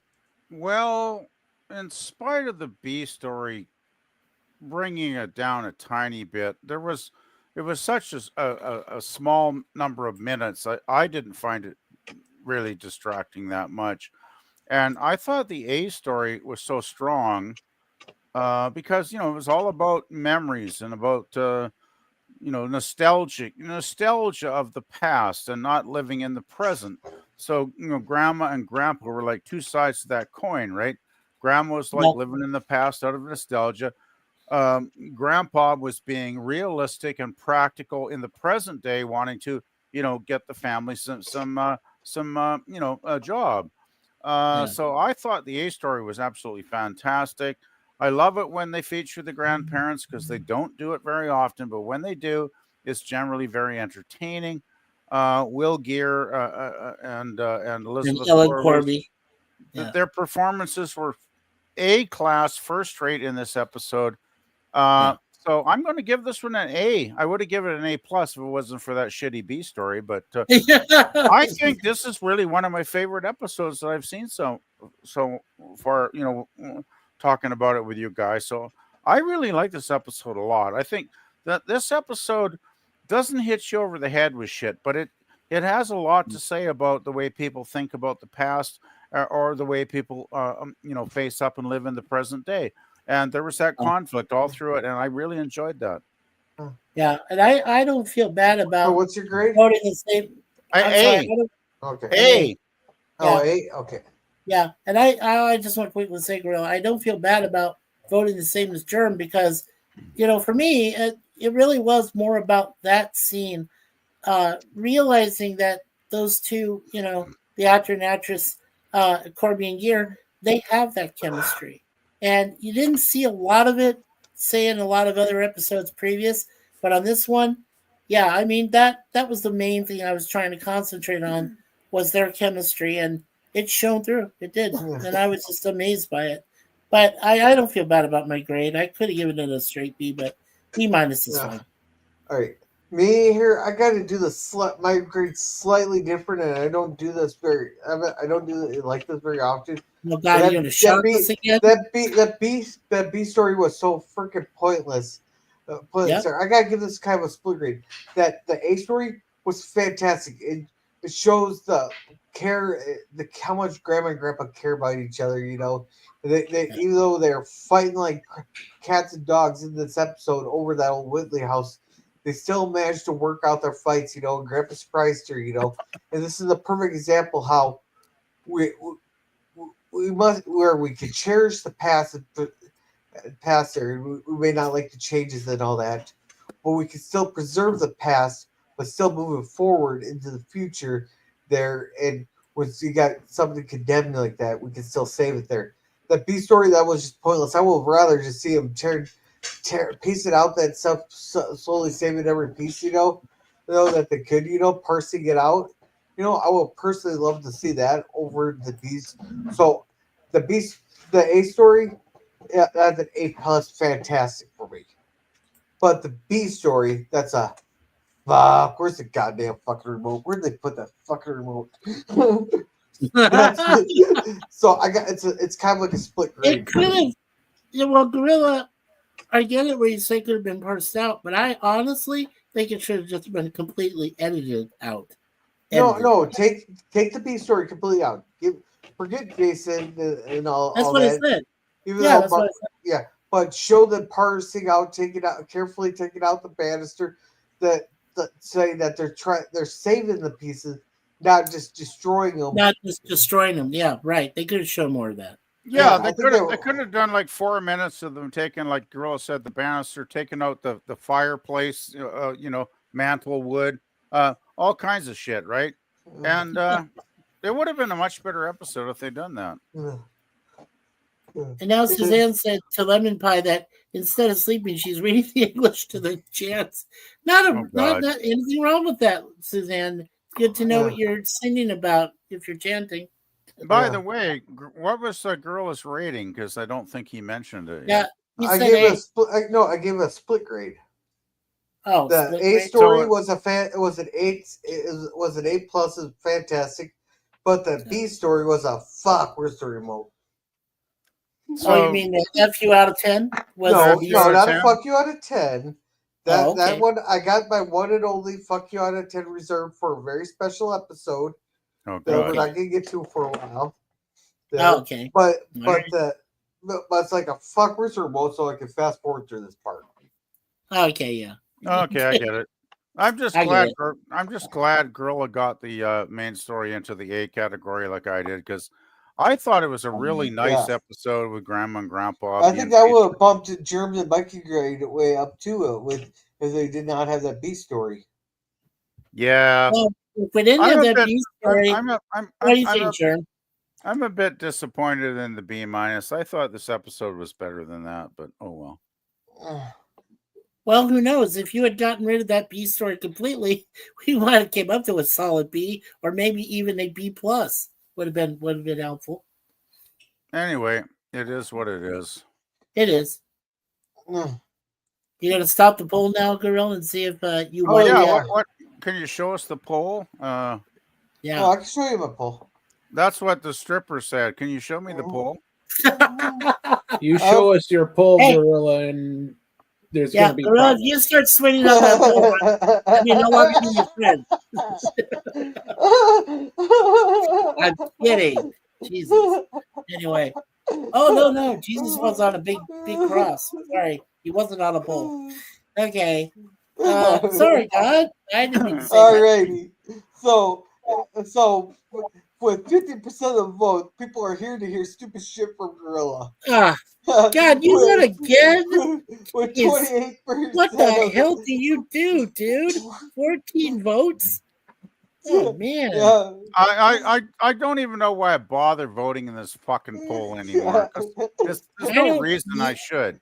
[SPEAKER 5] Well, in spite of the B story bringing it down a tiny bit, it was such a small number of minutes. I didn't find it really distracting that much, and I thought the A story was so strong because, you know, it was all about memories and about you know, nostalgia of the past and not living in the present. So, you know, grandma and grandpa were like two sides to that coin, right? Grandma was like living in the past out of nostalgia. Grandpa was being realistic and practical in the present day, wanting to, you know, get the family some you know, a job. So I thought the A story was absolutely fantastic. I love it when they feature the grandparents because they don't do it very often, but when they do, it's generally very entertaining. Will Gear and
[SPEAKER 6] And
[SPEAKER 5] Elizabeth
[SPEAKER 6] Ellen
[SPEAKER 5] Moore,
[SPEAKER 6] Corby. Yeah.
[SPEAKER 5] their performances were A class, first rate in this episode. So I'm going to give this one an A. I would have given it an A plus if it wasn't for that shitty B story, but I think this is really one of my favorite episodes that I've seen so far. Talking about it with you guys, so I really like this episode a lot. I think that this episode doesn't hit you over the head with shit, but it has a lot to say about the way people think about the past or the way people face up and live in the present day. And there was that conflict all through it, and I really enjoyed that.
[SPEAKER 6] Yeah, and I don't feel bad about.
[SPEAKER 3] So what's your grade?
[SPEAKER 6] Voting the same.
[SPEAKER 3] Okay.
[SPEAKER 5] A.
[SPEAKER 3] Oh,
[SPEAKER 6] Yeah.
[SPEAKER 3] A. Okay.
[SPEAKER 6] Yeah, and I just want to quickly say, Gorilla, I don't feel bad about voting the same as Germ because, for me, it really was more about that scene, realizing that those two, the actor and actress, Corby and Gear, they have that chemistry. And you didn't see a lot of it, say, in a lot of other episodes previous, but on this one, yeah, I mean, that was the main thing I was trying to concentrate on was their chemistry, and it shone through. It did, and I was just amazed by it. But I don't feel bad about my grade. I could have given it a straight B, but B minus is fine.
[SPEAKER 3] All right. Me here, I got to do my grade's slightly different, and I don't do this I don't do it like this very often.
[SPEAKER 6] Oh God, you're gonna shock us again?
[SPEAKER 3] That B story was so freaking pointless. I gotta give this kind of a split grade. That the A story was fantastic. It shows the care, how much Grandma and Grandpa care about each other. They even though they're fighting like cats and dogs in this episode over that old Whitley house, they still managed to work out their fights. And Grandpa surprised her. And this is a perfect example how we can cherish the past there. We may not like the changes and all that, but we can still preserve the past, but still moving forward into the future there. And once you got something condemned like that, we can still save it there. That B story, that was just pointless. I would rather just see him piece it out, that stuff, slowly saving every piece, that they could, parsing it out. I would personally love to see that over the B's. So the A story, yeah, that's an A plus, fantastic for me. But the B story, that's a fuck. Where's the goddamn fucking remote? Where'd they put that fucking remote? So it's kind of like a split grade.
[SPEAKER 6] It could have. Well, Gorilla, I get it where you say it could have been parsed out, but I honestly think it should have just been completely edited out.
[SPEAKER 3] No, take the B story completely out. Forget Jason and all.
[SPEAKER 6] That's
[SPEAKER 3] all
[SPEAKER 6] what
[SPEAKER 3] that.
[SPEAKER 6] I said.
[SPEAKER 3] Even
[SPEAKER 6] Yeah,
[SPEAKER 3] though
[SPEAKER 6] that's what I said.
[SPEAKER 3] Yeah, but show them parsing out, carefully taking out the banister. Saying that they're saving the pieces, not just destroying them.
[SPEAKER 6] Not just destroying them. Yeah, right. They could have shown more of that.
[SPEAKER 5] Yeah, they could have done like 4 minutes of them taking, like Gorilla said, the banister, taking out the fireplace, mantle wood, all kinds of shit, right? And it would have been a much better episode if they'd done that.
[SPEAKER 6] And now Suzanne said to Lemon Pie that instead of sleeping, she's reading the English to the chants. Not anything wrong with that, Suzanne. It's good to know what you're singing about if you're chanting.
[SPEAKER 5] By the way, what was Gorilla's rating? Because I don't think he mentioned it.
[SPEAKER 6] Yeah,
[SPEAKER 3] I gave it a split grade.
[SPEAKER 6] Oh,
[SPEAKER 3] the A story was an A plus, is fantastic, but the B story was a fuck. Where's the remote?
[SPEAKER 6] So you mean the F you out of 10?
[SPEAKER 3] No, not a fuck you out of 10. That
[SPEAKER 6] Okay.
[SPEAKER 3] one, I got my one and only fuck you out of 10 reserved for a very special episode that we're not going to get to for a while.
[SPEAKER 6] Okay.
[SPEAKER 3] But it's like a fuck, where's the remote, so I can fast forward through this part.
[SPEAKER 6] Okay, yeah.
[SPEAKER 5] Okay, I get it. I'm just glad Gorilla got the main story into the A category like I did, because I thought it was a really nice episode with Grandma and Grandpa.
[SPEAKER 3] I think that would have bumped Germ and Mikey grade way up too if they did not have that B story.
[SPEAKER 5] Yeah.
[SPEAKER 6] Well, if we didn't have that B story, what do you think, Germ?
[SPEAKER 5] I'm a bit disappointed in the B-. I thought this episode was better than that, but oh well.
[SPEAKER 6] Well, who knows? If you had gotten rid of that B story completely, we might have came up to a solid B, or maybe even a B plus would have been helpful.
[SPEAKER 5] Anyway, it is what it is.
[SPEAKER 6] It is. You gonna stop the poll now, Gorilla, and see if you
[SPEAKER 5] Oh
[SPEAKER 6] won
[SPEAKER 5] yeah,
[SPEAKER 6] yet?
[SPEAKER 5] what? Can you show us the poll?
[SPEAKER 6] Yeah.
[SPEAKER 3] Oh, I can show you my poll.
[SPEAKER 5] That's what the stripper said. Can you show me the poll?
[SPEAKER 4] You show us your poll,
[SPEAKER 6] Hey.
[SPEAKER 4] Gorilla, and there's
[SPEAKER 6] Yeah,
[SPEAKER 4] going to be
[SPEAKER 6] Gorilla, if
[SPEAKER 4] problems.
[SPEAKER 6] you start swinging on that poll, I mean, no longer be your friend. I'm kidding. Jesus. Anyway. Oh, no. Jesus was on a big cross. Sorry. He wasn't on a pole. Okay. Sorry, God. I didn't mean to say
[SPEAKER 3] Alrighty. So with 50% of the vote, people are here to hear stupid shit from Gorilla.
[SPEAKER 6] that. God, you won again?
[SPEAKER 3] With
[SPEAKER 6] Jeez.
[SPEAKER 3] 28%.
[SPEAKER 6] What the hell do you do, dude? 14 votes? Oh, man.
[SPEAKER 3] Yeah.
[SPEAKER 5] I don't even know why I bother voting in this fucking poll anymore. 'Cause there's no reason I should.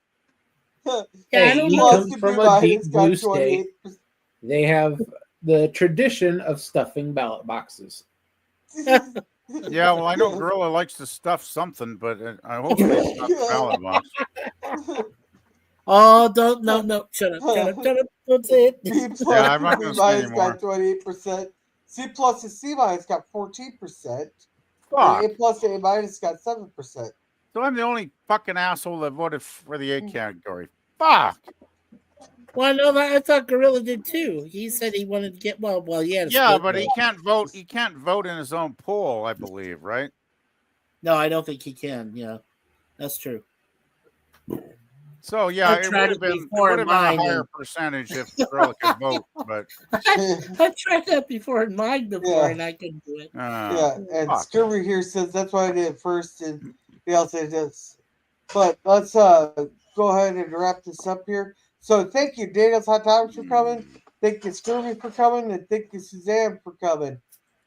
[SPEAKER 6] I
[SPEAKER 4] Hey,
[SPEAKER 6] don't
[SPEAKER 4] you
[SPEAKER 6] know.
[SPEAKER 4] come from a deep blue state. They have the tradition of stuffing ballot boxes.
[SPEAKER 5] Yeah, well, I know Gorilla likes to stuff something, but I hope they stuff the ballot box.
[SPEAKER 6] Oh, don't, no. Shut up. Don't say it.
[SPEAKER 3] B plus
[SPEAKER 5] Yeah, I'm not
[SPEAKER 3] B
[SPEAKER 5] gonna say
[SPEAKER 3] minus
[SPEAKER 5] anymore.
[SPEAKER 3] got 28%. C plus and C minus got 14%.
[SPEAKER 5] Fuck.
[SPEAKER 3] And A plus and A minus got 7%.
[SPEAKER 5] So I'm the only fucking asshole that voted for the A category. Fuck.
[SPEAKER 6] Well, no, I thought Gorilla did too. He said he wanted to get yeah.
[SPEAKER 5] Yeah, but he can't vote. He can't vote in his own poll, I believe, right?
[SPEAKER 6] No, I don't think he can. Yeah, that's true.
[SPEAKER 5] So yeah, it
[SPEAKER 6] tried
[SPEAKER 5] would have
[SPEAKER 6] it
[SPEAKER 5] been
[SPEAKER 6] before in
[SPEAKER 5] a
[SPEAKER 6] mine,
[SPEAKER 5] higher
[SPEAKER 6] and-
[SPEAKER 5] percentage if Gorilla could vote, but
[SPEAKER 6] I tried that before in mine before,
[SPEAKER 3] Yeah.
[SPEAKER 6] and I couldn't do it.
[SPEAKER 3] Yeah, and
[SPEAKER 5] fuck.
[SPEAKER 3] Scurvy here says that's why I did it first, and he also said this. But let's go ahead and wrap this up here. So thank you, Daniel's Hot Topics for coming. Thank you, Scurvy for coming, and thank you, Suzanne for coming.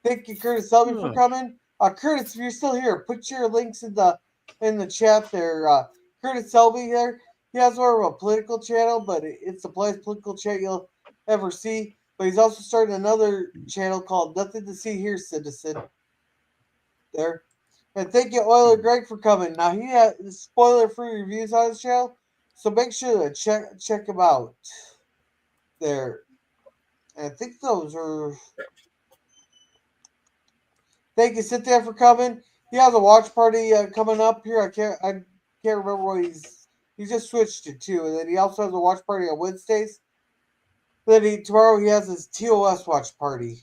[SPEAKER 3] Thank you, Curtis Selby for coming. Curtis, if you're still here, put your links in the chat there. Curtis Selby there. He has more of a political channel, but it's the best political chat you'll ever see. But he's also starting another channel called Nothing to See Here, Citizen. There. And thank you, Oiler Greg, for coming. Now, he has spoiler-free reviews on his channel, so make sure to check him out. There. And I think those are... Thank you, Cynthia, for coming. He has a watch party coming up here. I can't remember what he just switched it to. And then he also has a watch party on Wednesdays. Then tomorrow he has his TOS watch party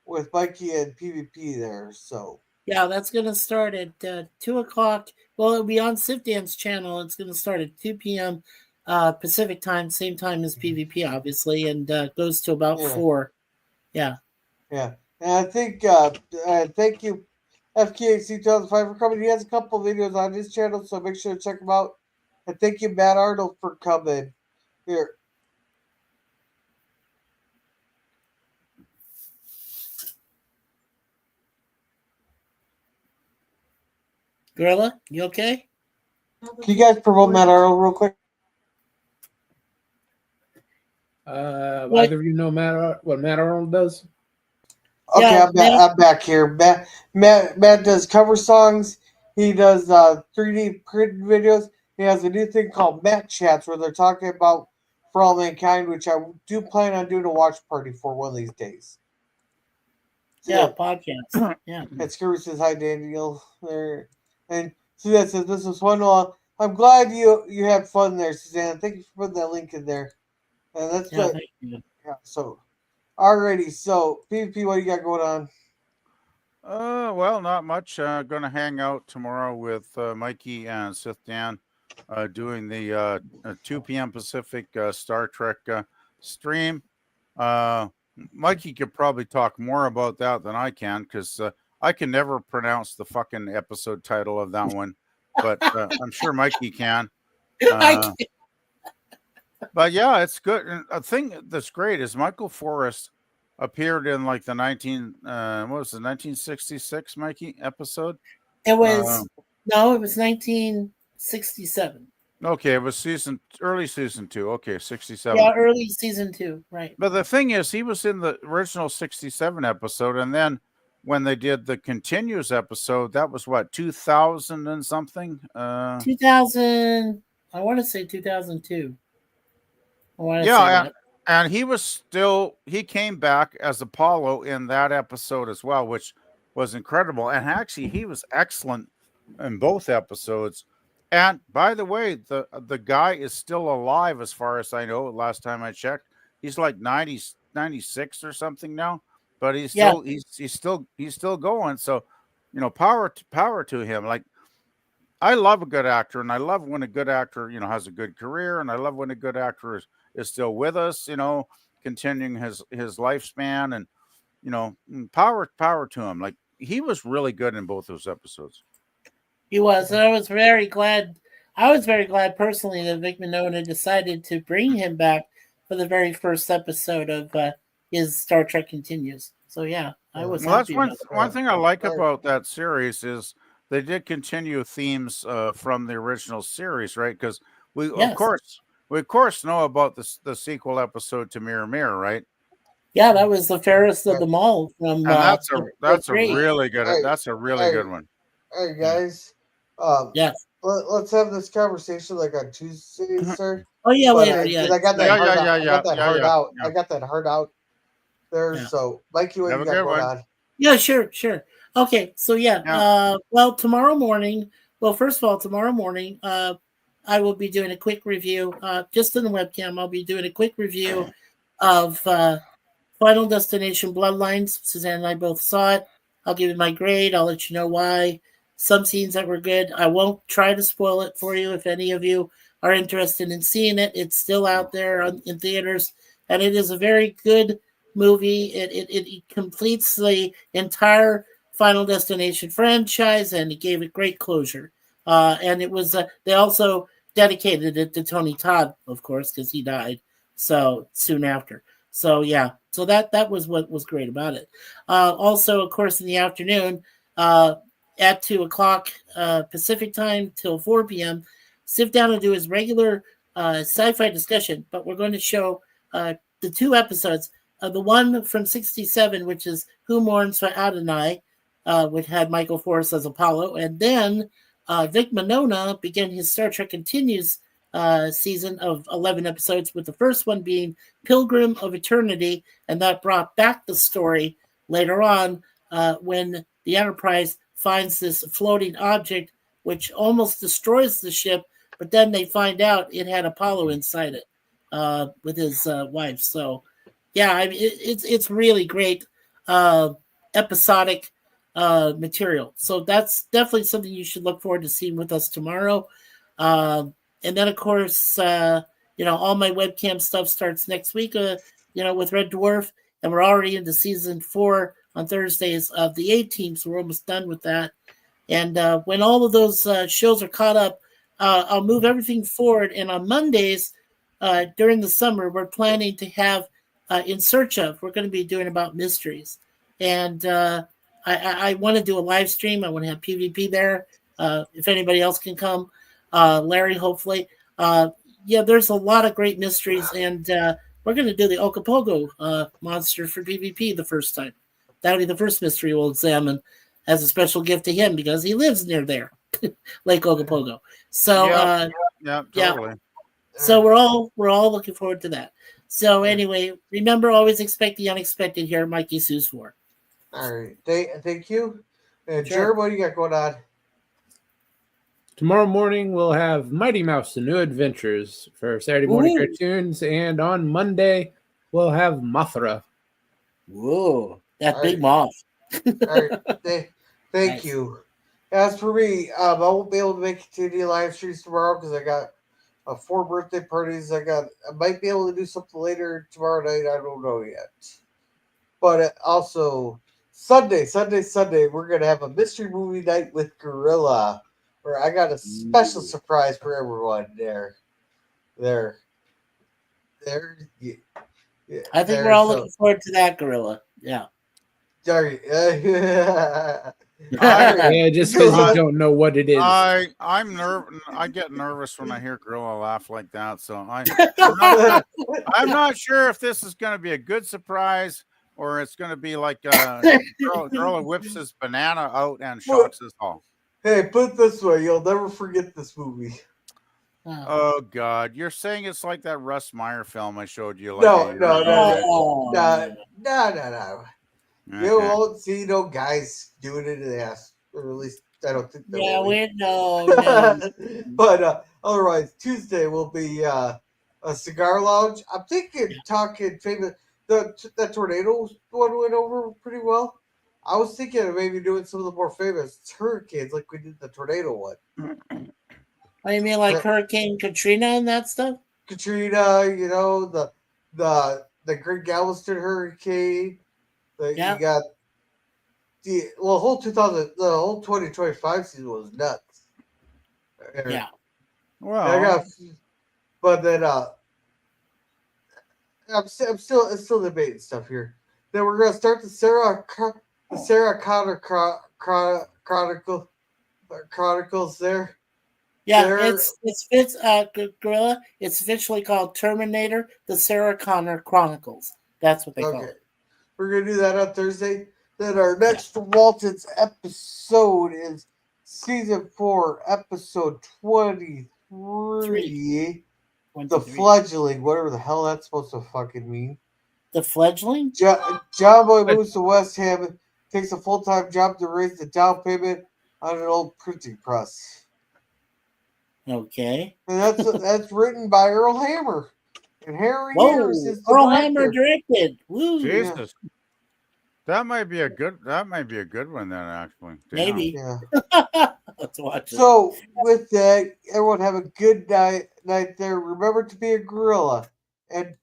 [SPEAKER 3] with Mikey and PvP there. So
[SPEAKER 6] Yeah, that's gonna start at 2:00. Well, it'll be on Sifdan's channel. It's gonna start at 2 p.m. Pacific time, same time as PvP, obviously, and goes to about 4. Yeah.
[SPEAKER 3] Yeah. And I think thank you, FKHC 2005 for coming. He has a couple videos on his channel, so make sure to check him out. And thank you, Matt Arnold, for coming. Here.
[SPEAKER 6] Gorilla, you okay?
[SPEAKER 3] Can you guys promote Matt Arnold real quick?
[SPEAKER 4] Either of you know what Matt Arnold does?
[SPEAKER 3] Okay,
[SPEAKER 6] Yeah,
[SPEAKER 3] I'm back here. Matt does cover songs. He does 3D print videos. He has a new thing called Matt Chats where they're talking about For All Mankind, which I do plan on doing a watch party for one of these days.
[SPEAKER 6] Yeah, podcast. Yeah.
[SPEAKER 3] And Scurvy says hi, Daniel. There. And Suzanne says this was fun. I'm glad you had fun there, Suzanne. Thank you for putting that link in there. And that's
[SPEAKER 6] Yeah,
[SPEAKER 3] good.
[SPEAKER 6] thank you.
[SPEAKER 3] Yeah, so alrighty, so PvP, what do you got going on?
[SPEAKER 5] Well, not much. Going to hang out tomorrow with Mikey and Sith Dan, doing the 2 p.m. Pacific Star Trek stream. Mikey could probably talk more about that than I can because I can never pronounce the fucking episode title of that one, but I'm sure Mikey can. But yeah, it's good. And a thing that's great is Michael Forrest appeared in like the 1966 Mikey episode.
[SPEAKER 6] It was no, it was 1967.
[SPEAKER 5] Okay, it was early season 2. Okay, 67.
[SPEAKER 6] Yeah, early season 2, right?
[SPEAKER 5] But the thing is, he was in the original 67 episode, and then when they did the continues episode, that was what, 2000 and something?
[SPEAKER 6] 2000. I want to say 2002. I want to say
[SPEAKER 5] Yeah,
[SPEAKER 6] that.
[SPEAKER 5] and he came back as Apollo in that episode as well, which was incredible. And actually, he was excellent in both episodes. And by the way, the guy is still alive as far as I know. Last time I checked, he's like 90, 96 or something now, but he's
[SPEAKER 6] Yeah.
[SPEAKER 5] still he's still going. So, power to him. Like, I love a good actor, and I love when a good actor, has a good career, and I love when a good actor is still with us, continuing his lifespan, and power to him. Like, he was really good in both those episodes.
[SPEAKER 6] He was, and I was very glad. I was very glad personally that Vic Mignogna decided to bring him back for the very first episode of his Star Trek Continues. So yeah, I was.
[SPEAKER 5] Well, that's
[SPEAKER 6] happy about that.
[SPEAKER 5] one thing I like about that series is they did continue themes from the original series, right? Because we of course know about the sequel episode to Mirror Mirror, right?
[SPEAKER 6] Yeah, that was the fairest of them all. From
[SPEAKER 5] And that's a
[SPEAKER 6] great.
[SPEAKER 5] really good
[SPEAKER 3] Hey,
[SPEAKER 5] that's a really good one.
[SPEAKER 3] Hey guys,
[SPEAKER 6] yes.
[SPEAKER 3] Let's have this conversation like on Tuesday, sir.
[SPEAKER 6] Oh yeah,
[SPEAKER 3] But
[SPEAKER 6] later. Yeah,
[SPEAKER 3] I got that
[SPEAKER 5] Yeah,
[SPEAKER 3] heart
[SPEAKER 5] yeah,
[SPEAKER 3] out.
[SPEAKER 5] yeah,
[SPEAKER 3] I got that
[SPEAKER 5] yeah,
[SPEAKER 3] heart
[SPEAKER 5] yeah,
[SPEAKER 3] out.
[SPEAKER 5] yeah.
[SPEAKER 3] I got that heart out there.
[SPEAKER 6] Yeah.
[SPEAKER 3] So, Mikey, what
[SPEAKER 5] Have
[SPEAKER 3] you
[SPEAKER 5] a
[SPEAKER 3] got
[SPEAKER 5] good
[SPEAKER 3] going
[SPEAKER 5] one.
[SPEAKER 3] on?
[SPEAKER 6] Yeah, sure. Okay, so well, tomorrow morning. Well, first of all, tomorrow morning, I will be doing a quick review. Just in the webcam, I'll be doing a quick review of Final Destination Bloodlines. Suzanne and I both saw it. I'll give you my grade. I'll let you know why. Some scenes that were good. I won't try to spoil it for you if any of you are interested in seeing it. It's still out there in theaters, and it is a very good movie. It completes the entire Final Destination franchise, and it gave it great closure. And it was they also dedicated it to Tony Todd, of course, because he died so soon after. So yeah, so that was what was great about it. Also, of course, in the afternoon, at 2:00 Pacific time till 4 p.m., sit down and do his regular sci-fi discussion. But we're going to show the two episodes. The one from 67, which is Who Mourns for Adonai, which had Michael Forrest as Apollo, and then Vic Mignogna began his Star Trek Continues season of 11 episodes, with the first one being Pilgrim of Eternity, and that brought back the story later on when the Enterprise finds this floating object which almost destroys the ship, but then they find out it had Apollo inside it with his wife. So yeah, I mean, it's really great episodic material. So that's definitely something you should look forward to seeing with us tomorrow. And then, of course, all my webcam stuff starts next week, with Red Dwarf. And we're already into season 4 on Thursdays of the A-Team, so we're almost done with that. And when all of those shows are caught up, I'll move everything forward. And on Mondays during the summer, we're planning to have In Search Of. We're going to be doing about mysteries. And I want to do a live stream. I want to have PvP there. If anybody else can come. Larry, hopefully. There's a lot of great mysteries, and we're going to do the Ogopogo monster for PvP the first time. That'll be the first mystery we'll examine as a special gift to him because he lives near there, Lake Ogopogo. So,
[SPEAKER 5] totally.
[SPEAKER 6] So we're all looking forward to that. So anyway, remember, always expect the unexpected here, Mikey Sue's for.
[SPEAKER 3] All right, thank you.
[SPEAKER 6] Sure.
[SPEAKER 3] Jared, what do you got going on?
[SPEAKER 4] Tomorrow morning, we'll have Mighty Mouse, The New Adventures for Saturday morning cartoons. And on Monday, we'll have Mothra.
[SPEAKER 6] Whoa, that
[SPEAKER 3] All
[SPEAKER 6] big
[SPEAKER 3] right.
[SPEAKER 6] moth.
[SPEAKER 3] All right, thank you. As for me, I won't be able to make any live streams tomorrow because I got 4 birthday parties. I might be able to do something later tomorrow night. I don't know yet. But also, Sunday, we're going to have a mystery movie night with Gorilla, where I got a special surprise for everyone there. Yeah,
[SPEAKER 6] I think we're all looking forward to that, Gorilla. Yeah.
[SPEAKER 3] Sorry.
[SPEAKER 4] Yeah, just because you don't know what it is.
[SPEAKER 5] I get nervous when I hear Gorilla laugh like that. So I'm not sure if this is going to be a good surprise or it's going to be like Gorilla whips his banana out and shocks us all.
[SPEAKER 3] Hey, put it this way, you'll never forget this movie.
[SPEAKER 5] Oh God, you're saying it's like that Russ Meyer film I showed you? Like
[SPEAKER 3] No.
[SPEAKER 5] Okay.
[SPEAKER 3] You won't see no guys doing it in the ass, or at least I don't think.
[SPEAKER 6] Yeah, we know.
[SPEAKER 3] But otherwise, Tuesday will be a cigar lounge. I'm thinking talking famous. The tornado one went over pretty well. I was thinking of maybe doing some of the more famous hurricanes, like we did the tornado one.
[SPEAKER 6] What do you mean, like Hurricane Katrina and that stuff?
[SPEAKER 3] Katrina, you know, the Great Galveston hurricane. You got the whole 2025 season was nuts.
[SPEAKER 6] Yeah.
[SPEAKER 5] Well,
[SPEAKER 3] but then I'm still debating stuff here. Then we're gonna start the Sarah Connor Chronicles there.
[SPEAKER 6] Yeah, it's Gorilla. It's officially called Terminator: The Sarah Connor Chronicles. That's what they call it.
[SPEAKER 3] We're gonna do that on Thursday. Then our next Waltons episode is season 4, episode 23. The fledgling, whatever the hell that's supposed to fucking mean.
[SPEAKER 6] The fledgling?
[SPEAKER 3] John Boy moves to West Ham and takes a full-time job to raise the down payment on an old printing press.
[SPEAKER 6] Okay.
[SPEAKER 3] And that's written by Earl Hammer. And Harry Ayers is the
[SPEAKER 6] Earl
[SPEAKER 3] director.
[SPEAKER 6] Hammer directed. Woo.
[SPEAKER 5] Jesus. That might be a good one then, actually. Damn.
[SPEAKER 6] Maybe.
[SPEAKER 3] Yeah.
[SPEAKER 6] Let's watch it.
[SPEAKER 3] So with that, everyone have a good night there. Remember to be a gorilla. And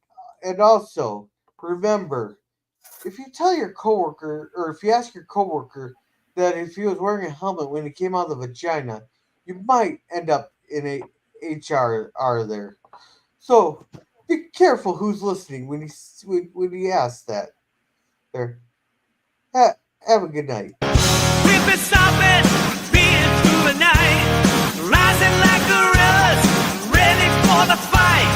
[SPEAKER 3] also remember, if you tell your coworker, or if you ask your coworker that if he was wearing a helmet when he came out of the vagina, you might end up in a HR there. So be careful who's listening when he asks that. There. Have a good night.
[SPEAKER 2] We've been stopping, being through the night, rising like gorillas, ready for the fight.